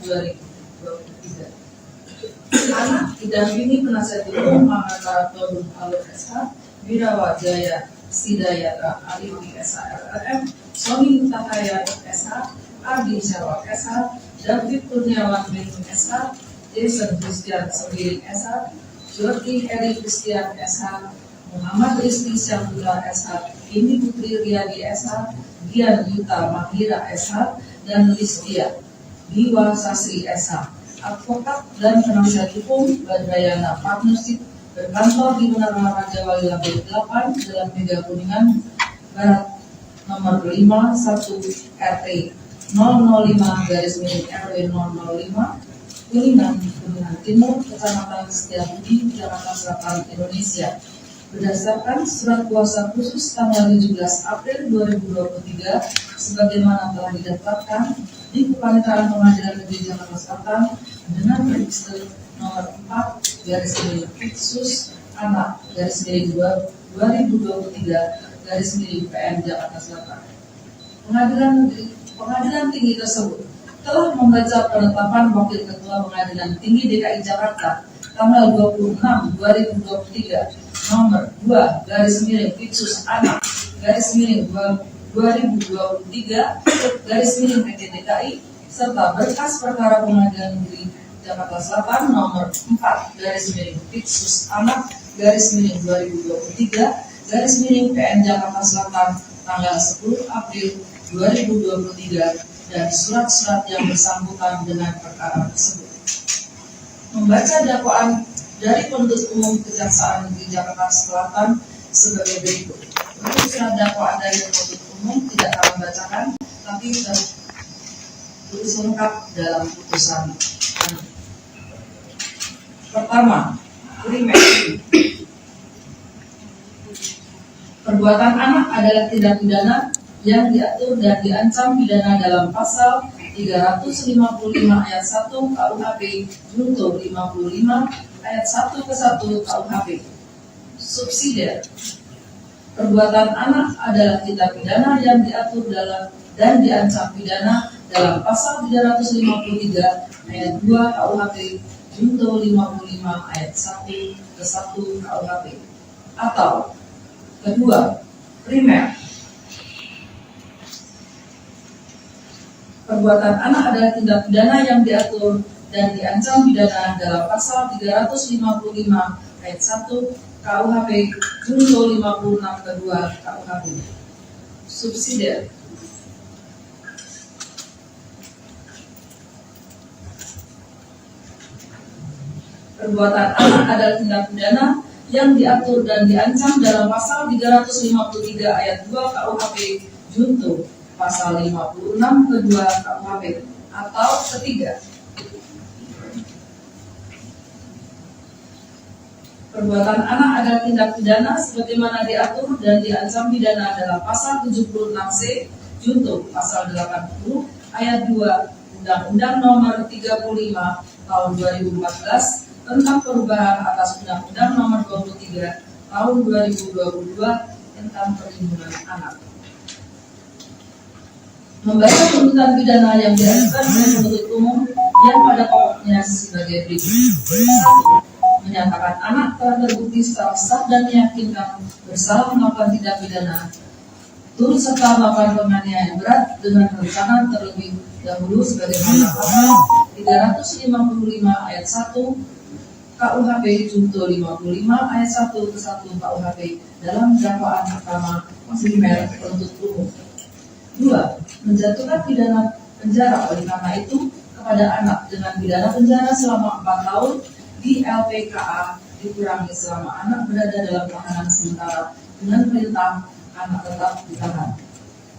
2023. Anak didampingi penasihat hukum Mahkamah Todung Alur SH, Wirawa Jaya Sidayata Aliwi SH LLM, Sony Takaya SH, Ardi Syarwat SH, David Kurniawan Bintun SH, Jason Christian Sembiring SH, Jordi Eri Christian SH, Muhammad Rizky Syamdula SH, Ini Putri Riyadi SH, Gian Yuta Mahira SH, dan Listia Diwa Sasri SH. Advokat dan penasihat hukum Badrayana Partnership berkantor di Menara Raja Wali Lantai 8 Jalan Mega Kuningan Barat nomor 5 1 RT 005/RW 005 Kuningan Timur, Kecamatan Setiabudi, Jakarta Selatan, Indonesia. Berdasarkan surat kuasa khusus tanggal 17 April 2023, sebagaimana telah didaftarkan di Kepaniteraan Pengadilan Negeri Jakarta Selatan dengan register nomor 4/Fiksus Anak /2023/PN Jakarta Selatan. Pengadilan Tinggi tersebut telah membaca penetapan Wakil Ketua Pengadilan Tinggi DKI Jakarta tanggal 26 2023 nomor 2/Fiksus Anak /2023/PT DKI serta berkas perkara Pengadilan Negeri Jakarta Selatan nomor 4/Fiksus Anak /2023/PN Jakarta Selatan tanggal 10 April 2023 dan surat-surat yang bersangkutan dengan perkara tersebut. Membaca dakwaan dari penuntut umum Kejaksaan Negeri Jakarta Selatan sebagai berikut. Untuk surat dakwaan dari penuntut umum tidak kami bacakan, tapi tertulis lengkap dalam putusan. Pertama, primer. Perbuatan anak adalah tindak pidana yang diatur dan diancam pidana dalam pasal 355 ayat 1 KUHP junto 55 ayat 1 ke 1 KUHP. Subsidiar. Perbuatan anak adalah tindak pidana yang diatur dalam dan diancam pidana dalam pasal 353 ayat 2 KUHP junto 55 ayat 1 ke 1 KUHP. Atau kedua, primer. Perbuatan anak adalah tindak pidana yang diatur dan diancam pidana dalam pasal 355 ayat 1 KUHP junto 56 kedua KUHP. Subsidiar. Perbuatan anak adalah tindak pidana yang diatur dan diancam dalam pasal 353 ayat 2 KUHP junto pasal 56 kedua KUHP. Atau ketiga, perbuatan anak adalah tindak pidana sebagaimana diatur dan diancam pidana dalam pasal 76C junto pasal 80 ayat 2 Undang-Undang Nomor 35 Tahun 2014 tentang perubahan atas Undang-Undang Nomor 23 Tahun 2022 tentang perlindungan anak. Membaca tuntutan pidana yang diajukan oleh penuntut umum yang pada pokoknya sebagai berikut. 1. Menyatakan anak telah terbukti secara sah dan meyakinkan bersalah melakukan tindak pidana turut serta melakukan penganiayaan berat dengan rencana terlebih dahulu sebagaimana pasal 355 ayat 1 KUHP junto 55 ayat 1 ke 1 KUHP dalam dakwaan pertama primer penuntut umum. 2. Menjatuhkan pidana penjara oleh karena itu kepada anak dengan pidana penjara selama 4 tahun di LPKA dikurangi selama anak berada dalam tahanan sementara dengan perintah anak tetap ditahan.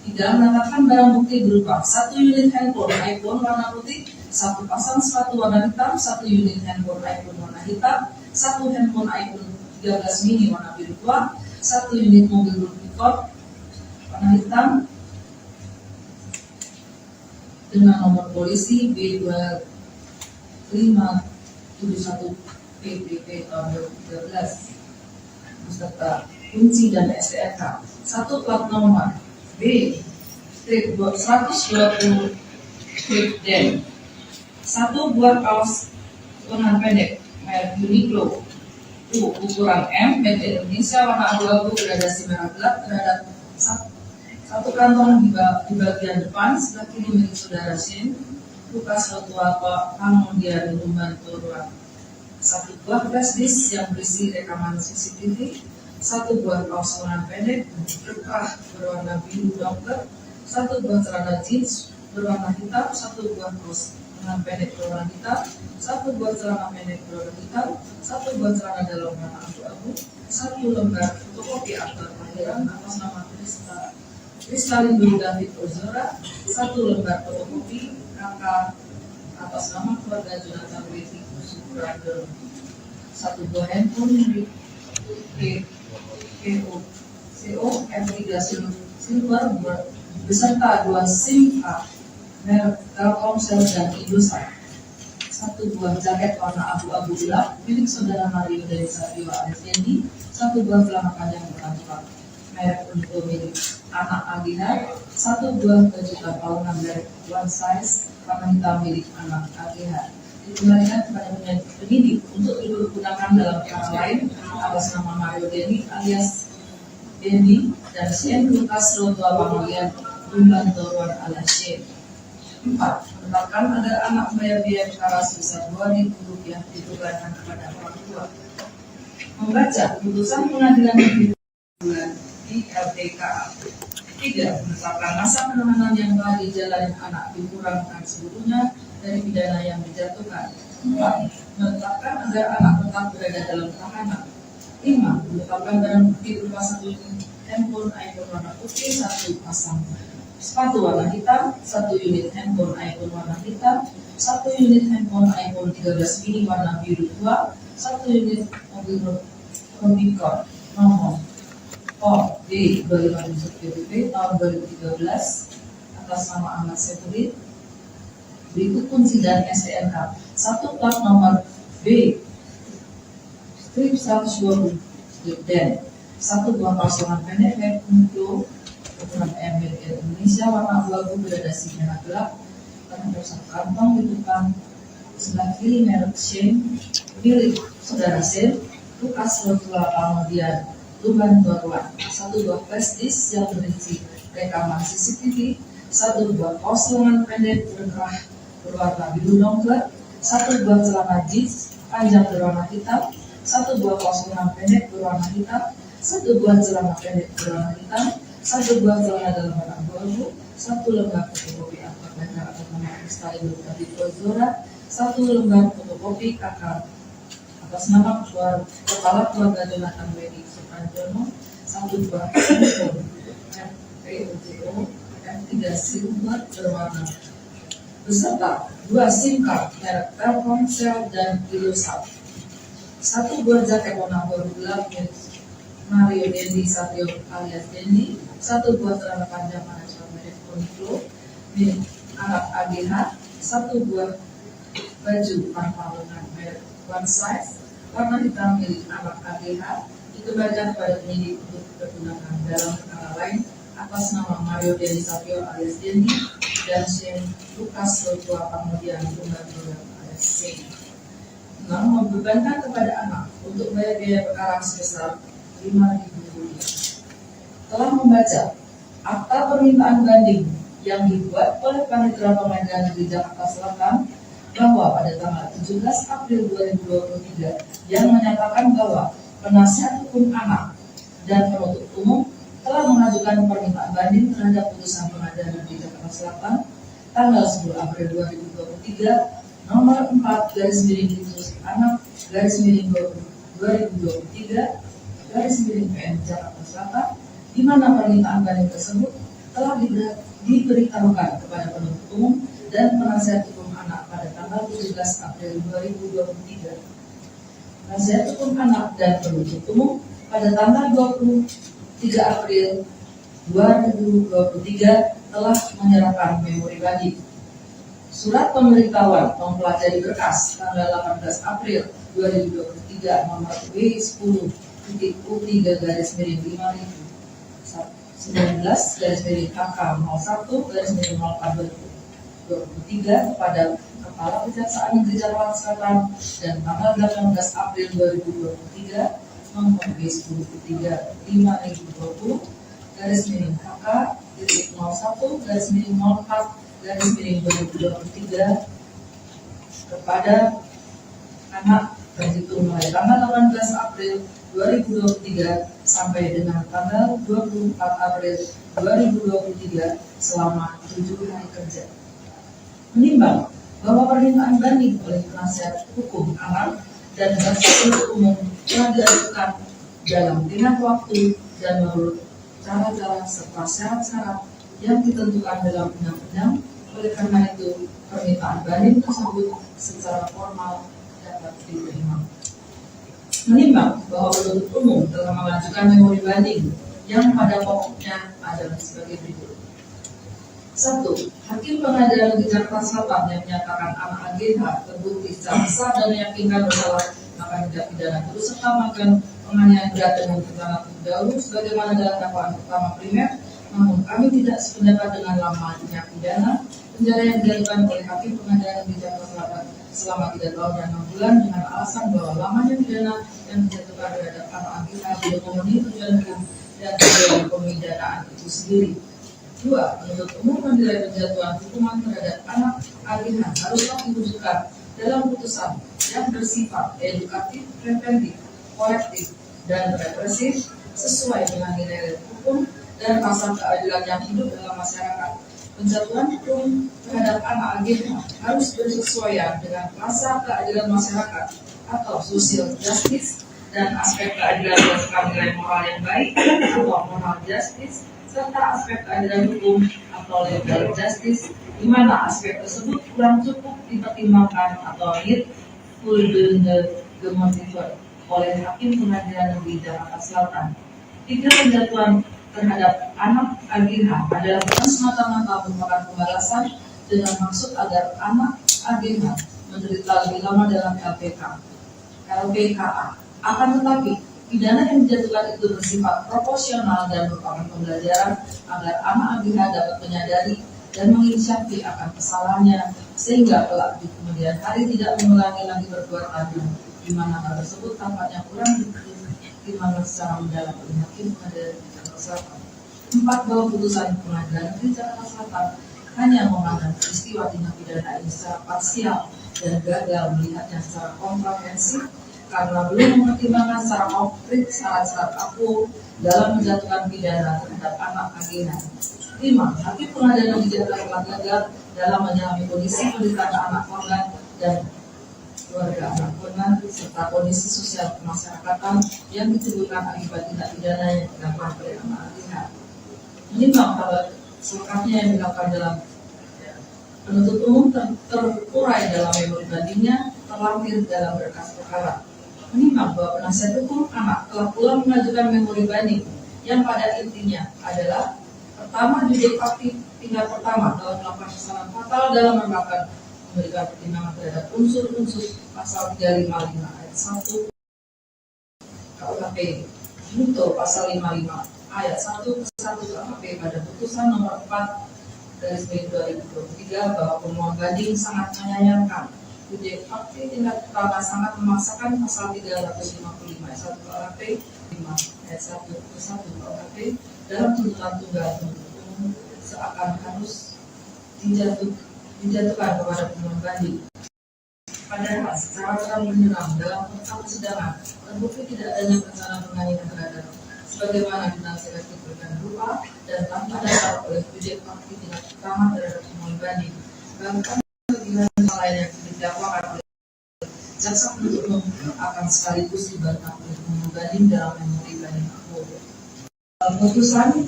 Tiga, menetapkan barang bukti berupa 1 unit handphone iPhone warna putih, 1 pasang sepatu warna hitam, 1 unit handphone iPhone warna hitam, 1 handphone iPhone 13 mini warna biru tua, 1 unit mobil Rubicon warna hitam dengan nomor polisi B2571 PPP tahun 2013 beserta kunci dan STNK. 1 plat nomor B strip 120 strip D. 1 buah kaos lengan pendek merek Uniqlo ukuran M, made in Indonesia, warna abu-abu gradasi merah gelap terhadap 1 kantong di bagian depan sebelah kiri milik saudara Shin, Lukas Rotua Pangmondia Lumban Toruan. 1 buah flash disk yang berisi rekaman CCTV, 1 buah kaos lengan pendek berkah berwarna biru dokter, 1 buah celana jeans berwarna hitam, 1 buah kaos lengan pendek berwarna hitam, 1 buah celana pendek berwarna hitam, 1 buah celana dalam warna abu-abu, 1 lembar fotokopi akta kelahiran atas nama Kristalino David Ozora, 1 lembar fotokopi KK atas nama keluarga Jonathan Betty Subrandel, 1 buah handphone milik CO M3 Silver beserta 2 SIM card merek Telkomsel dan Indosat, 1 buah jaket warna abu-abu gelap milik saudara Mario dari Satrio Alesyendi, 1 buah celana panjang berantara merek untuk milik anak Agina, 1 buah baju tampaunan merek One Size warna hitam milik anak AGH. Dikembalikan kepada penyidik untuk digunakan dalam perkara lain atas nama Mario Dendi alias Dendi dan Sien Lukas Rotua Pangolian Lumban Toruan alias Sien. 4. Menetapkan agar anak membayar biaya perkara sebesar Rp2.000 ditukarkan kepada orang tua. Membaca putusan pengadilan negeri di LPKA. 3. Menetapkan masa penahanan yang telah dijalani anak dikurangkan seluruhnya dari pidana yang dijatuhkan. 4. Menetapkan agar anak tetap berada dalam tahanan. 5. Menetapkan barang bukti berupa 1 unit handphone iPhone warna putih, 1 pasang sepatu warna hitam, 1 unit handphone iPhone warna hitam, 1 unit handphone iPhone 13 mini warna biru tua, 1 unit mobil Rubicon nomor D 2571 PPP tahun 2013 atas nama Ahmad Sefudin. Berikut kunci dan STNK. 1 plat nomor B strip 120 dan 1 buah kaos lengan pendek merek Uniqlo ukuran M made in Indonesia warna abu-abu gradasi merah gelap terhadap 1 kantong di depan sebelah kiri merek Shein milik saudara Shin, Lukas Rotua Pangolian Lumban Toruan. 1 buah flash disk yang berisi rekaman CCTV, 1 buah kaos lengan pendek berwarna biru dongker, 1 buah celana jeans panjang berwarna hitam, 1 buah kaos lengan pendek berwarna hitam, 1 buah celana pendek berwarna hitam, 1 buah celana dalam warna abu-abu, 1 lembar fotokopi akta kelahiran atas nama Kristalino David Ozora, 1 lembar fotokopi KK atas nama kepala keluarga Jonathan Betty Subrandel, 1 buah handphone POJO M3 Silver berwarna beserta 2 SIM card merek Telkomsel dan Indosat, 1 buah jaket warna abu gelap milik Mario Dendi Satrio alias Dendi, 1 buah celana panjang manajemen merek Uniqlo milik anak AGH, 1 buah baju pantauan merek One Size warna hitam milik anak AGH dikembalikan kepada penyidik untuk digunakan dalam perkara lain atas nama Mario Dendi Satrio alias Dendi dan Shin Lukas Rotua Pangolian Lumban Toruan alias Shin. 6. Membebankan kepada anak untuk bayar biaya perkara sebesar Rp5.000. Telah membaca akta permintaan banding yang dibuat oleh Panitera Pengadilan Negeri Jakarta Selatan bahwa pada tanggal 17 April 2023 yang menyatakan bahwa penasihat hukum anak dan penuntut umum telah mengajukan permintaan banding terhadap putusan Pengadilan Negeri Jakarta Selatan tanggal 10 April 2023 nomor 4/Anak/2023 PN Jakarta Selatan, di mana permintaan banding tersebut telah diberitahukan kepada penuntut umum dan penasihat hukum anak pada tanggal 17 April 2023. Penasihat hukum anak dan penuntut umum pada tanggal 23 April 2023 telah menyerahkan memori banding. Surat pemberitahuan mempelajari berkas tanggal 18 April 2023 nomor W10.3-5019-KK01-04-2023 kepada Kepala Kejaksaan Negeri Jakarta Selatan dan tanggal 18 April 2023 nomor W10.3-5020-KK01-04-2023 kepada anak terhitung mulai tanggal 18 April 2023 sampai dengan tanggal 24 April 2023 selama 7 hari kerja. Menimbang bahwa permintaan banding oleh penasihat hukum anak dan jaksa penuntut umum telah diajukan dalam tengah waktu dan menurut cara-cara serta syarat-syarat yang ditentukan dalam undang-undang. Oleh karena itu, permintaan banding tersebut secara formal dapat diterima. Menimbang bahwa penuntut umum telah mengajukan memori banding yang pada pokoknya adalah sebagai berikut. 1. Hakim Pengadilan Negeri Jakarta Selatan yang menyatakan anak AGH terbukti secara sah dan meyakinkan bersalah akan tindak pidana turut serta melakukan penganiayaan berat dengan rencana terdahulu sebagaimana dalam dakwaan pertama primer, namun kami tidak sependapat dengan lamanya pidana penjara yang dilakukan oleh Hakim Pengadilan Negeri Jakarta Selatan selama 3 tahun dan 6 bulan dengan alasan bahwa lamanya pidana yang dijatuhkan terhadap anak AGH belum memenuhi tujuan hukum dan tujuan pemidanaan itu sendiri. 2. Penuntut umum menilai penjatuhan hukuman terhadap anak AGH haruslah diwujudkan dalam putusan yang bersifat edukatif, preventif, korektif, dan represif sesuai dengan nilai hukum dan rasa keadilan yang hidup dalam masyarakat. Penjatuhan hukum terhadap anak AGH harus bersesuaian dengan rasa keadilan masyarakat atau social justice dan aspek keadilan berdasarkan nilai moral yang baik atau moral justice serta aspek keadilan hukum atau legal justice, di mana aspek tersebut kurang cukup dipertimbangkan atau full gemotiver oleh Hakim Pengadilan Negeri Jakarta Selatan. 3. Penjatuhan terhadap anak AGH adalah bukan semata-mata merupakan pembalasan dengan maksud agar anak AGH menderita lebih lama dalam LPKA. Akan tetapi, pidana yang dijatuhkan itu bersifat proporsional dan merupakan pembelajaran agar anak AGH dapat menyadari dan menginisiasi akan kesalahannya sehingga kelak di kemudian hari tidak mengulangi lagi perbuatannya, di mana hal tersebut tampaknya kurang dipertimbangkan secara mendalam oleh Hakim Pengadilan Negeri Jakarta Selatan. 4. Bahwa putusan Pengadilan Negeri Jakarta Selatan hanya memandang peristiwa tindak pidana ini secara parsial dan gagal melihatnya secara komprehensif karena belum mempertimbangkan secara konkret syarat-syarat aku dalam menjatuhkan pidana terhadap anak AGH. 5. Hakim Pengadilan Negeri Jakarta telah gagal dalam menyelami kondisi penderitaan anak korban dan keluarga anak korban serta kondisi sosial kemasyarakatan yang ditimbulkan akibat tindak pidana yang dilakukan oleh anak AGH. Menimbang bahwa selengkapnya yang dilakukan dalam penuntut umum terurai dalam memori bandingnya terlampir dalam berkas perkara. Menimbang bahwa penasihat hukum anak telah pula mengajukan memori banding yang pada intinya adalah pertama, judek fakti tingkat pertama dalam melakukan kesalahan fatal dalam menerapkan memberikan pertimbangan terhadap unsur-unsur pasal 355 ayat 1 KUHP junto pasal 55 ayat 1 ke 1 KUHP pada putusan nomor 4/2023 bahwa pemohon banding sangat menyayangkan judek fakti tingkat pertama sangat memaksakan pasal 355 ayat 1 KUHP 5 ayat 1 ke 1 KUHP dalam tuntutan tunggal penuntut umum seakan harus dijatuhkan kepada pemohon banding. Padahal secara terang-benderang dalam fakta persidangan terbukti tidak adanya rencana penganiayaan terhadap sebagaimana dinasihati berikan berupa dan tanpa dasar oleh judek fakti tingkat pertama terhadap pemohon banding. Bahkan lebihan lain yang didakwakan oleh jaksa penuntut umum akan sekaligus dibantah oleh pemohon banding dalam memori banding aku. Putusan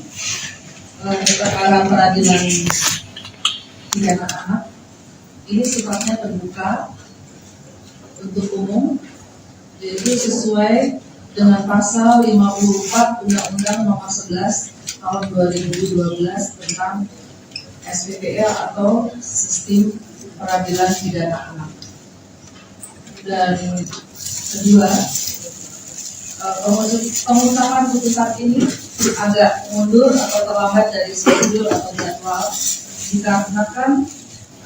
perkara peradilan pidana anak ini sifatnya terbuka untuk umum, yaitu sesuai dengan pasal 54 Undang-Undang Nomor 11 Tahun 2012 tentang SPPA atau Sistem Peradilan Pidana Anak. Dan kedua, pengungkapan putusan ini agak mundur atau terlambat dari schedule atau jadwal dikarenakan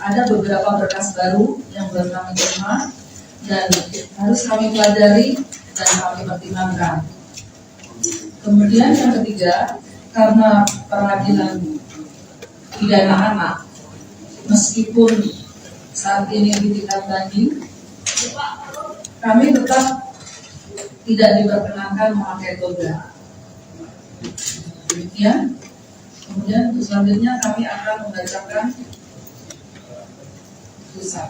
ada beberapa berkas baru yang belum kami terima dan harus kami pelajari dan kami pertimbangkan. Kemudian yang ketiga, karena peradilan pidana anak meskipun saat ini di tingkat banding, kami tetap tidak diperkenankan memakai toga. Demikian. Kemudian untuk selanjutnya kami akan membacakan putusan.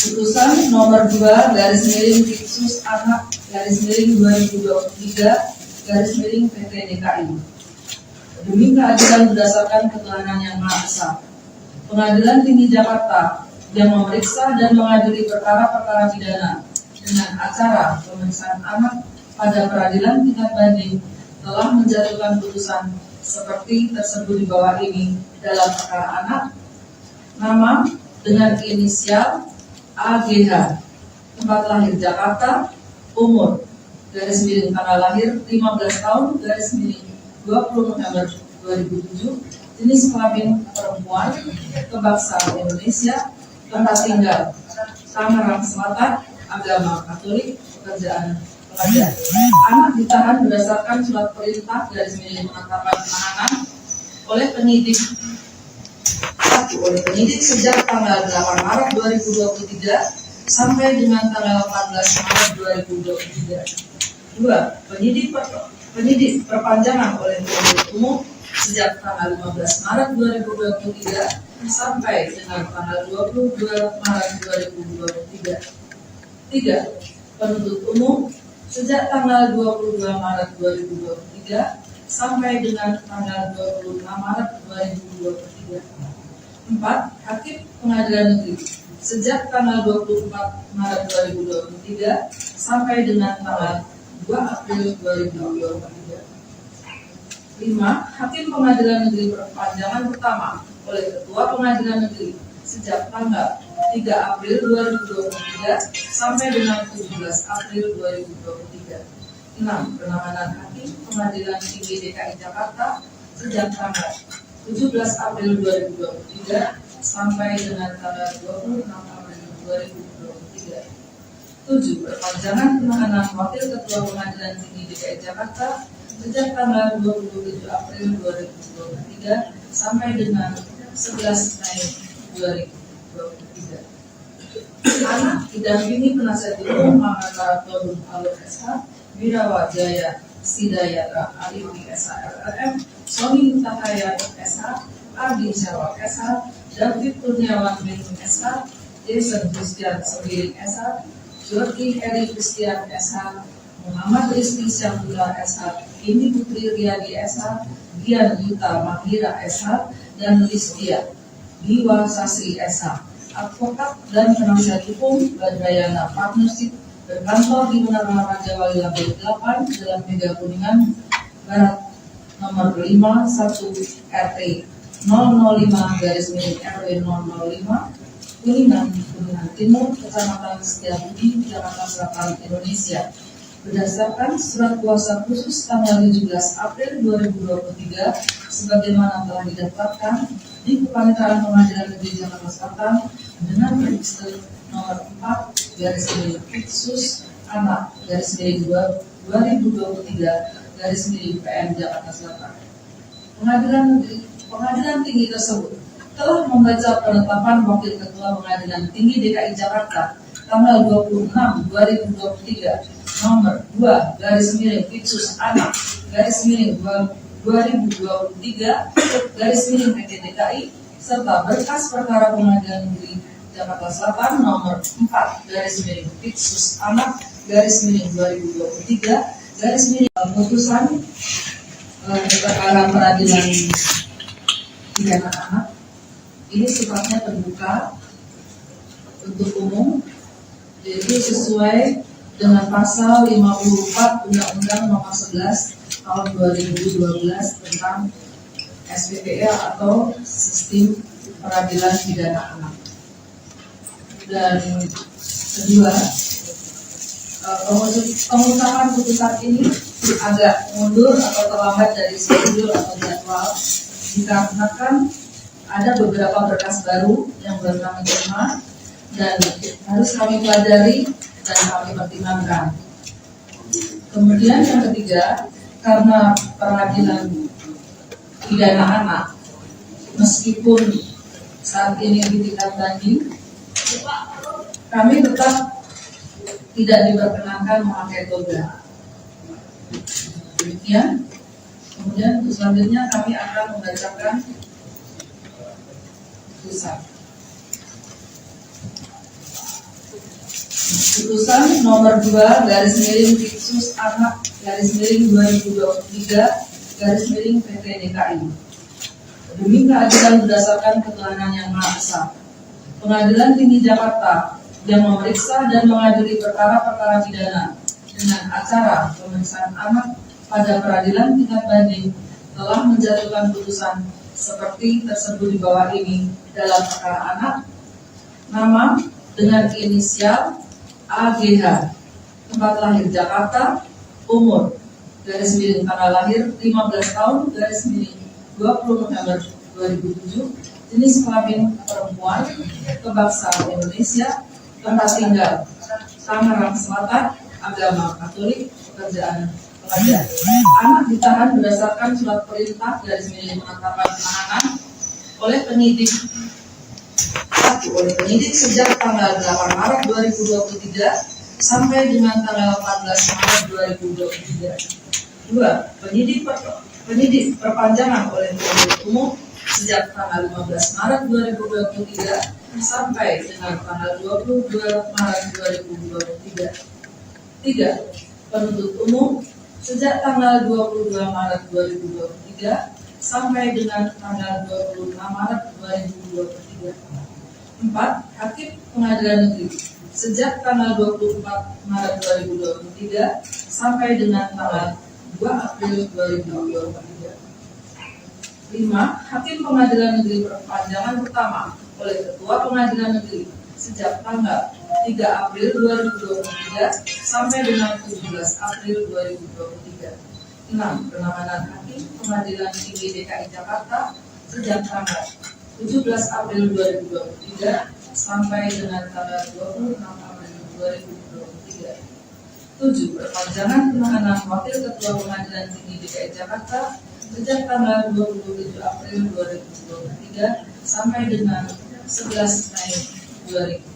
Putusan nomor 2 garis miring Fiksus Anak garis miring 2023 garis miring PT DKI. Demi keadilan berdasarkan ketuhanan yang Maha Esa, Pengadilan Tinggi Jakarta yang memeriksa dan mengadili perkara-perkara pidana dengan acara pemeriksaan anak pada peradilan tingkat banding telah menjatuhkan putusan seperti tersebut di bawah ini dalam perkara anak, nama dengan inisial AGH, tempat lahir Jakarta, umur garis miring tanggal lahir 15 tahun garis miring 20 November 2007, jenis kelamin perempuan, kebangsaan Indonesia, tempat tinggal Tangerang Selatan, agama Katolik, pekerjaan pelajar. Anak ditahan berdasarkan surat perintah garis miring penetapan penahanan oleh penyidik sejak tanggal 8 Maret 2023 sampai dengan tanggal 14 Maret 2023. 2. Penyidik perpanjangan oleh penuntut umum sejak tanggal 15 Maret 2023 sampai dengan tanggal 22 Maret 2023. 3. Penuntut umum sejak tanggal 22 Maret 2023 sampai dengan tanggal 26 Maret 2023. 4. Hakim Pengadilan Negeri sejak tanggal 24 Maret 2023 sampai dengan tanggal 2 April 2023. 5. Hakim Pengadilan Negeri perpanjangan pertama oleh Ketua Pengadilan Negeri sejak tanggal 3 April 2023 sampai dengan 17 April 2023. 6. Penanganan Hakim Pengadilan Tinggi DKI Jakarta sejak tanggal 17 April 2023 sampai dengan tanggal 26 April 2023. 7. Perpanjangan penahanan Wakil Ketua Pengadilan Tinggi DKI Jakarta sejak tanggal 27 April 2023 sampai dengan 11 Mei 2023. Anak didampingi penasihat hukum Muhammad Todung Alur SH, Wirawa Jaya Sidayatra Aliwi SH LLM, Sony Mutahaya SH, Ardi Syarwat SH, David Kurniawan Bintung SH, Jason Christian Sembiring SH, Jordi Heri Christian SH, Muhammad Rizky Syamdullah SH, Indi Putri Riyadi SH, Dian Yuta Mahira SH, dan Listia Diwa Sasri SH, advokat dan penasihat hukum Badrayana Partnership berkantor di Menara Raja Wali Lantai 8 Jalan Mega Kuningan Barat nomor 5 1 RT 005 garis miring RW 005 Kuningan Timur, Kecamatan Setiabudi, Jakarta Selatan, Indonesia. Berdasarkan surat kuasa khusus tanggal 17 April 2023 sebagaimana telah didaftarkan di Kepanitiaan Pengadilan Negeri Jakarta Selatan dengan register nomor 4 garis miring Fiksus Anak garis miring 2023 garis miring PN Jakarta Selatan. Pengadilan Tinggi tersebut telah membaca penetapan Wakil Ketua Pengadilan Tinggi DKI Jakarta tanggal 26 2023 nomor 2 garis miring Fiksus Anak garis miring 2023 garis miring PT DKI serta berkas perkara Pengadilan Negeri Jakarta Selatan nomor 4 garis miring Fiksus Anak garis miring 2023 garis miring putusan perkara peradilan pidana anak ini sifatnya terbuka untuk umum, yaitu sesuai dengan pasal 54 Undang-Undang Nomor 11 Tahun 2012 tentang SPPA atau Sistem Peradilan Pidana Anak. Dan kedua, pengusahaan putusan ini agak mundur atau terlambat dari schedule atau jadwal dikarenakan ada beberapa berkas baru yang belum kami terima dan harus kami pelajari dan kami pertimbangkan. Kemudian yang ketiga, karena peradilan pidana anak meskipun saat ini di tingkat banding, kami tetap tidak diperkenankan memakai toga. Demikian. Kemudian selanjutnya kami akan membacakan putusan. Putusan nomor 2 garis miring Fiksus Anak garis miring 2023 garis miring PT DKI. Demi keadilan berdasarkan keterangan yang Maha Esa, Pengadilan Tinggi Jakarta yang memeriksa dan mengadili perkara-perkara pidana dengan acara pemeriksaan anak pada peradilan tingkat banding telah menjatuhkan putusan seperti tersebut di bawah ini dalam perkara anak, nama dengan inisial AGH, tempat lahir Jakarta, umur garis miring tanggal lahir 15 tahun garis miring 20 November 2007, jenis kelamin perempuan, kebangsaan Indonesia, tempat tinggal Tangerang Selatan, agama Katolik, pekerjaan pelajar. Anak ditahan berdasarkan surat perintah garis miring penetapan penahanan oleh penyidik sejak tanggal 8 Maret 2023 sampai dengan tanggal 14 Maret 2023. 2. Penyidik perpanjangan oleh penuntut umum sejak tanggal 15 Maret 2023 sampai dengan tanggal 22 Maret 2023. 3. Penuntut umum sejak tanggal 22 Maret 2023 sampai dengan tanggal 26 Maret 2023. 4. Hakim Pengadilan Negeri sejak tanggal 24 Maret 2023 sampai dengan tanggal 2 April 2023. 5. Hakim Pengadilan Negeri Perpanjangan pertama oleh Ketua Pengadilan Negeri sejak tanggal 3 April 2023 sampai dengan 17 April 2023. 6. Penanganan Hakim Pengadilan Tinggi DKI Jakarta sejak tanggal 17 April 2023 sampai dengan tanggal 26 April 2023. 7. Perpanjangan penahanan Wakil Ketua Pengadilan Tinggi DKI Jakarta sejak tanggal 27 April 2023 sampai dengan 11 Mei 2023.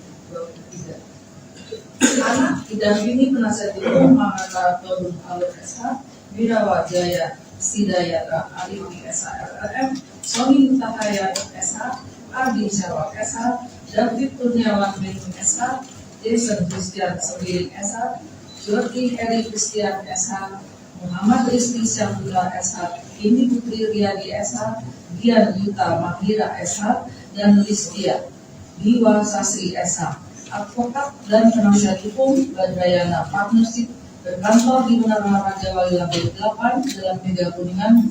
Anak didampingi penasihat hukum Muhammad Todung Alur SH, Wirawa Jaya Sidayata Aliwi SH LLM, Sony Mutahaya SH, Ardi Syarwat SH, David Kurniawan Bintun SH, Jason Christian Sembiring SH, Jordi Eri Christian SH, Muhammad Rizky Syamdullah SH, Indi Putri Riyadi SH, Dian Yuta Mahira SH, dan Listia Diwa Sasri SH, advokat dan penasihat hukum Badrayana Partnership berkantor di Menara Raja Wali Lantai 8 dalam Mega Kuningan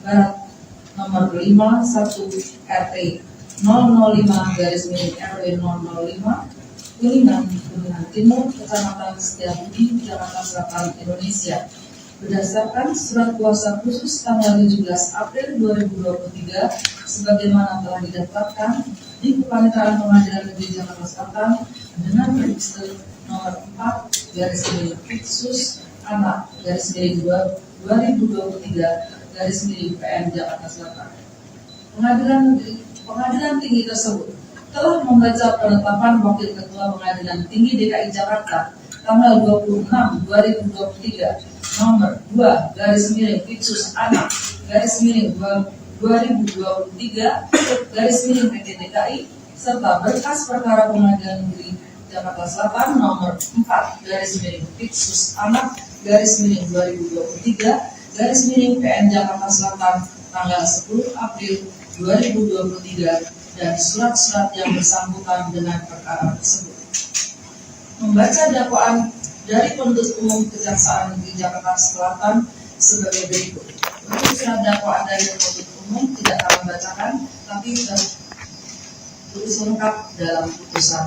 Barat nomor 5 1 RT 005 garis miring RW 005 Kuningan Timur, Kecamatan Setiabudi, Jakarta Selatan, Indonesia. Berdasarkan surat kuasa khusus tanggal 17 April 2023 sebagaimana telah didaftarkan di Kepaniteraan Pengadilan Negeri Jakarta Selatan dengan register nomor 4 garis miring Fiksus Anak garis miring 2023 garis miring PN Jakarta Selatan. Pengadilan Tinggi tersebut telah membaca penetapan Wakil Ketua Pengadilan Tinggi DKI Jakarta tanggal 26 2023 nomor 2 garis miring Fiksus Anak garis miring 2023 garis miring PT DKI serta berkas perkara Pengadilan Negeri Jakarta Selatan nomor 4/Fix/Anak/2023/PN Jakarta Selatan tanggal 10 April 2023 dan surat-surat yang bersangkutan dengan perkara tersebut. Membaca dakwaan dari penuntut umum Kejaksaan Negeri Jakarta Selatan sebagai berikut. Untuk surat dakwaan dari penuntut umum tidak kami bacakan, tapi tertulis lengkap dalam putusan.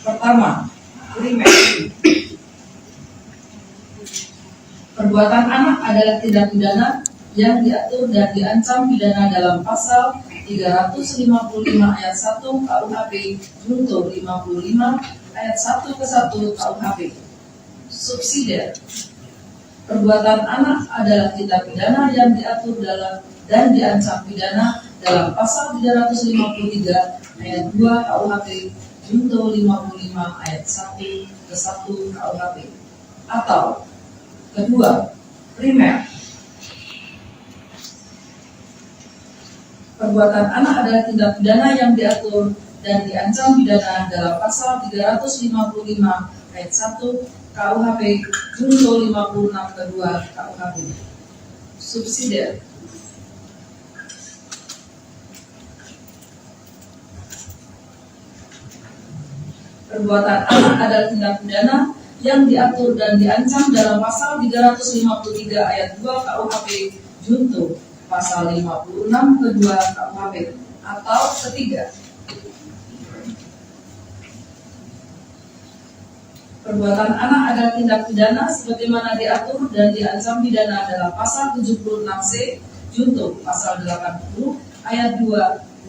Pertama, primer. Perbuatan anak adalah tindak pidana yang diatur dan diancam pidana dalam pasal 355 ayat 1 KUHP junto 55 ayat 1 ke 1 KUHP. Subsidiar. Perbuatan anak adalah tindak pidana yang diatur dalam dan diancam pidana dalam pasal 353 ayat 2 KUHP junto 55 ayat 1 ke 1 KUHP. Atau kedua, primer. Perbuatan anak adalah tindak pidana yang diatur dan diancam pidana dalam pasal 355 ayat 1 KUHP junto 56 kedua KUHP. Subsidiar. Perbuatan anak adalah tindak pidana yang diatur dan diancam dalam pasal 353 ayat 2 KUHP junto pasal 56 kedua KUHP. Atau ketiga, perbuatan anak adalah tindak pidana sebagaimana diatur dan diancam pidana dalam pasal 76C junto pasal 80 ayat 2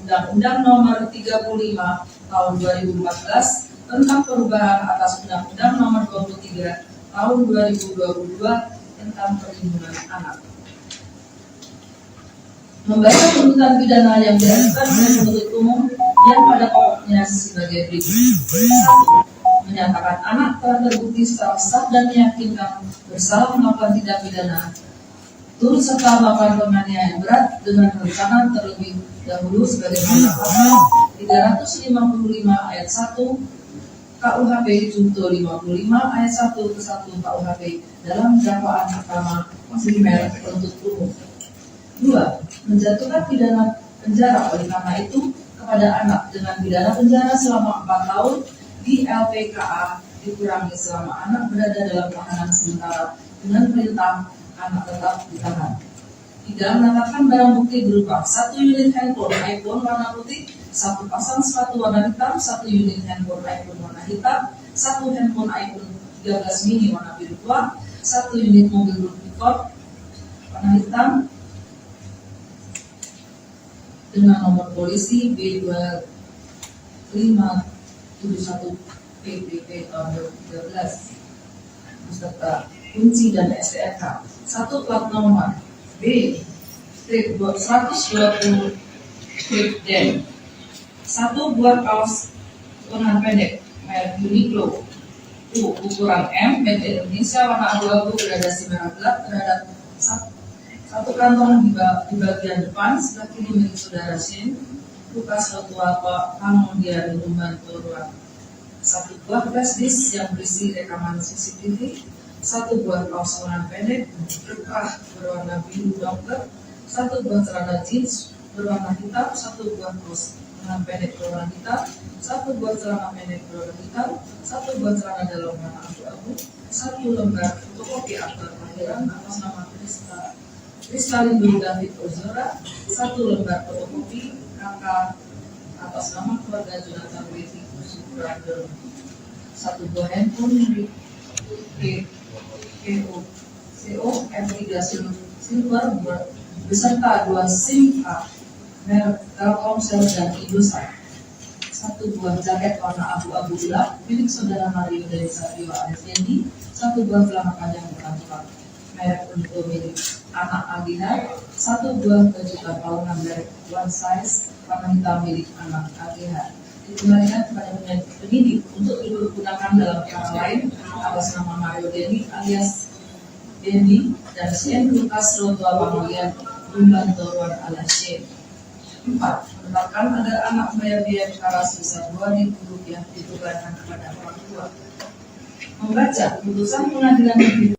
Undang-Undang Nomor 35 Tahun 2014 tentang perubahan atas Undang-Undang Nomor 23 Tahun 2022 tentang perlindungan anak. Membaca tuntutan pidana yang diajukan oleh penuntut umum yang pada pokoknya sebagai berikut. 1. Menyatakan anak telah terbukti secara sah dan meyakinkan bersalah melakukan tindak pidana turut serta melakukan penganiayaan berat dengan rencana terlebih dahulu sebagaimana pasal 355 ayat 1 KUHP junto 55 ayat 1 ke 1 KUHP dalam dakwaan pertama primer penuntut umum. 2. Menjatuhkan pidana penjara oleh karena itu kepada anak dengan pidana penjara selama 4 tahun di LPKA dikurangi selama anak berada dalam tahanan sementara dengan perintah anak tetap ditahan. 3. Menetapkan barang bukti berupa 1 unit handphone iPhone warna putih, 1 pasang sepatu warna hitam, 1 unit handphone iPhone warna hitam, 1 handphone iPhone 13 mini warna biru tua, 1 unit mobil pickup warna hitam dengan nomor polisi B2571 PPP tahun 2013 beserta kunci dan STNK. 1 plat nomor B 120 strip D. 1 buah kaos lengan pendek merek Uniqlo ukuran M made in Indonesia warna abu-abu gradasi merah gelap terhadap 1 kantong di bagian depan sebelah kiri milik saudara Shin Lukas Lotuapa Pangmondian Lumban Toruan. 1 buah flash disk yang berisi rekaman CCTV, 1 buah kaos lengan pendek berkah berwarna biru dokter, 1 buah celana jeans berwarna hitam, 1 buah kaos lengan pendek berwarna hitam, 1 buah celana pendek berwarna hitam, 1 buah celana dalam warna abu-abu, 1 lembar fotokopi akta kelahiran atas nama Kristalindung David Ozora, 1 lembar fotokopi KK atas nama keluarga Jonathan Weti Suprado, 1 buah handphone milik CO M3 Silver beserta 2 SIM card merek Telkomsel dan Indosat, 1 buah jaket warna abu-abu gelap milik saudara Mario dari Satrio Arifendi, 1 buah celana panjang berkantor merek Unito milik anak Agihar, 1 buah baju tapalan merek One Size warna hitam milik anak Agihar. Dikembalikan kepada penyidik untuk digunakan dalam perkara lain atas nama Mario Dendi alias Dendi dan Sien Lukas Lotua Pangolian Lumban Toruan alias Sien. 4. Menetapkan agar anak membayar biaya perkara sebesar Rp2.000 ditukarkan kepada orang tua. Membaca putusan pengadilan negeri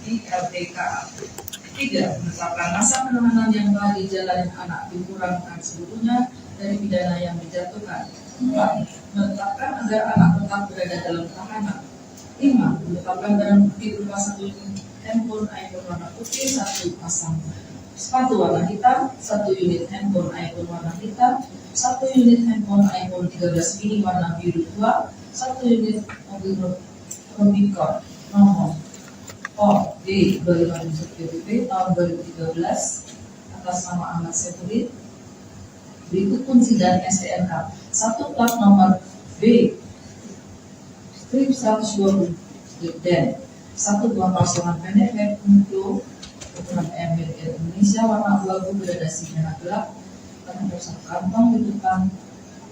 di LPKA. 3. Menetapkan masa penahanan yang telah dijalani anak dikurangkan seluruhnya dari pidana yang dijatuhkan. 4. Menetapkan agar anak tetap berada dalam tahanan. 5. Menetapkan barang bukti berupa 1 unit handphone iPhone warna putih, 1 pasang sepatu warna hitam, 1 unit handphone iPhone warna hitam, 1 unit handphone iPhone 13 mini warna biru tua, 1 unit mobil Rubicon nomor OD 25 PPP tahun 2013 atas nama Ahmad Sefudin. Berikut kunci dan STNK. 1 plat nomor B strip 120 dan 1 buah pasangan pendek untuk ukuran milik Indonesia warna abu-abu gradasi merah gelap terhadap 1 kantong di depan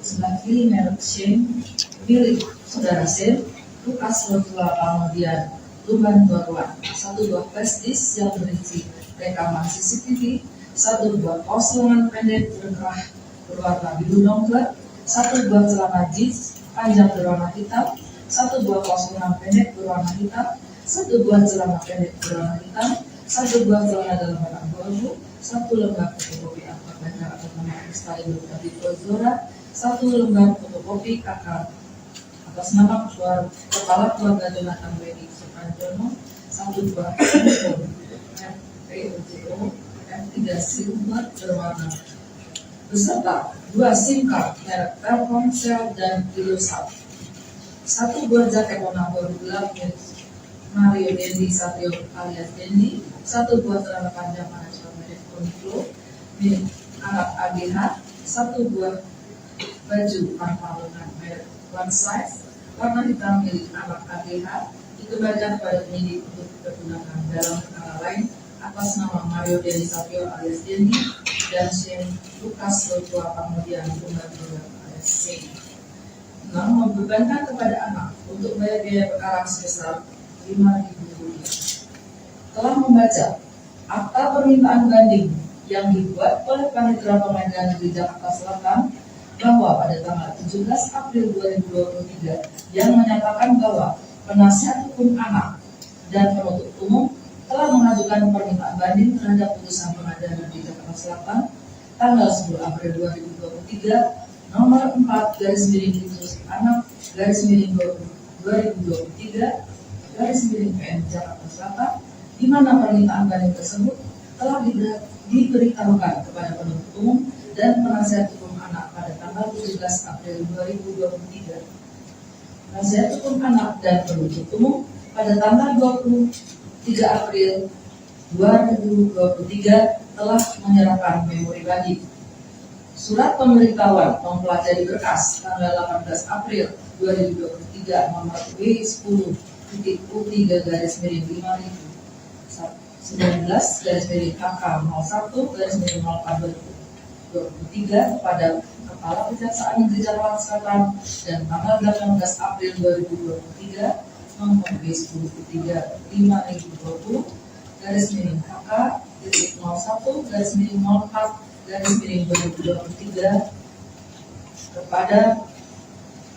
sebelah kiri merek Shane milik saudara Shane Lukas Lotula Pamodian Tuban Torwan, 1 buah flash disk yang berisi rekaman CCTV, 1 buah kaos lengan pendek berkerah berwarna biru nongker, 1 buah celana jeans panjang berwarna hitam, 1 buah kaos lengan pendek berwarna hitam, 1 buah celana pendek berwarna hitam, 1 buah celana dalam warna abu-abu, 1 lembar fotokopi akta pelajar atas nama Kristalin David Ozora, 1 lembar fotokopi kakak atas nama kepala keluarga Jonathan Wedi Sukanjono, 1 buah handphone POJO F3 silver berwarna beserta 2 SIM card merek Telkomsel dan Indosat, 1 buah jaket warna abu gelap milik Mario Dendi Satrio alias Dendi, 1 buah celana panjang manajemen merek Uniqlo milik anak AGH, 1 buah baju tanpa lengan merek One Size warna hitam milik anak AGH dikembalikan kepada penyidik untuk digunakan dalam perkara lain atas nama Mario Dendi Satrio alias Dendi dan Shane Lukas Lotua Pamodian Tuban alias Shane. 6. Membebankan kepada anak untuk bayar biaya perkara sebesar Rp5.000. Telah membaca akta permintaan banding yang dibuat oleh Panitera Pengadilan Negeri Jakarta Selatan bahwa pada tanggal 17 April 2023 yang menyatakan bahwa penasihat hukum anak dan penuntut umum telah mengajukan permintaan banding terhadap putusan Pengadilan Negeri Jakarta Selatan tanggal 10 April 2023 nomor 4/6/2023/PN Jakarta Selatan, di mana permintaan banding tersebut telah diberitahukan kepada penuntut umum dan penasihat hukum anak pada tanggal 17 April 2023. Penasihat hukum anak dan penuntut umum pada tanggal 23 April 2023 telah menyerahkan memori banding. Surat pemberitahuan mempelajari berkas tanggal 18 April 2023 nomor W10.U3-5019/HK01/04/2023 kepada Kepala Kejaksaan Negeri Jakarta Selatan dan tanggal 18 April 2023 nomor B10.50-5001/04/2023 kepada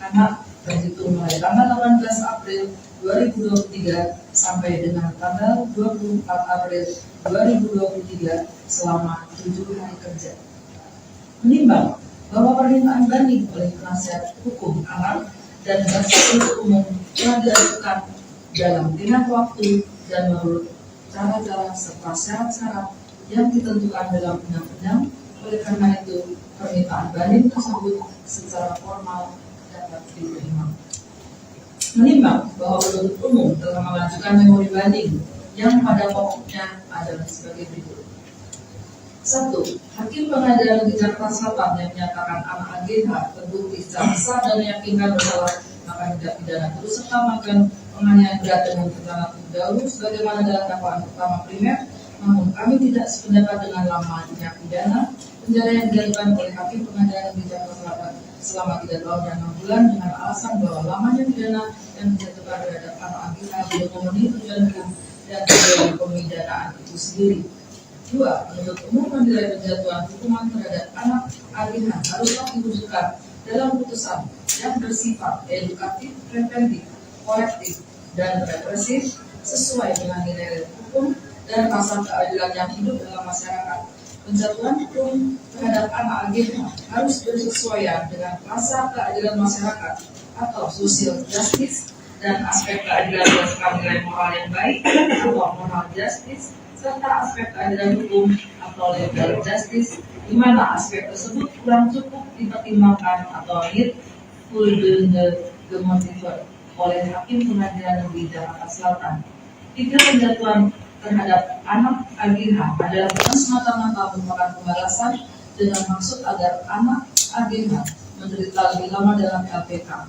anak terhitung mulai tanggal 18 April 2023 sampai dengan tanggal 24 April 2023 selama 7 hari kerja. Menimbang bahwa permintaan banding oleh penasihat hukum anak dan jaksa penuntut umum telah diajukan dalam tengah waktu dan menurut cara-cara serta syarat-syarat yang ditentukan dalam undang-undang. Oleh karena itu, permintaan banding tersebut secara formal dapat diterima. Menimbang bahwa penuntut umum telah mengajukan memori banding yang pada pokoknya adalah sebagai berikut. 1. Hakim Pengadilan Negeri Jakarta Selatan yang menyatakan anak AGH terbukti secara sah dan meyakinkan bersalah maka tindak pidana terus serta melakukan penganiayaan berat dengan rencana terdahulu sebagaimana dalam dakwaan pertama primer, namun kami tidak sependapat dengan lamanya pidana penjara yang dilakukan oleh Hakim Pengadilan Negeri Jakarta Selatan selama 3 tahun dan 6 bulan dengan alasan bahwa lamanya pidana yang dijatuhkan terhadap anak AGH belum memenuhi tujuan hukum dan tujuan pemidanaan itu sendiri. Dua, penuntut umum menilai penjatuhan hukuman terhadap anak AGH haruslah diwujudkan dalam putusan yang bersifat edukatif, preventif, korektif, dan represif sesuai dengan nilai hukum dan rasa keadilan yang hidup dalam masyarakat. Penjatuhan hukum terhadap anak AGH harus bersesuaian dengan rasa keadilan masyarakat atau social justice dan aspek keadilan berdasarkan nilai moral yang baik atau moral justice, serta aspek keadilan hukum atau legal justice, di mana aspek tersebut kurang cukup dipertimbangkan atau full demotivated oleh Hakim Pengadilan Negeri Jakarta Selatan. Tiga, penjatuhan terhadap anak AGH adalah bukan semata-mata merupakan pembalasan dengan maksud agar anak AGH menderita lebih lama dalam LPKA.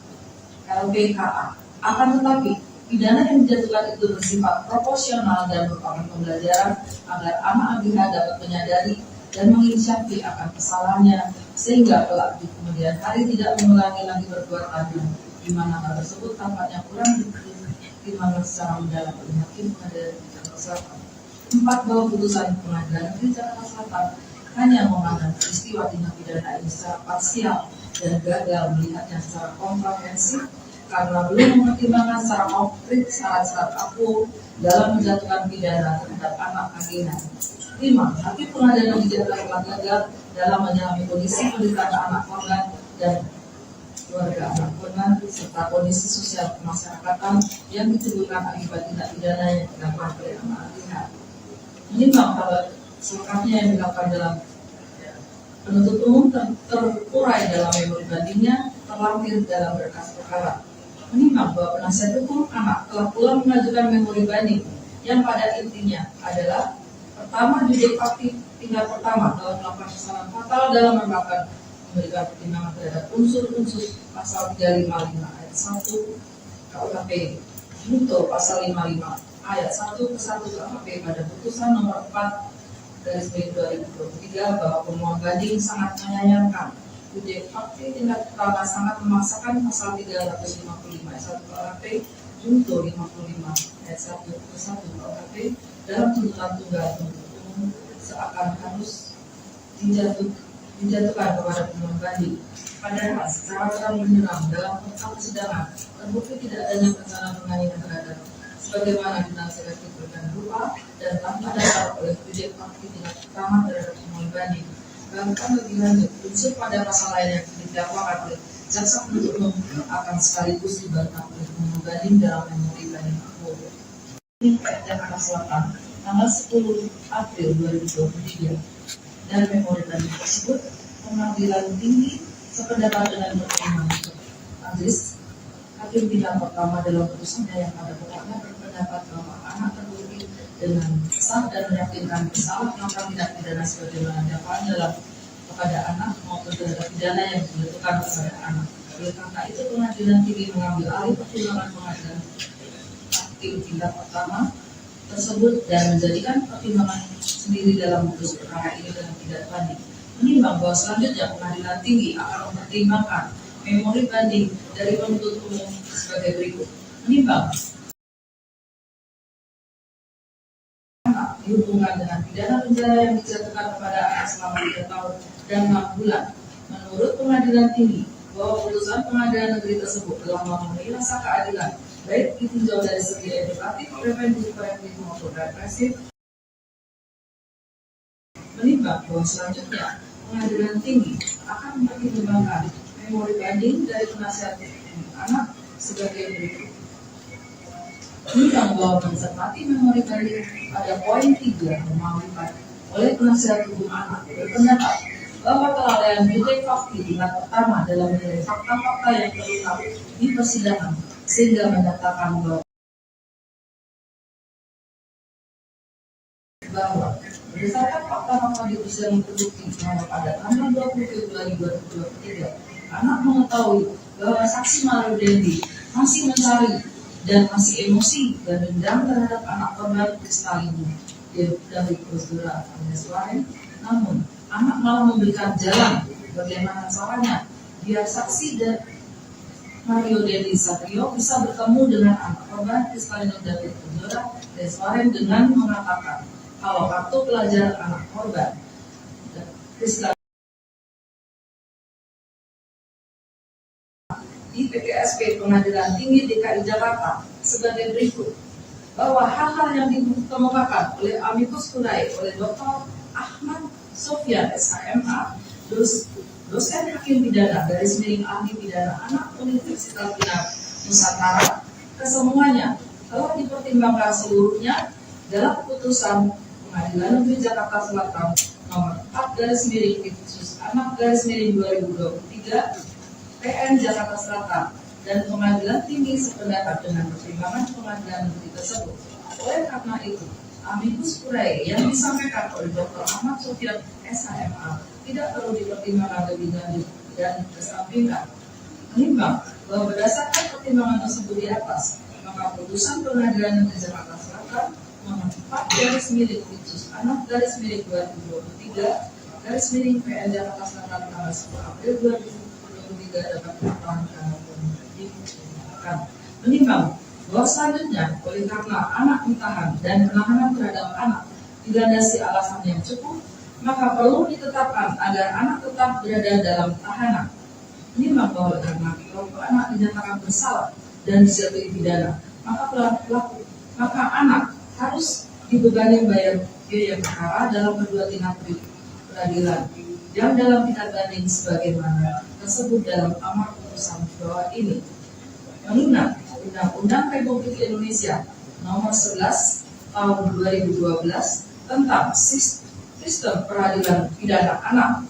Akan tetapi, pidana yang dijatuhkan itu bersifat proporsional dan merupakan pembelajaran agar anak AGH dapat menyadari dan menginisiasi akan kesalahannya sehingga kelak di kemudian hari tidak mengulangi lagi perbuatannya, di mana hal tersebut tampaknya kurang dipertimbangkan secara mendalam oleh Hakim Pengadilan Jakarta Selatan. 4, bahwa putusan Pengadilan Negeri Jakarta Selatan hanya memandang peristiwa tindak pidana ini secara parsial dan gagal melihatnya secara komprehensif karena belum mempertimbangkan secara konkret syarat-syarat aku dalam menjatuhkan pidana terhadap anak AGH. 5, Hakim Pengadilan Negeri Jakarta telah gagal dalam menyelami kondisi penderitaan anak korban dan keluarga anak korban serta kondisi sosial kemasyarakatan yang ditimbulkan akibat tindak pidana yang dilakukan oleh anak AGH. Menimbang hal selengkapnya yang dilakukan dalam penuntut umum terurai dalam memori bandingnya terlampir dalam berkas perkara. Menimbang bahwa penasihat hukum anak telah pula mengajukan memori banding yang pada intinya adalah pertama, judek fakti tingkat pertama dalam melakukan kesalahan fatal dalam memberikan pertimbangan terhadap unsur-unsur pasal 355 ayat 1 KUHP junto pasal 55 ayat 1 ke 1 KUHP pada putusan nomor 4/2023 bahwa pemohon banding sangat menyayangkan judek fakti tingkat pertama sangat memaksakan pasal 355 ayat 1 KUHP junto 55 ayat 1 ke 1 KUHP dalam tuntutan tunggal penuntut umum seakan harus dijatuhkan kepada pemohon banding. Padahal secara terang-benderang dalam fakta persidangan terbukti tidak adanya rencana penganiayaan terhadap sebagaimana dinasihatkan berikan berupa dan tanpa dasar oleh judek fakti tingkat pertama terhadap pemohon banding. Bahkan lebih lanjut, unsur pada pasal lain yang didakwakan oleh jaksa penuntut umum akan sekaligus dibantah oleh pemohon banding dalam memori banding aku. Jakarta Selatan tanggal 10 April 2023 dan memori banding tersebut Pengadilan Tinggi sependapat dengan pertimbangan majelis hakim tingkat pertama dalam putusannya yang pada pokoknya berpendapat bahwa anak terbukti dengan sah dan meyakinkan bersalah melakukan tindak pidana sebagaimana dakwaan dalam kepada anak maupun terhadap pidana yang dijatuhkan kepada anak. Oleh karena itu Pengadilan Tinggi mengambil alih pertimbangan Pengadilan Hakim tingkat pertama tersebut dan menjadikan pertimbangan sendiri dalam putus perkara ini dengan tidak banding. Menimbang bahwa selanjutnya Pengadilan Tinggi akan mempertimbangkan memori banding dari penuntut umum sebagai berikut. Menimbang anak dihubungkan dengan pidana penjara yang dijatuhkan kepada anak selama 3 tahun dan 6 bulan. Menurut Pengadilan Tinggi bahwa putusan Pengadilan Negeri tersebut telah memenuhi rasa keadilan baik ditinjau dari segi edukatif, preventif, korektif maupun represif. Menimbang bahwa selanjutnya Pengadilan Tinggi akan mempertimbangkan memori banding dari penasihat anak sebagai berikut. Menimbang bahwa mencermati memori banding pada poin 3 memaklumkan oleh penasihat hukum anak berpendapat bahwa kelalaian judek fakti tingkat pertama dalam menilai fakta-fakta yang terungkap di persidangan sehingga menyatakan bahwa berdasarkan fakta-fakta di persidangan terbukti bahwa pada tanggal 20 Februari 2023 anak mengetahui bahwa saksi Mario Dendi masih mencari dan masih emosi dan dendam terhadap anak korban Kristalina dari Kusdura alias Warren. Namun anak malah memberikan jalan bagaimana caranya biar saksi dan Mario Dendi Satrio bisa bertemu dengan anak korban Kristalina dari Kusdura alias Warren dengan mengatakan kalau kartu pelajar anak korban. Peristiwa di PTSP Pengadilan Tinggi DKI Jakarta sebagai berikut, bahwa hal-hal yang dikemukakan oleh amicus curiae oleh Dr. Ahmad Sofyan SHMA, dosen hakim pidana garis miring ahli pidana anak Universitas Nusantara, kesemuanya telah dipertimbangkan seluruhnya dalam putusan Pengadilan Negeri Jakarta Selatan nomor 4 garis miring khusus anak garis miring 2023 PN Jakarta Selatan, dan Pengadilan Tinggi sependapat dengan pertimbangan Pengadilan Negeri tersebut. Oleh karena itu, amicus curiae yang disampaikan oleh Dr. Ahmad Sofyan SHMA tidak perlu dipertimbangkan lebih lanjut dan kesampingkan. Menimbang bahwa berdasarkan pertimbangan tersebut di atas, maka putusan Pengadilan Negeri Jakarta Selatan nomor 4 garis miring khusus anak garis miring 2023 garis miring PN Jakarta Selatan tanggal 10 April 2023 dapat dipertahankan maupun dipertimbangkan. Menimbang bahwa selanjutnya, oleh karena anak ditahan dan penahanan terhadap anak dilandasi alasan yang cukup, maka perlu ditetapkan agar anak tetap berada dalam tahanan. Menimbang bahwa karena kelompok anak dinyatakan bersalah dan dijatuhi pidana, maka anak harus dibebani membayar biaya perkara dalam kedua tingkat peradilan yang dalam tingkat banding sebagaimana tersebut dalam amar putusan bawah ini. Mengingat Undang-Undang Republik Indonesia Nomor 11 Tahun 2012 tentang Sistem Peradilan Pidana Anak,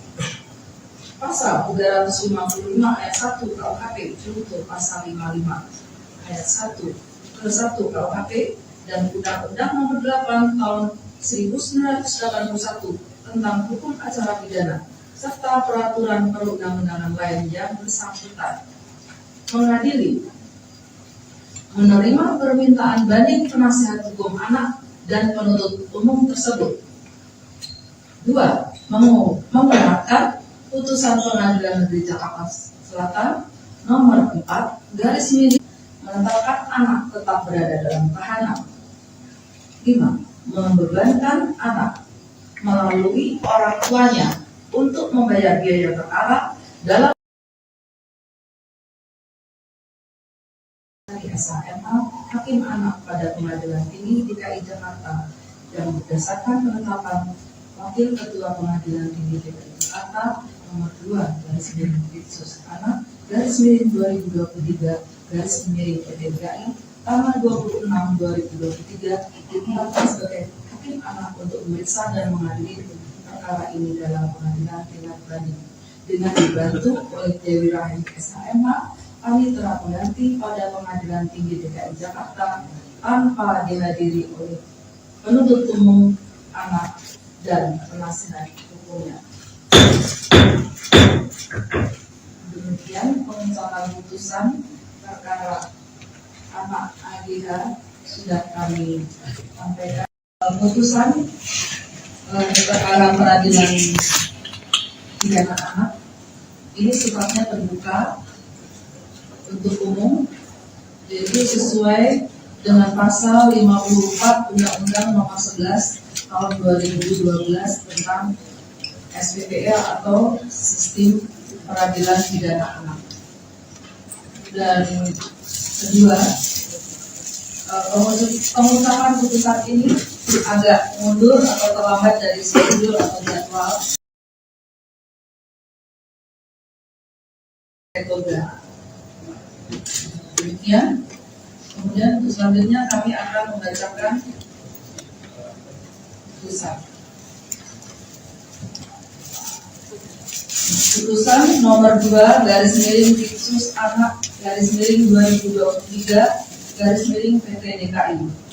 Pasal 355 ayat 1 KUHP junto Pasal 55 ayat 1 ke 1 KUHP dan Undang-Undang Nomor 8 Tahun 1981 tentang Hukum Acara Pidana serta peraturan perundang-undangan lain yang bersangkutan. Mengadili, menerima permintaan banding penasihat hukum anak dan penuntut umum tersebut. 2. Menguatkan putusan Pengadilan Negeri Jakarta Selatan nomor 4 garis miring menetapkan anak tetap berada dalam tahanan. 5. Membebankan anak melalui orang tuanya untuk membayar biaya perkara dalam SHMA Hakim Anak pada Pengadilan Tinggi DKI Jakarta yang berdasarkan penetapan Wakil Ketua Pengadilan Tinggi DKI Jakarta nomor 2 garis miring khusus anak garis miring 2023 garis miring PTDKI tanggal 26 2023 ditetapkan sebagai Hakim Anak untuk memeriksa dan mengadili perkara ini dalam pengadilan tingkat banding dengan dibantu oleh Dewi Rahim SHMA. Panitera pengganti pada Pengadilan Tinggi DKI Jakarta tanpa dihadiri oleh penuntut umum anak dan penasihat hukumnya. Demikian pengucapan putusan perkara anak AGH sudah kami sampaikan. Putusan perkara peradilan pidana anak ini sifatnya terbuka untuk umum, yaitu sesuai dengan pasal 54 Undang-Undang Nomor 11 Tahun 2012 tentang SPPA atau Sistem Peradilan Pidana Anak. Dan kedua, pengungkapan putusan ini agak mundur atau terlambat dari schedule atau jadwal metode. Demikian. Kemudian untuk selanjutnya kami akan membacakan putusan nomor 2 garis miring khusus anak garis miring 2023 garis miring PT DKI.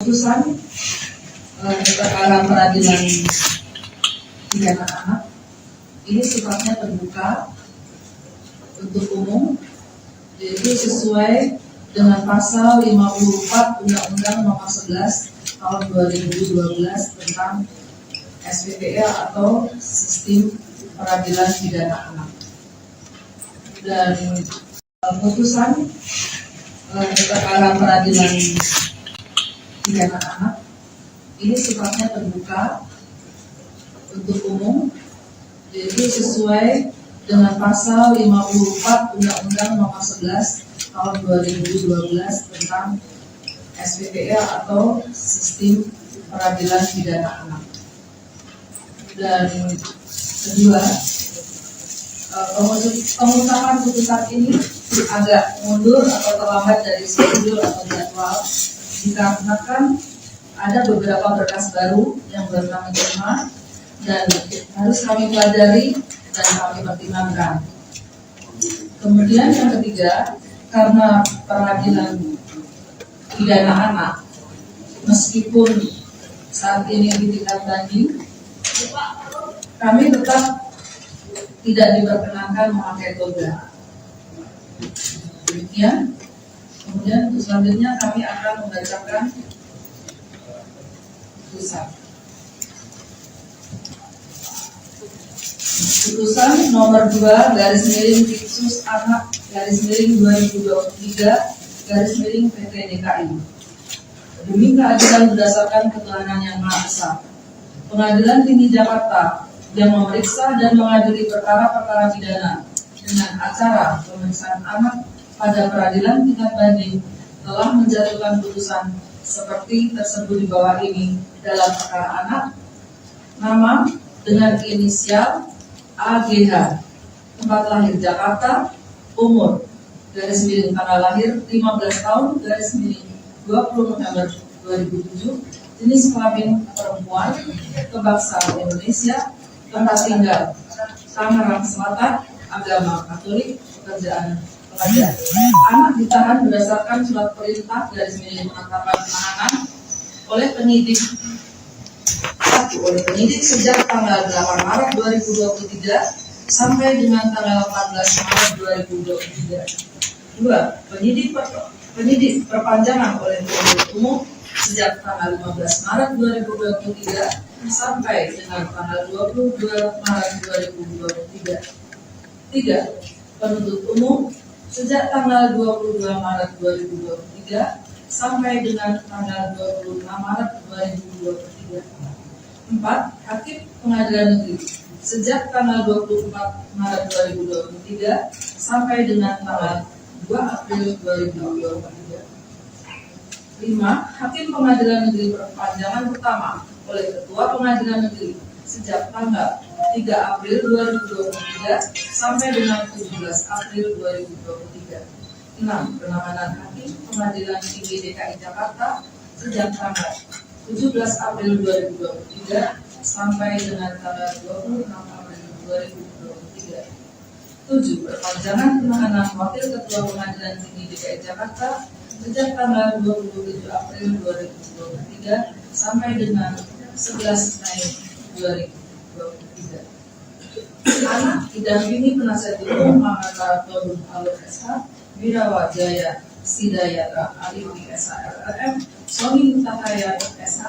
Putusan perkara peradilan pidana anak ini sifatnya terbuka untuk umum, yaitu sesuai dengan pasal 54 Undang-Undang Nomor 11 Tahun 2012 tentang SPPA atau Sistem Peradilan Pidana Anak. Dan putusan perkara peradilan pidana anak ini sifatnya terbuka untuk umum, yaitu sesuai dengan pasal 54 Undang-Undang Nomor 11 Tahun 2012 tentang SPPA atau Sistem Peradilan Pidana Anak. Dan kedua, pemutahan putusan ini agak mundur atau terlambat dari schedule atau jadwal dikarenakan ada beberapa berkas baru yang baru kami terima dan harus kami pelajari dan kami pertimbangkan. Kemudian yang ketiga, karena peradilan pidana anak meskipun saat ini di tingkat banding, kami tetap tidak diperkenankan memakai toga. Demikian. Kemudian untuk selanjutnya kami akan membacakan putusan. Putusan nomor 2 garis miring Fiksus Anak garis miring 2023 garis miring PT DKI. Demi keadilan berdasarkan ketuhanan yang Maha Esa, Pengadilan Tinggi Jakarta yang memeriksa dan mengadili perkara-perkara pidana dengan acara pemeriksaan anak pada peradilan tingkat banding telah menjatuhkan putusan seperti tersebut di bawah ini dalam perkara anak, nama dengan inisial AGH, tempat lahir Jakarta, umur garis miring tanggal lahir 15 tahun garis miring 20 November 2007, jenis kelamin perempuan, kebangsaan Indonesia, tempat tinggal Tangerang Selatan, agama Katolik, pekerjaan pelajar. Anak ditahan berdasarkan surat perintah garis miring penetapan penahanan oleh penyidik sejak tanggal 8 Maret 2023 sampai dengan tanggal 14 Maret 2023. 2. Penyidik perpanjangan oleh penuntut umum sejak tanggal 15 Maret 2023 sampai dengan tanggal 22 Maret 2023. 3. Penuntut umum sejak tanggal 22 Maret 2023 sampai dengan tanggal 26 Maret 2023. 4. Hakim Pengadilan Negeri sejak tanggal 24 Maret 2023 sampai dengan tanggal 2 April 2023. 5. Hakim Pengadilan Negeri perpanjangan pertama oleh Ketua Pengadilan Negeri sejak tanggal 3 April 2023 sampai dengan 17 April 2023. 6. Penanganan Hakim Pengadilan Tinggi DKI Jakarta sejak tanggal 17 April 2023 sampai dengan tanggal 26 April 2023. 7. Perpanjangan penahanan Wakil Ketua Pengadilan Tinggi DKI Jakarta sejak tanggal 27 April 2023 sampai dengan 11 Mei 2023. Anak didampingi penasihat hukum Muhammad Todung Alur SH, Wirawa Jaya Sidayata Aliwi SH LLM, Sony Mutahaya SH,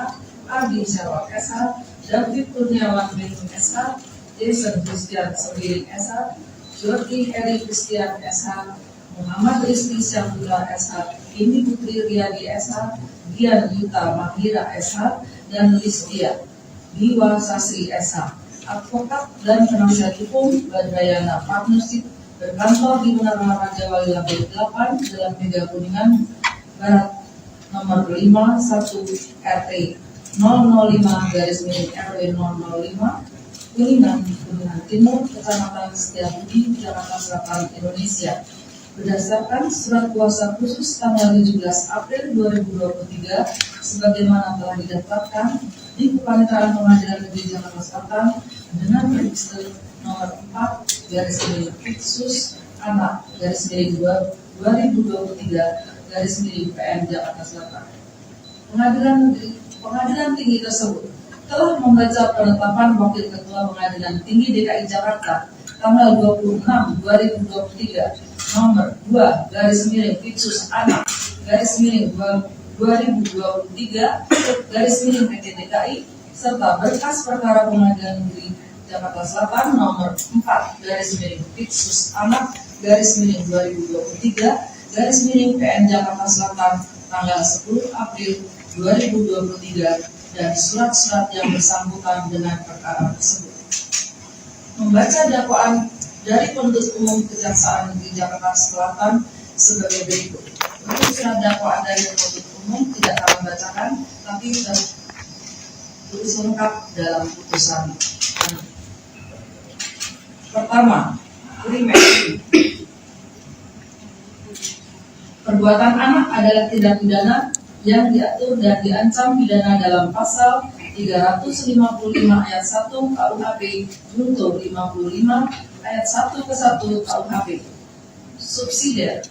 Ardi Syarwat SH, David Kurniawan Bintang SH, Jason Christian Sembiring SH, Jordi Eri Christian SH, Muhammad Rizky Syamdullah SH, Indi Putri Riyadi SH, Dian Yuta Mahira SH, dan Listia Diwa Sasri SH, advokat dan penasihat hukum Badrayana Partnership berkantor di Menara Raja Wali Lantai 8 Jalan Mega Kuningan Barat nomor 51 RT 005 garis miring RW 005 Kuningan Timur, Kecamatan Setiabudi, Jakarta Selatan, Indonesia. Berdasarkan surat kuasa khusus tanggal 17 April 2023 sebagaimana telah didaftarkan di Kepanitiaan Pengadilan Negeri Jakarta Selatan dengan register nomor 4 garis miring Fiksus Anak garis miring 2023 garis miring PN Jakarta Selatan. Pengadilan Tinggi tersebut telah membaca penetapan Wakil Ketua Pengadilan Tinggi DKI Jakarta tanggal 26 2023 nomor 2 garis miring Pitsus Anak garis miring 2023 garis miring PT DKI serta berkas perkara Pengadilan Negeri Jakarta Selatan nomor 4 garis miring Pitsus Anak garis miring 2023 garis miring PN Jakarta Selatan tanggal 10 April 2023 dan surat-surat yang bersangkutan dengan perkara tersebut. Membaca dakwaan dari penuntut umum Kejaksaan Negeri Jakarta Selatan sebagai berikut. Untuk surat dakwaan dari penuntut umum tidak kami bacakan, tapi tertulis lengkap dalam putusan. Pertama, primer. Perbuatan anak adalah tindak pidana yang diatur dan diancam pidana dalam pasal 355 ayat 1 KUHP junto 55 ayat 1 ke 1 KUHP. Subsidiar.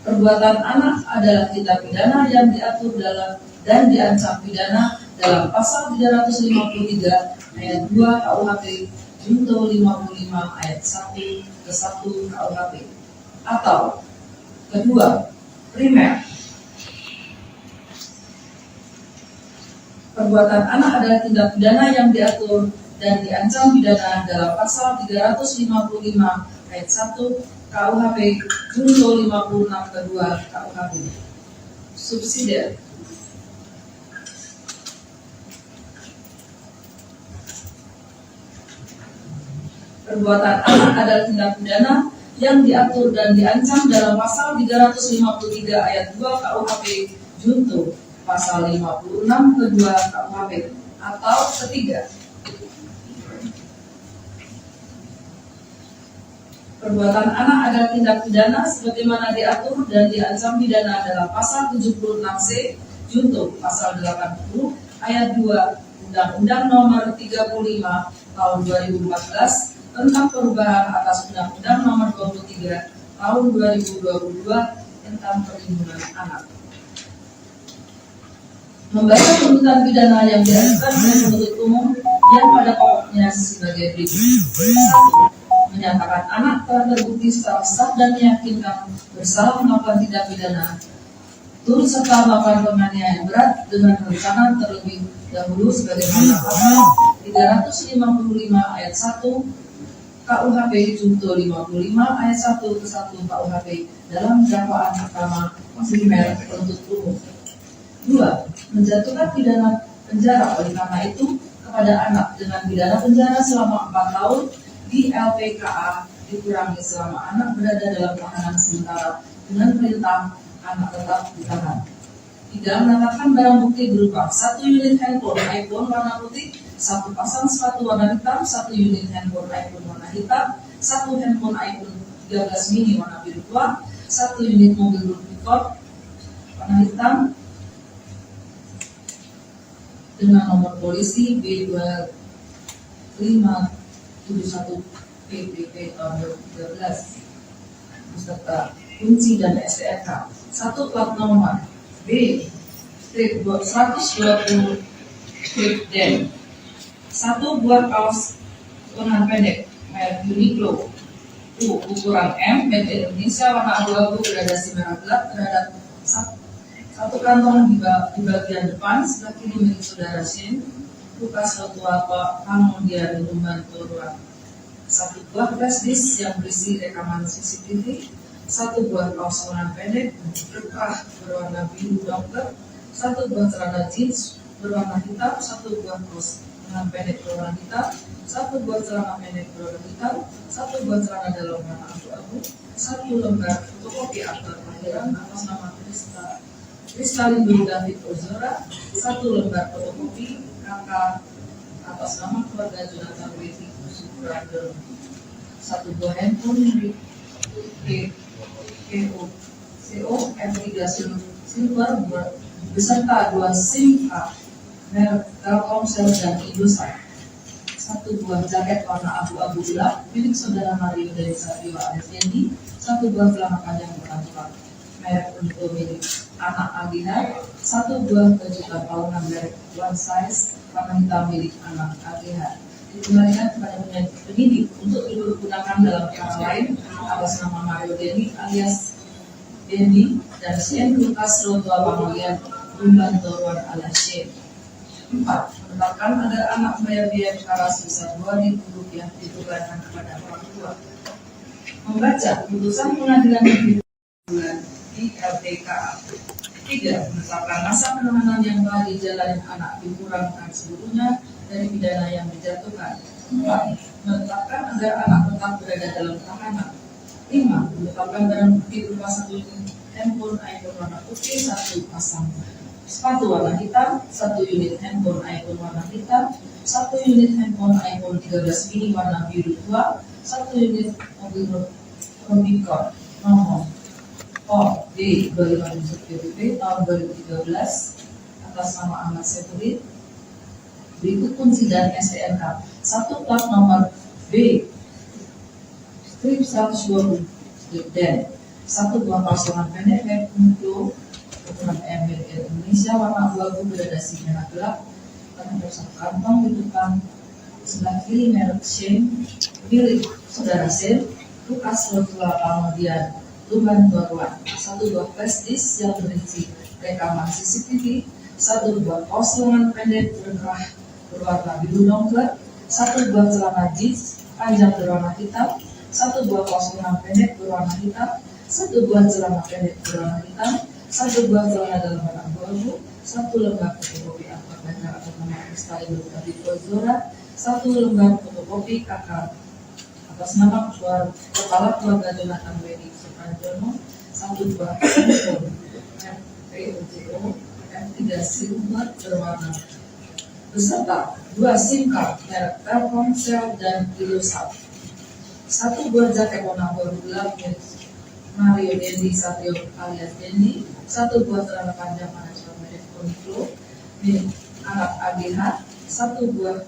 Perbuatan anak adalah tindak pidana yang diatur dalam dan diancam pidana dalam pasal 353 ayat 2 KUHP junto 55 ayat 1 ke 1 KUHP. Atau kedua, primer. Perbuatan anak adalah tindak pidana yang diatur dan diancam pidana dalam pasal 355 ayat 1 KUHP junto 56 kedua KUHP. Subsidiar. Perbuatan anak adalah tindak pidana yang diatur dan diancam dalam pasal 353 ayat 2 KUHP junto pasal 56 kedua KUHP. Atau ketiga, perbuatan anak adalah tindak pidana sebagaimana diatur dan diancam pidana dalam pasal 76C junto pasal 80 ayat 2 Undang-Undang Nomor 35 Tahun 2014 tentang perubahan atas Undang-Undang Nomor 23 Tahun 2022 tentang perlindungan anak. Membaca tuntutan pidana yang diajukan oleh penuntut umum yang pada pokoknya sebagai berikut. 1. Menyatakan anak telah terbukti secara sah dan meyakinkan bersalah melakukan tindak pidana turut serta melakukan penganiayaan berat dengan rencana terlebih dahulu sebagaimana pasal 355 ayat 1 KUHP junto 55 ayat 1 ke 1 KUHP dalam dakwaan pertama primer penuntut umum. 2. Menjatuhkan pidana penjara oleh karena itu kepada anak dengan pidana penjara selama 4 tahun di LPKA dikurangi selama anak berada dalam tahanan sementara dengan perintah anak tetap ditahan. 3. Menetapkan barang bukti berupa 1 unit handphone iPhone warna putih, 1 pasang sepatu warna hitam, 1 unit handphone iPhone warna hitam, 1 handphone iPhone 13 mini warna biru tua, 1 unit mobil pickup warna hitam dengan nomor polisi B2571 PPP tahun 2013 beserta kunci dan STNK. 1 plat nomor B strip 120 strip D. 1 buah kaos lengan pendek merek Uniqlo ukuran M made in Indonesia warna abu-abu gradasi merah gelap terhadap 1 kantong di bagian depan sebelah kiri milik saudara Shin Lukas Lotuapa Pangmondia membantu ruang. 1 buah flash disk yang berisi rekaman CCTV, 1 buah kaos lengan pendek berkah berwarna biru dokter, 1 buah celana jeans berwarna hitam, 1 buah kaos lengan pendek berwarna hitam, 1 buah celana pendek berwarna hitam, 1 buah celana dalam warna abu-abu, 1 lembar fotokopi akta kelahiran atas nama Kristalin David Ozora, 1 lembar fotokopi kakak atas nama keluarga Jonathan Weti Suprado, 1 buah handphone milik CO M3 Silver beserta 2 SIM card merek Telkomsel dan Indosat, 1 buah jaket warna abu-abu gelap milik saudara Mario dari Satrio Aris Yendi, 1 buah celana panjang berkantor, merek untuk milik anak AGH, 1 buah baju tapalan merek one size warna hitam milik anak AGH dikembalikan kepada penyidik untuk digunakan dalam perkara lain atas nama Mario Dendi alias Dendi dan Shane Lucas Rotua Pangolian Rumbantoruan alias Shane. 4. Menetapkan agar anak membayar biaya perkara sebesar Rp2.000 ditukarkan kepada orang tua. Membaca putusan pengadilan negeri di LPKA. 3. Menetapkan masa penahanan yang telah dijalani anak dikurangkan seluruhnya dari pidana yang dijatuhkan. 4. Menetapkan agar anak tetap berada dalam tahanan. 5. Menetapkan barang bukti berupa 1 unit handphone iPhone warna putih, 1 pasang sepatu warna hitam, 1 unit handphone iPhone warna hitam, 1 unit handphone iPhone 13 mini warna biru tua, 1 unit mobil Rubicon nomor OD 25 PPP tahun 2013 atas nama Ahmad Sefudin. Berikut kunci dan STNK. 1 plat nomor B strip 120 dan 1 buah pasangan pendek untuk ukuran MBL Indonesia warna abu-abu gradasi merah gelap terhadap 1 kantong di depan sebelah kiri merek Shane milik saudara Shane Lucas Rotua Pangolian Rumbantoruan, 1 buah flash disk yang berisi rekaman CCTV, 1 buah kaos lengan pendek berkerah berwarna biru nongker, 1 buah celana jeans panjang berwarna hitam, 1 buah kaos lengan pendek berwarna hitam, 1 buah celana pendek berwarna hitam, 1 buah celana dalam warna abu-abu, 1 lembar fotokopi akta pelajar atas nama Kristalino David Ozora, 1 lembar fotokopi kakak atas nama kepala keluarga Jonathan Wedi Supanjono, 1 buah handphone POJO M3 silver berwarna beserta 2 SIM card merek Telkomsel dan Indosat, 1 buah jaket warna abu gelap milik Mario Dendi Satrio alias Dendi, 1 buah celana panjang manajemen merek Uniqlo milik anak AGH, 1 buah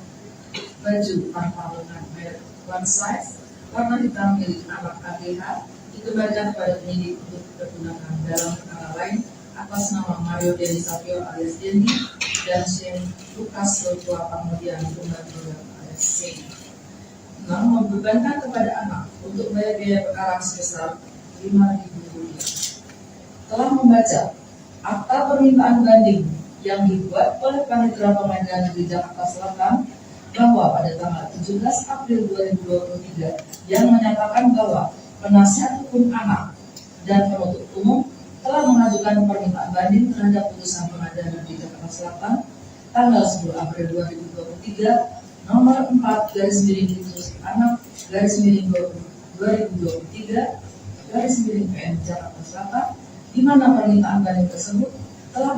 baju pantalan merek one size warna hitam milik anak AGH dikembalikan kepada penyidik untuk digunakan dalam perkara lain atas nama Mario Dendi Satrio alias Dendi dan Shane Lucas Rotua Pangolian Rumbantoruan alias Shane. 6. Membebankan kepada anak untuk bayar biaya perkara sebesar Rp5.000. Telah membaca akta permintaan banding yang dibuat oleh Panitera Pengadilan Negeri Jakarta Selatan bahwa pada tanggal 17 April 2023 yang menyatakan bahwa penasihat hukum anak dan penuntut umum telah mengajukan permintaan banding terhadap putusan Pengadilan Negeri Jakarta Selatan tanggal 10 April 2023 nomor 4/6/2023/PN Jakarta Selatan, di mana permintaan banding tersebut telah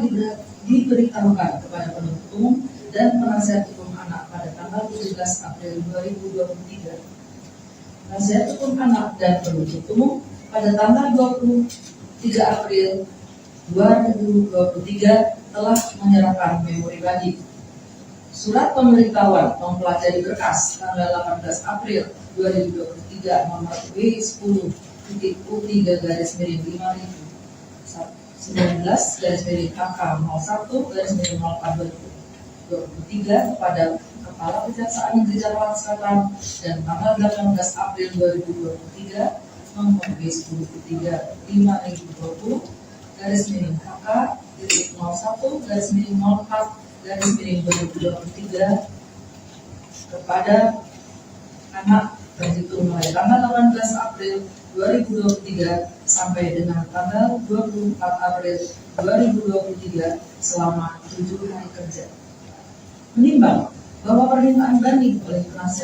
diberitahukan kepada penuntut umum dan penasihat hukum anak pada tanggal 17 April 2023. Penasihat hukum anak dan penuntut umum pada tanggal 23 April 2023 telah menyerahkan memori banding. Surat pemberitahuan mempelajari berkas tanggal 18 April 2023 nomor W10.U3-5019/HK01/04/2023 kepada Kepala Kejaksaan Negeri Jakarta Selatan dan tanggal 18 April 2023 nomor W10.50-50-01/04/2023 kepada anak terhitung mulai tanggal 18 April 2023 sampai dengan tanggal 24 April 2023 selama 7 hari kerja. Menimbang bahwa permintaan banding oleh penasihat